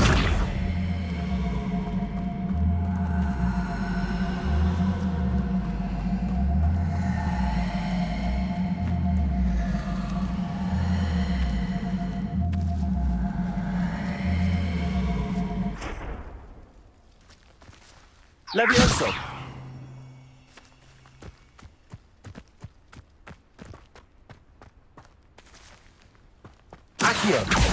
Levioso! Accio!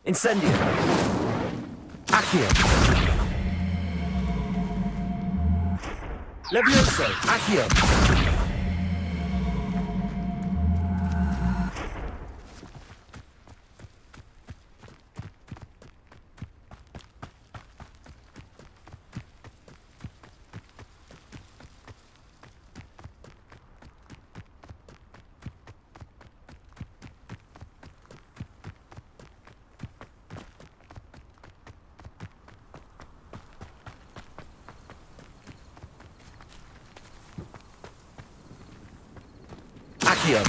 Incendio! Accio! Levioso! Accio! Accio!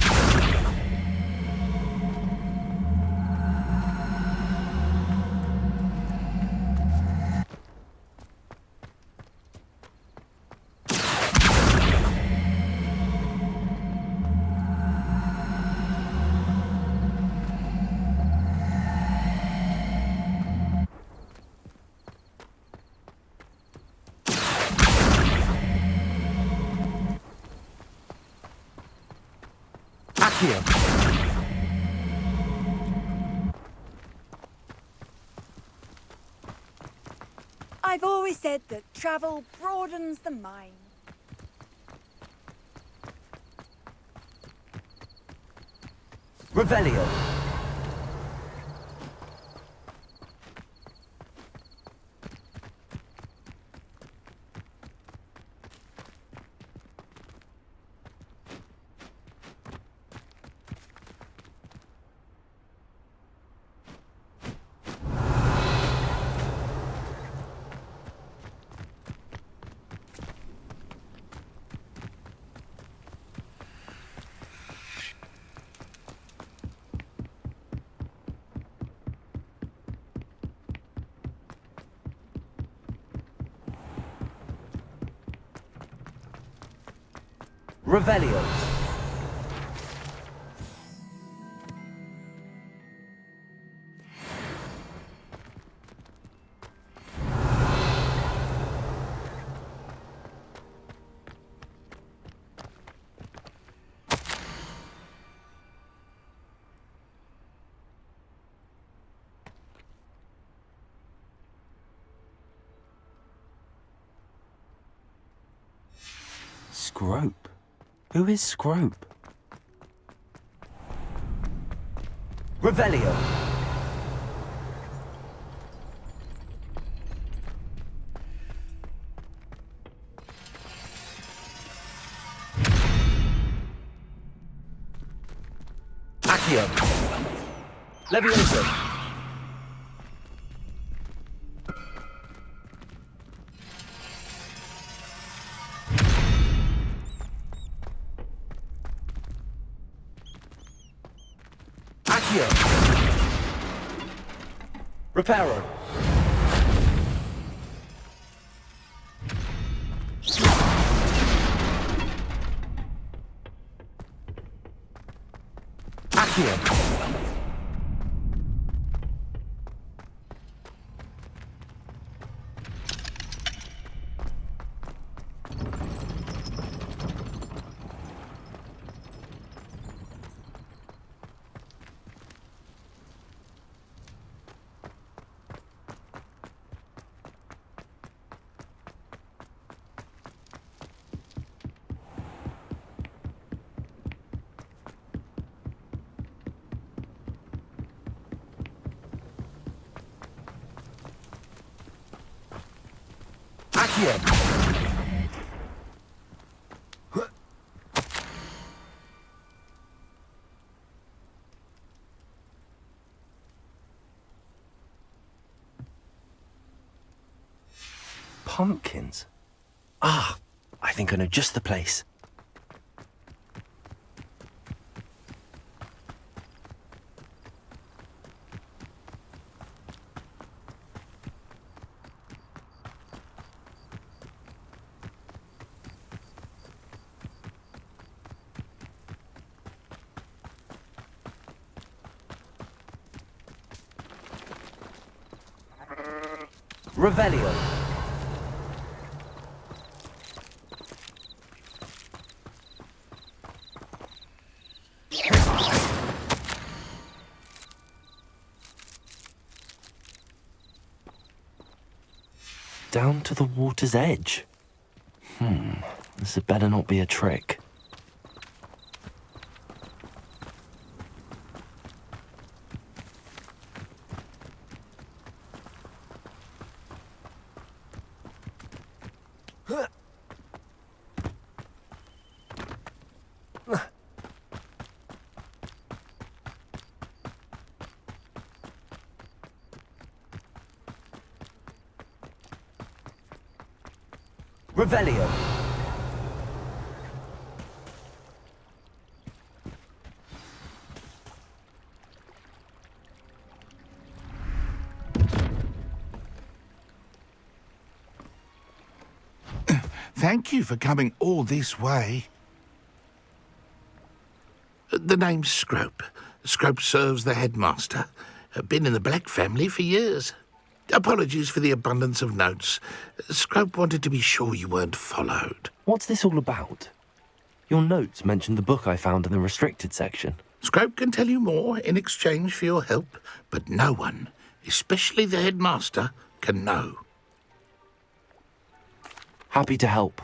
I've always said that travel broadens the mind. Revelio! Revelio! Scrope? Who is Scrope? Revelio! Accio! Levioso! Accio! Reparo! Accio! Pumpkins? Ah, I think I know just the place. Revelio. Down to the water's edge. This had better not be a trick. Revelio. Thank you for coming all this way. The name's Scrope. Scrope serves the headmaster. Been in the Black family for years. Apologies for the abundance of notes. Scrope wanted to be sure you weren't followed. What's this all about? Your notes mentioned the book I found in the restricted section. Scrope can tell you more in exchange for your help, but no one, especially the headmaster, can know. Happy to help,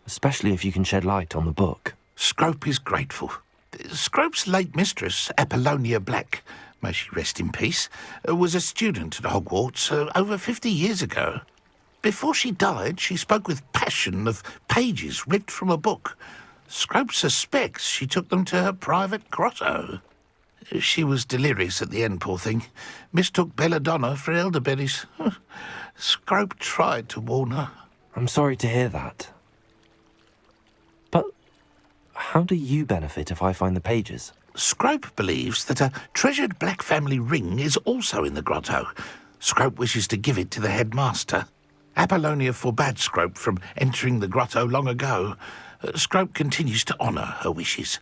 especially if you can shed light on the book. Scrope is grateful. Scrope's late mistress, Apollonia Black, may she rest in peace, was a student at Hogwarts over 50 years ago. Before she died, she spoke with passion of pages ripped from a book. Scrope suspects she took them to her private grotto. She was delirious at the end, poor thing. Mistook belladonna for elderberries. Scrope tried to warn her. I'm sorry to hear that. But how do you benefit if I find the pages? Scrope believes that a treasured Black family ring is also in the grotto. Scrope wishes to give it to the headmaster. Apollonia forbade Scrope from entering the grotto long ago. Scrope continues to honour her wishes.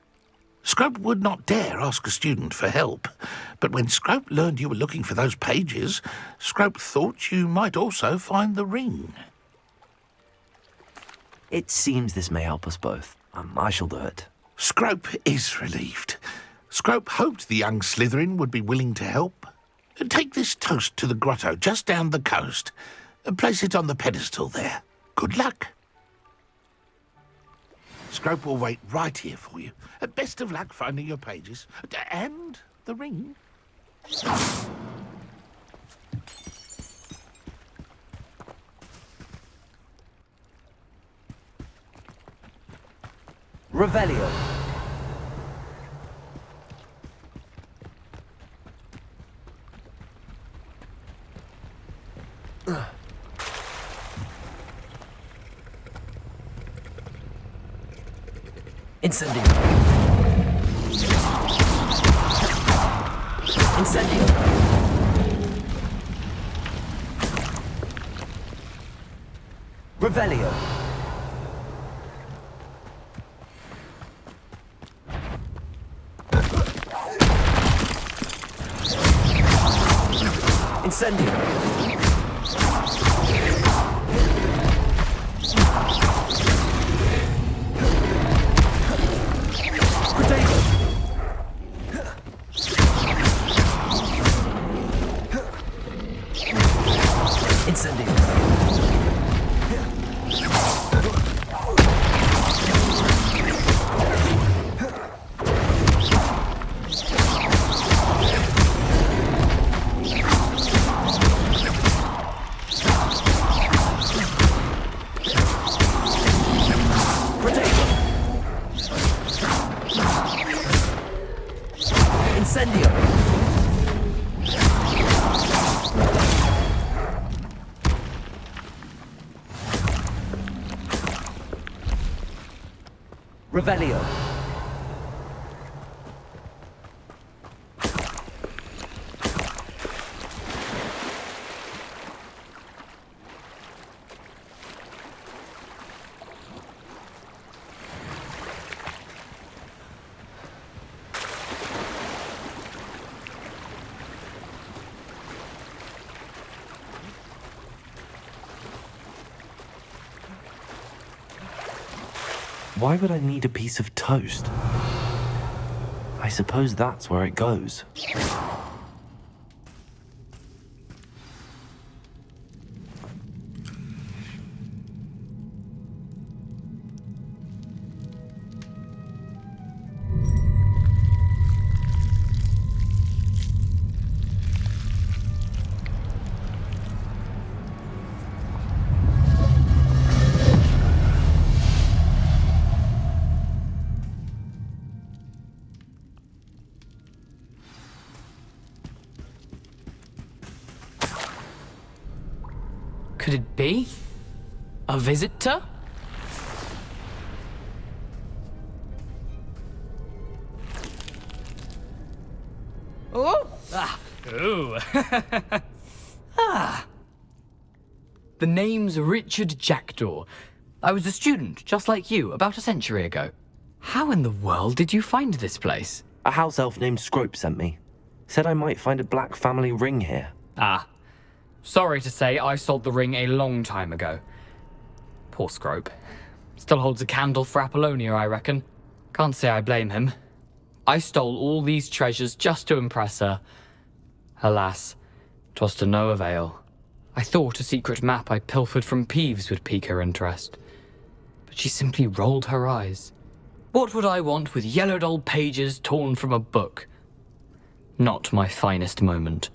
Scrope would not dare ask a student for help, but when Scrope learned you were looking for those pages, Scrope thought you might also find the ring. It seems this may help us both. I shall do it. Scrope is relieved. Scrope hoped the young Slytherin would be willing to help. Take this toast to the grotto just down the coast. Place it on the pedestal there. Good luck. Scrope will wait right here for you. Best of luck finding your pages. And the ring. Revelio. Incendio. Incendio. Revelio. Incendio. Revelio. Why would I need a piece of toast? I suppose that's where it goes. Could it be? A visitor? Oh! Ah! Ooh! Ah! The name's Richard Jackdaw. I was a student, just like you, about a century ago. How in the world did you find this place? A house elf named Scrope sent me. Said I might find a black family ring here. Ah. Sorry to say, I sold the ring a long time ago. Poor Scrope. Still holds a candle for Apollonia, I reckon. Can't say I blame him. I stole all these treasures just to impress her. Alas, 'twas to no avail. I thought a secret map I pilfered from Peeves would pique her interest. But she simply rolled her eyes. What would I want with yellowed old pages torn from a book? Not my finest moment.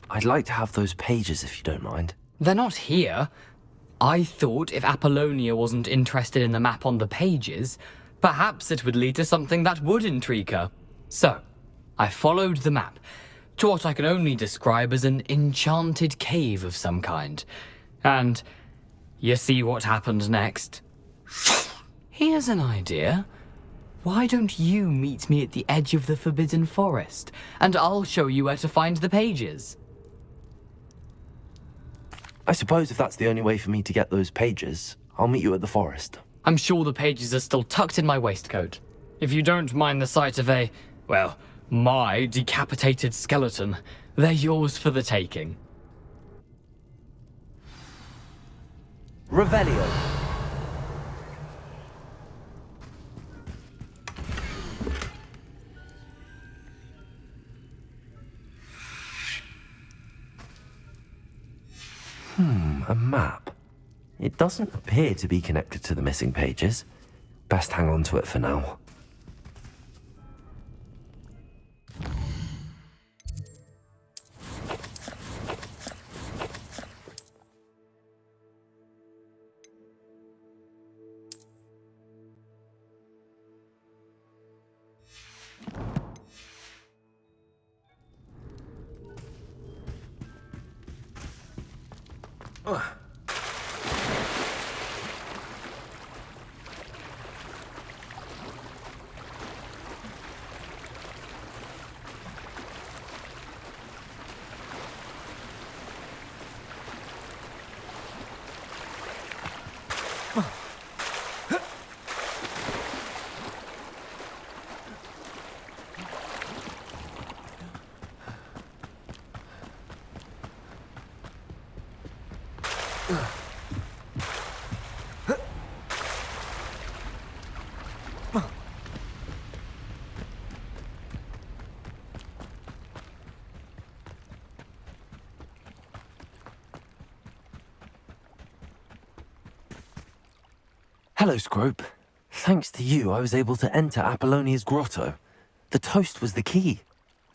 I'd like to have those pages if you don't mind. They're not here. I thought if Apollonia wasn't interested in the map on the pages, perhaps it would lead to something that would intrigue her. So, I followed the map to what I can only describe as an enchanted cave of some kind. And you see what happened next? Here's an idea. Why don't you meet me at the edge of the Forbidden Forest, and I'll show you where to find the pages? I suppose if that's the only way for me to get those pages, I'll meet you at the forest. I'm sure the pages are still tucked in my waistcoat. If you don't mind the sight of my decapitated skeleton, they're yours for the taking. Revelio. A map. It doesn't appear to be connected to the missing pages. Best hang on to it for now. Hello, Scrope. Thanks to you, I was able to enter Apollonia's grotto. The toast was the key.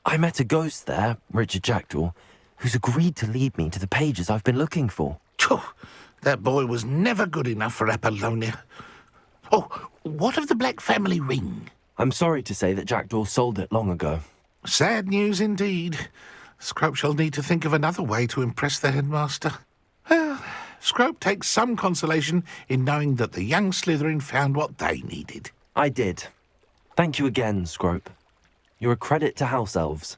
I met a ghost there, Richard Jackdaw, who's agreed to lead me to the pages I've been looking for. Phew, that boy was never good enough for Apollonia. Oh, what of the Black family ring? I'm sorry to say that Jackdaw sold it long ago. Sad news indeed. Scrope shall need to think of another way to impress the headmaster. Well, Scrope takes some consolation in knowing that the young Slytherin found what they needed. I did. Thank you again, Scrope. You're a credit to House Elves.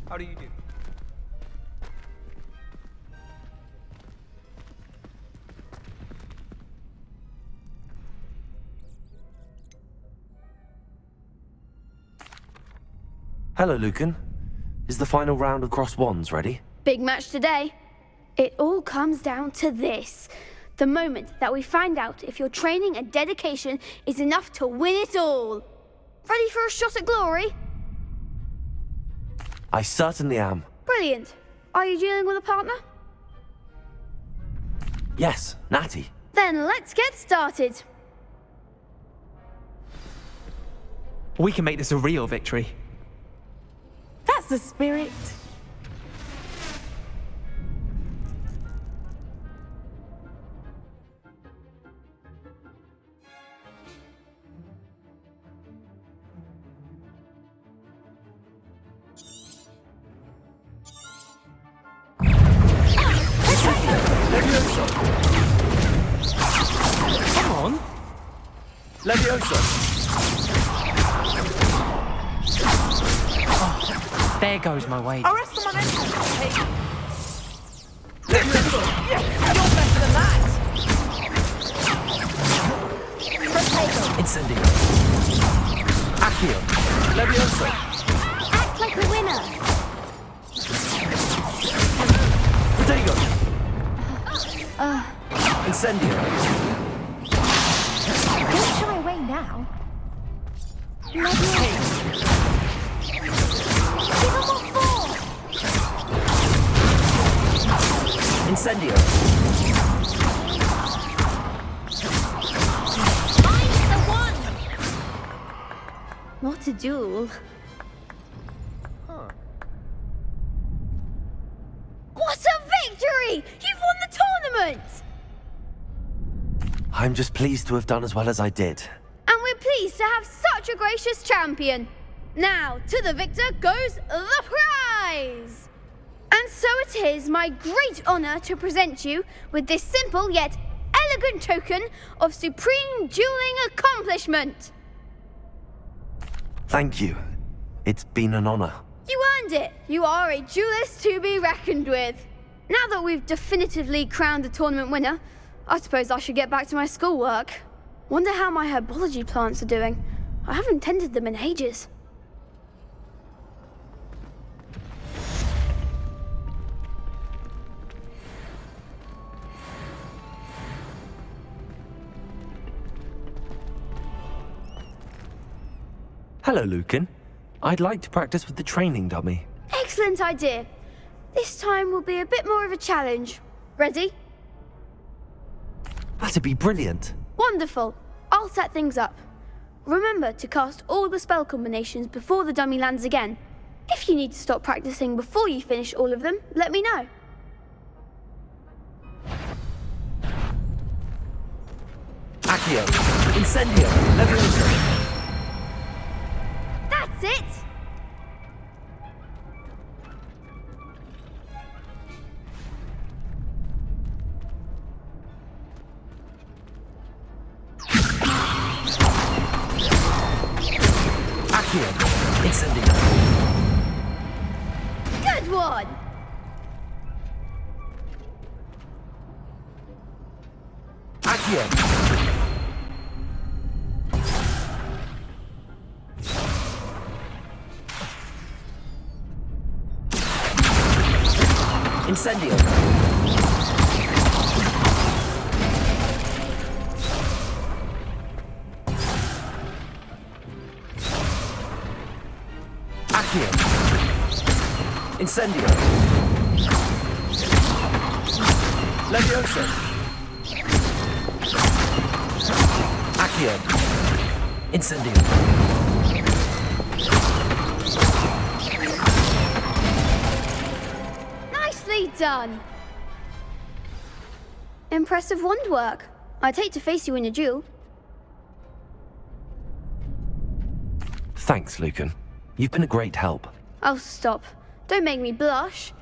How do you do? Hello, Lucan. Is the final round of Cross Wands ready? Big match today. It all comes down to this. The moment that we find out if your training and dedication is enough to win it all. Ready for a shot at glory? I certainly am. Brilliant. Are you dealing with a partner? Yes, Natty. Then let's get started. We can make this a real victory. That's the spirit. Come on. Levioso! There goes my wager. Arrest the momentum. Hey. You're better than that! Incendio. Accio! Levioso! Act like a winner. Protego! Incendio! Don't shy away now. Incendio. What a duel. What a victory! You've won the tournament! I'm just pleased to have done as well as I did. And we're pleased to have such a gracious champion. Now, to the victor goes the prize! And so it is my great honor to present you with this simple yet elegant token of supreme dueling accomplishment. Thank you. It's been an honor. You earned it. You are a duelist to be reckoned with. Now that we've definitively crowned the tournament winner, I suppose I should get back to my schoolwork. Wonder how my herbology plants are doing. I haven't tended them in ages. Hello, Lucan. I'd like to practice with the training dummy. Excellent idea. This time will be a bit more of a challenge. Ready? That'd be brilliant. Wonderful. I'll set things up. Remember to cast all the spell combinations before the dummy lands again. If you need to stop practicing before you finish all of them, let me know. Accio. Incendio. Levioso. That's it! Accio. Incendio. Good one! Accio. Incendio. Accio. Incendio. Levioso. Accio. Incendio. Nicely done. Impressive wand work. I'd hate to face you in a duel. Thanks, Lucan. You've been a great help. Oh, stop. Don't make me blush.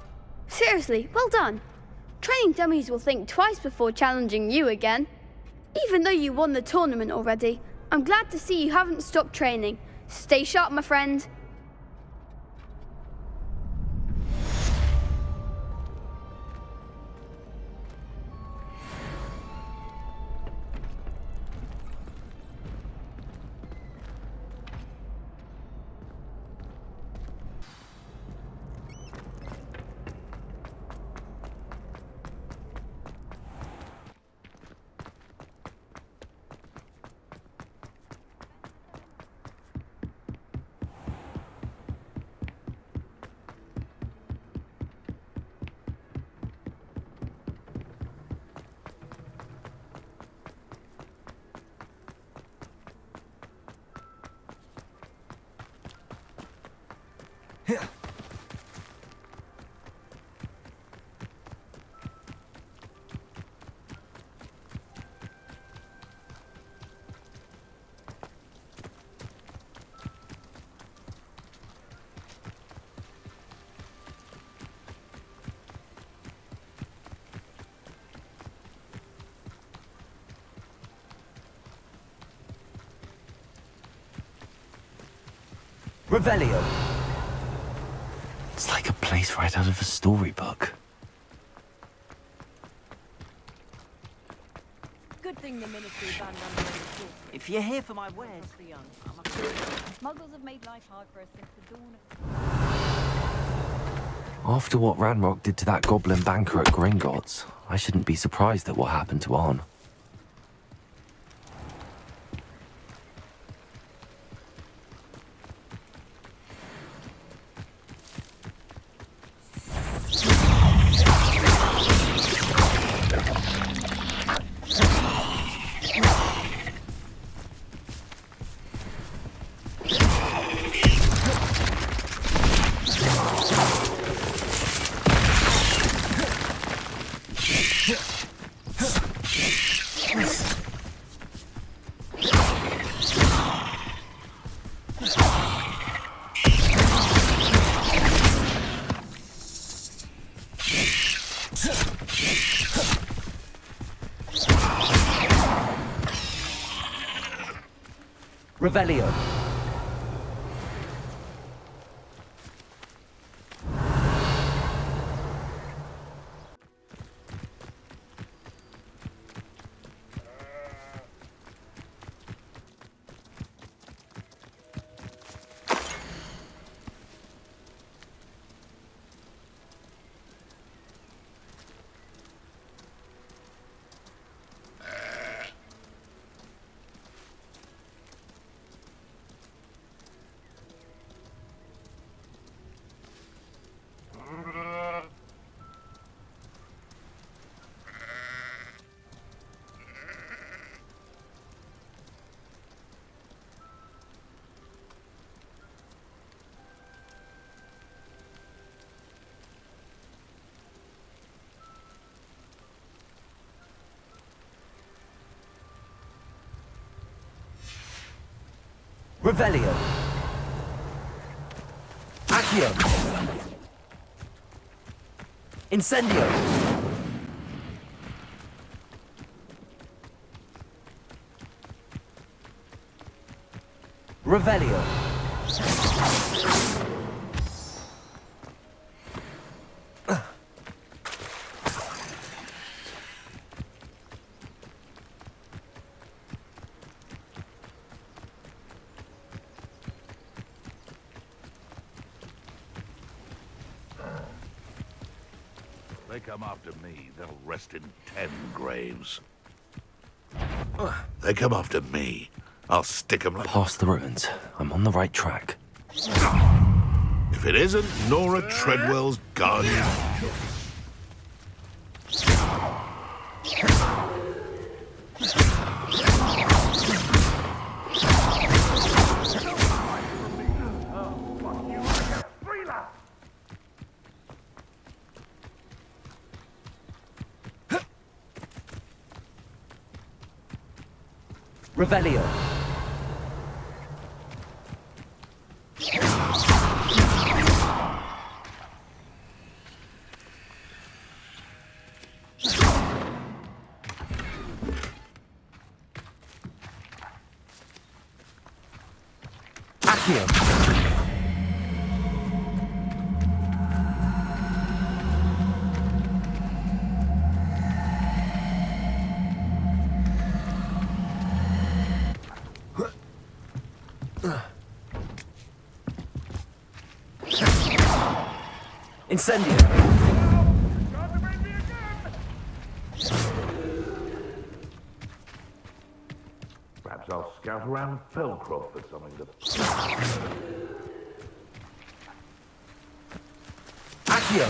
Seriously, well done. Training dummies will think twice before challenging you again. Even though you won the tournament already, I'm glad to see you haven't stopped training. Stay sharp, my friend. Revelio. It's like a place right out of a storybook. Good thing the Ministry banned underage talk. If you're here for my wares, The young. I'm a Muggles have made life hard for us since the dawn of... After what Ranrock did to that goblin banker at Gringotts, I shouldn't be surprised at what happened to Arn. Revelio. Revelio. Accio. Incendio. Revelio. They come after me, they'll rest in 10 graves. They come after me, I'll stick them like... Past the ruins. I'm on the right track. If it isn't Nora Treadwell's guardian... Revelio. Accio. Incendio. Perhaps I'll scout around Felcroft for something to... Accio.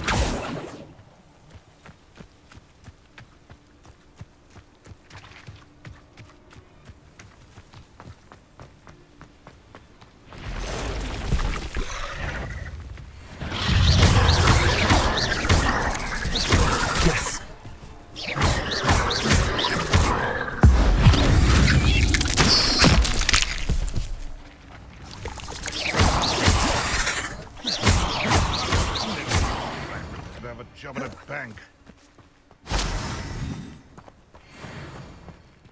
Job at a bank.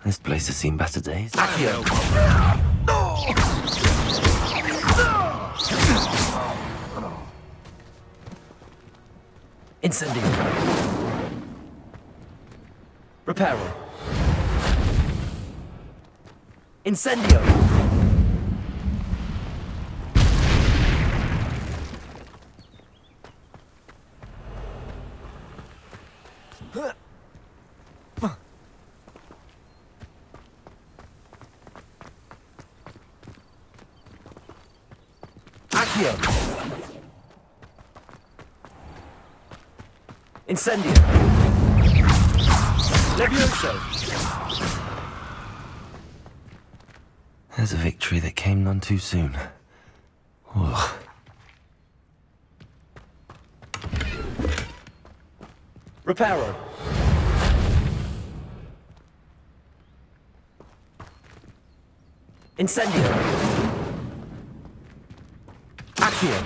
This place has seen better days. Accio. Incendio. Reparo. Incendio. Accio. Incendio. Levioso. There's a victory that came none too soon. Ugh. Reparo. Incendio. Accio.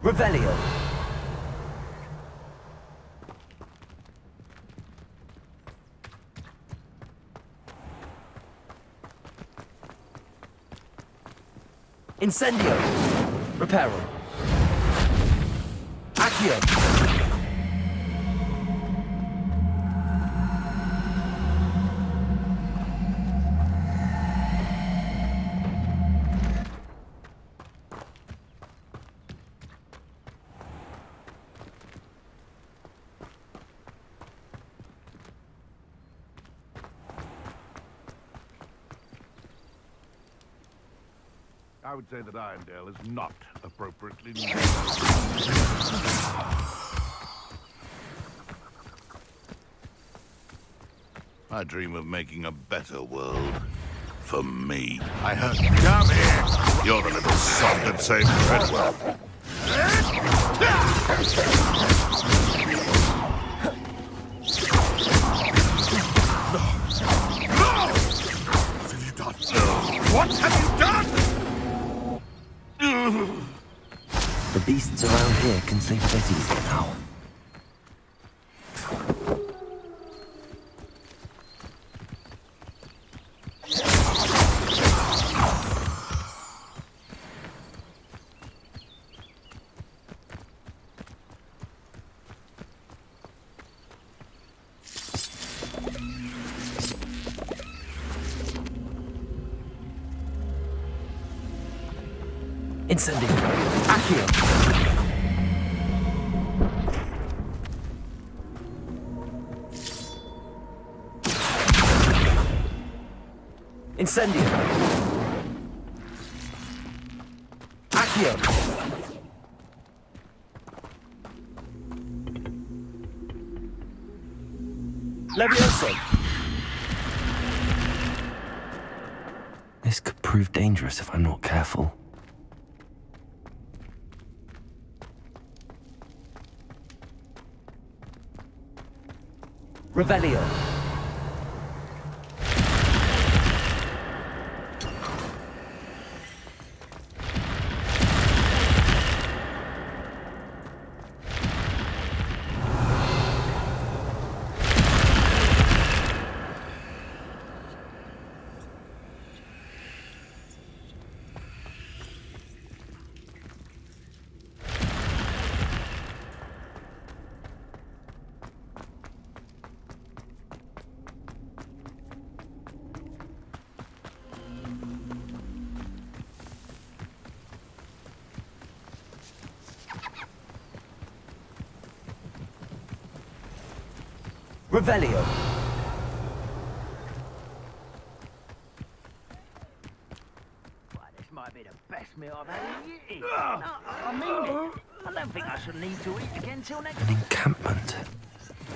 Revelio. Incendio! Reparo! Accio! I would say that Irondale is not appropriately named. I dream of making a better world. For me. I heard... Come here! You're a little soft and same Treadwell. What have you done? What have you done? The beasts around here can sleep a bit easier now. Incendio! Accio! Incendio! Accio! Levioso! This could prove dangerous if I'm not careful. Revelio! Revelio! This might be the best meal I've had in years. No, I mean it. I don't think I should need to eat again till next... An encampment.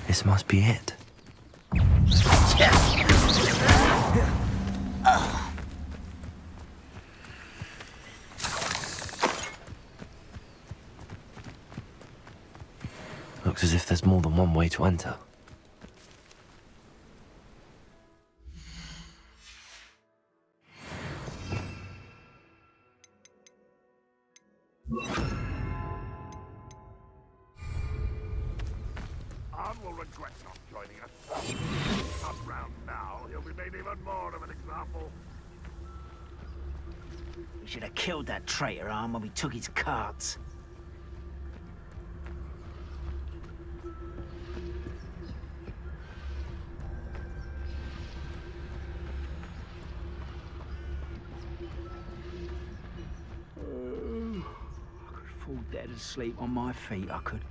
This must be it. Looks as if there's more than one way to enter. Arn will regret not joining us. Not round now, he'll be made even more of an example. We should have killed that traitor, Arn, when we took his carts. I could fall dead asleep on my feet, I could.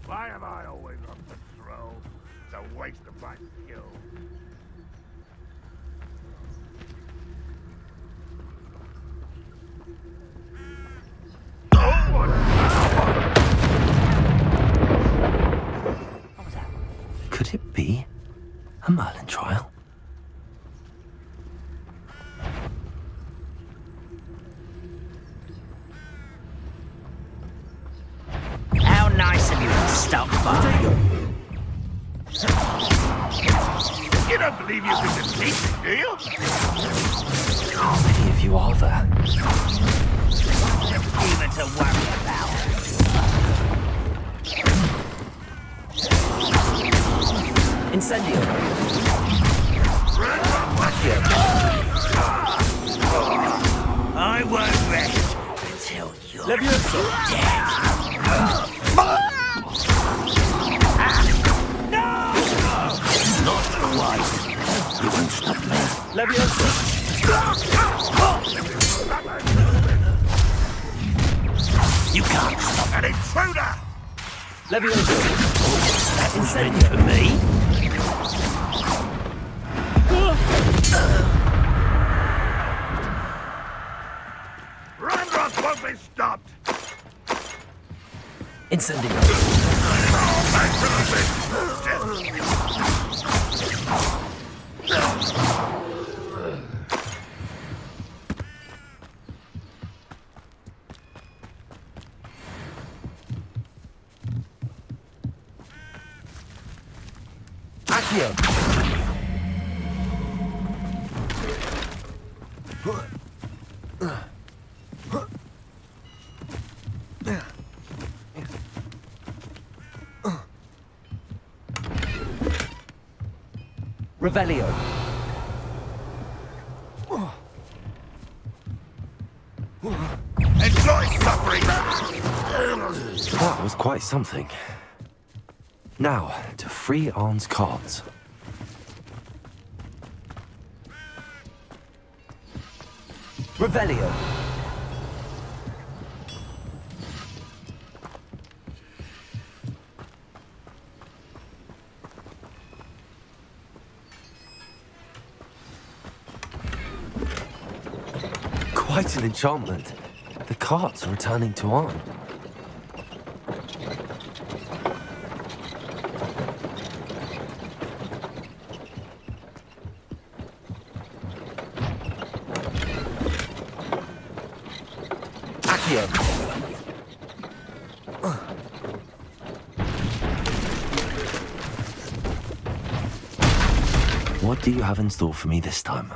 Why am I always on patrol? It's a waste of my skill. Could it be a Merlin trial? How nice of you to stop by. You don't believe you can defeat me, do you? How many of you are there? Even to worry about. Incendio. I won't rest until you're Levioso. dead. Not quite. You won't stop me. Levioso. You can't stop An intruder! Levioso. that meant for me. Ranroth won't be stopped! Incendio. Accio. Revelio. Enjoy suffering! That was quite something. Now, to free Arn's cards. Revelio. Quite an enchantment. The cards are returning to Arn. Accio. What do you have in store for me this time?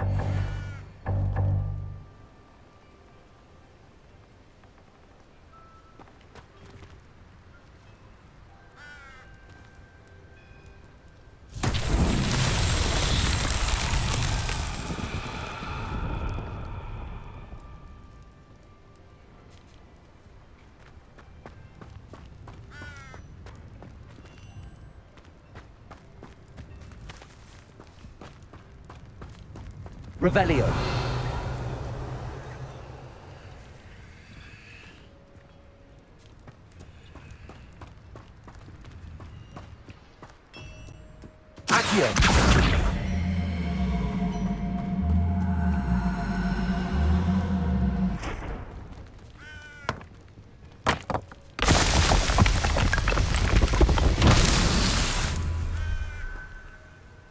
Revelio. Accio.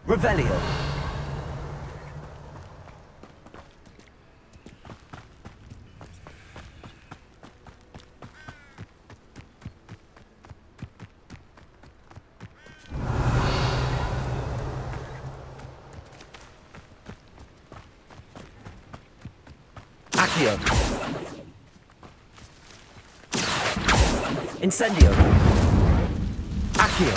Revelio. Accio. Incendio. Accio.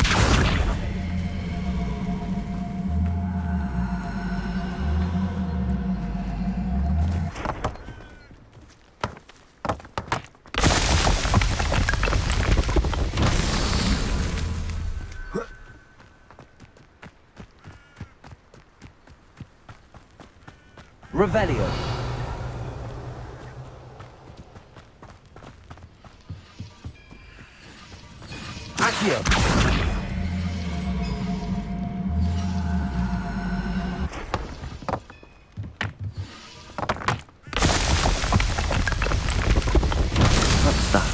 Revelio. Accio. What's that?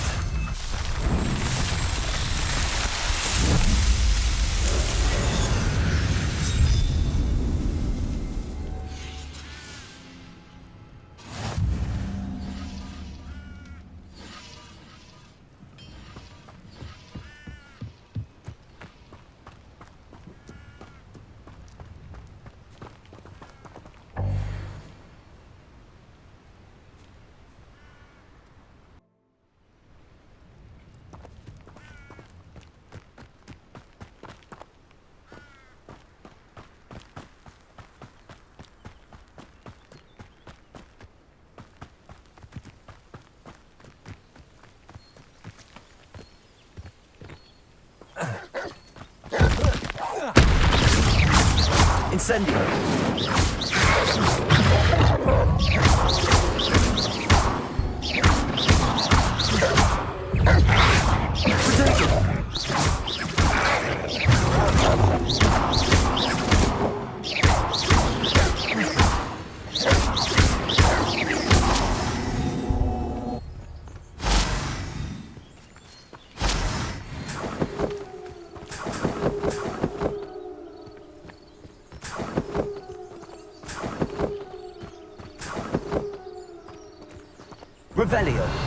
Incendio. Revelio.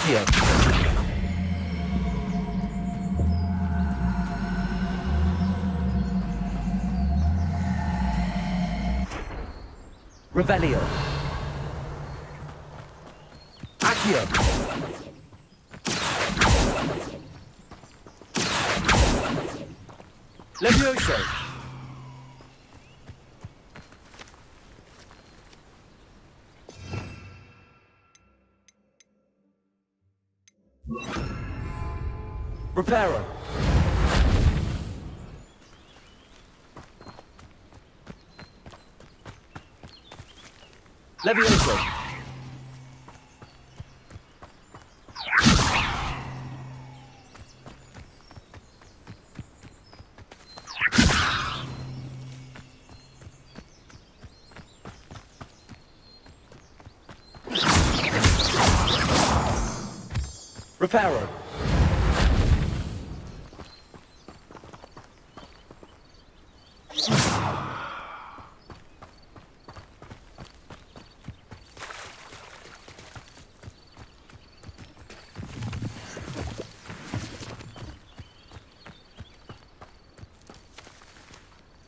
Accio. Revelio. Accio. Levioso. Reparo. Levioso. Reparo.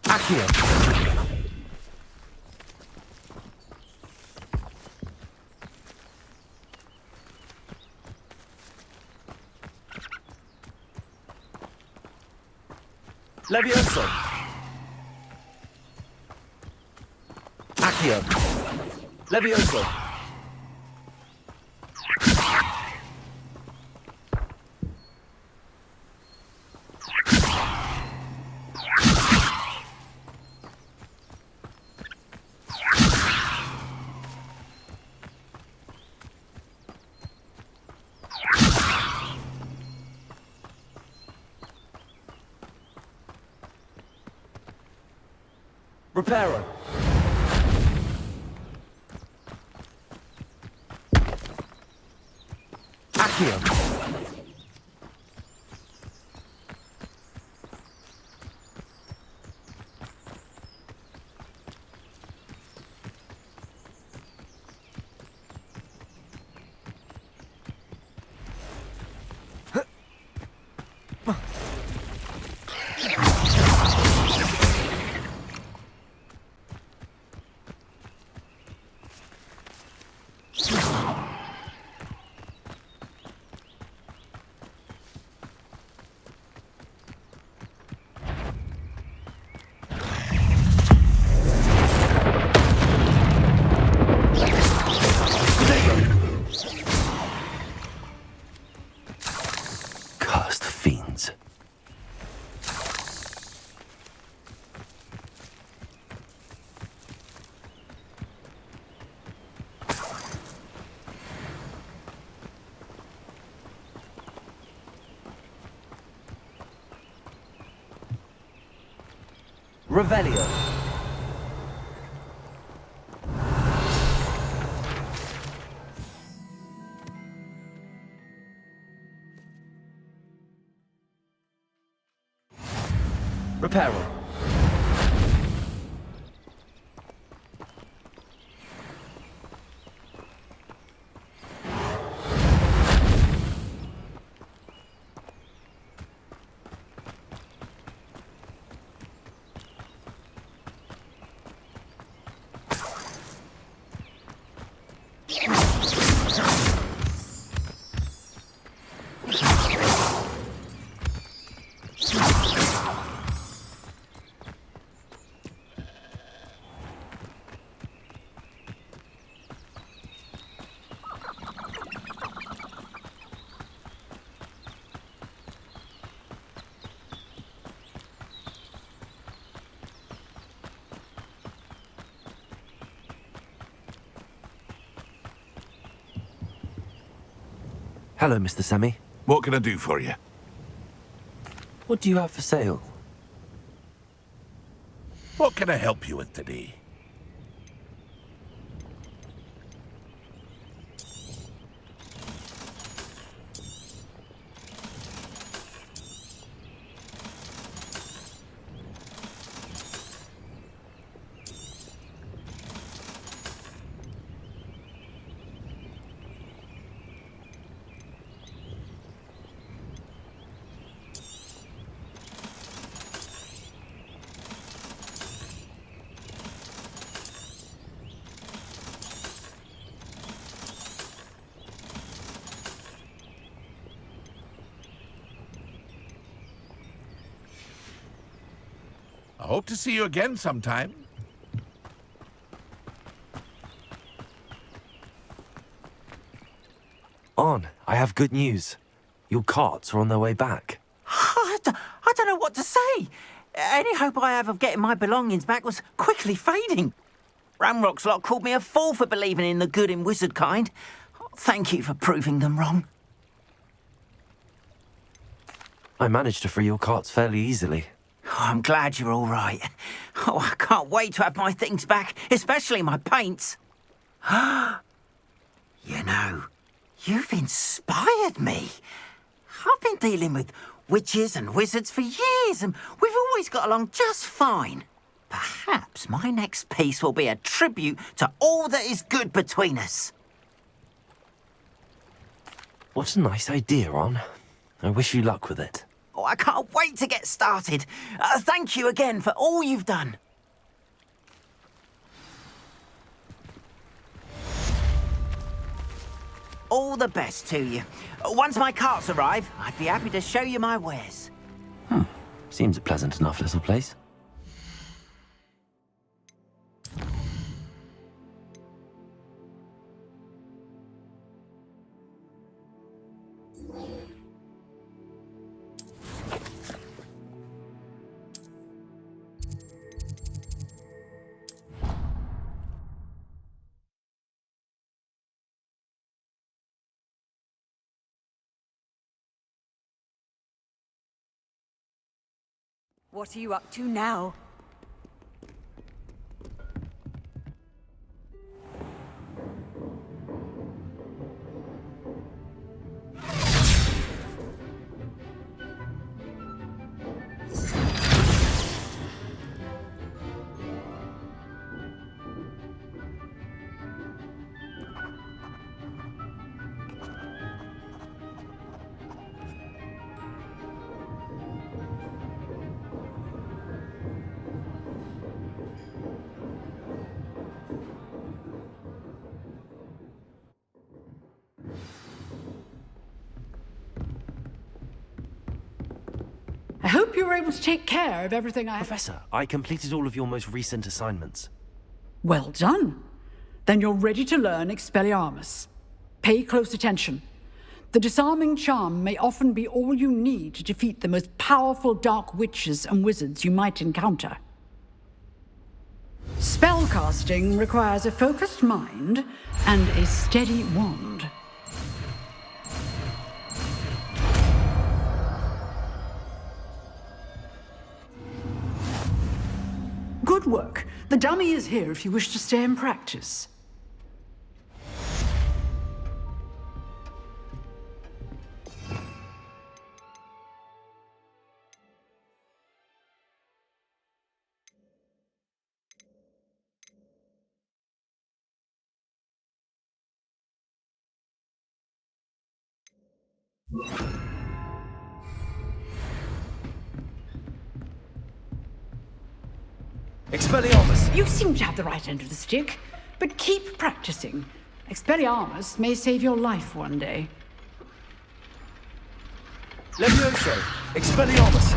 Accio. Levioso. Accio. Levioso. Reparo. Accio. Cursed fiends. Revelio. Reparo. Hello, Mr. Semi. What can I do for you? What do you have for sale? What can I help you with today? I hope to see you again sometime. On, I have good news. Your carts are on their way back. I don't know what to say. Any hope I have of getting my belongings back was quickly fading. Ramrock's lot called me a fool for believing in the good in wizard kind. Thank you for proving them wrong. I managed to free your carts fairly easily. Oh, I'm glad you're all right. Oh, I can't wait to have my things back, especially my paints. You know, you've inspired me. I've been dealing with witches and wizards for years, and we've always got along just fine. Perhaps my next piece will be a tribute to all that is good between us. What a nice idea, On. I wish you luck with it. Oh, I can't wait to get started. Thank you again for all you've done. All the best to you. Once my carts arrive, I'd be happy to show you my wares. Seems a pleasant enough little place. What are you up to now? I hope you were able to take care of everything I... Professor, I completed all of your most recent assignments. Well done. Then you're ready to learn Expelliarmus. Pay close attention. The disarming charm may often be all you need to defeat the most powerful dark witches and wizards you might encounter. Spellcasting requires a focused mind and a steady wand. Good work. The dummy is here if you wish to stay and practice. Expelliarmus! You seem to have the right end of the stick, but keep practicing. Expelliarmus may save your life one day. Levioso! Expelliarmus!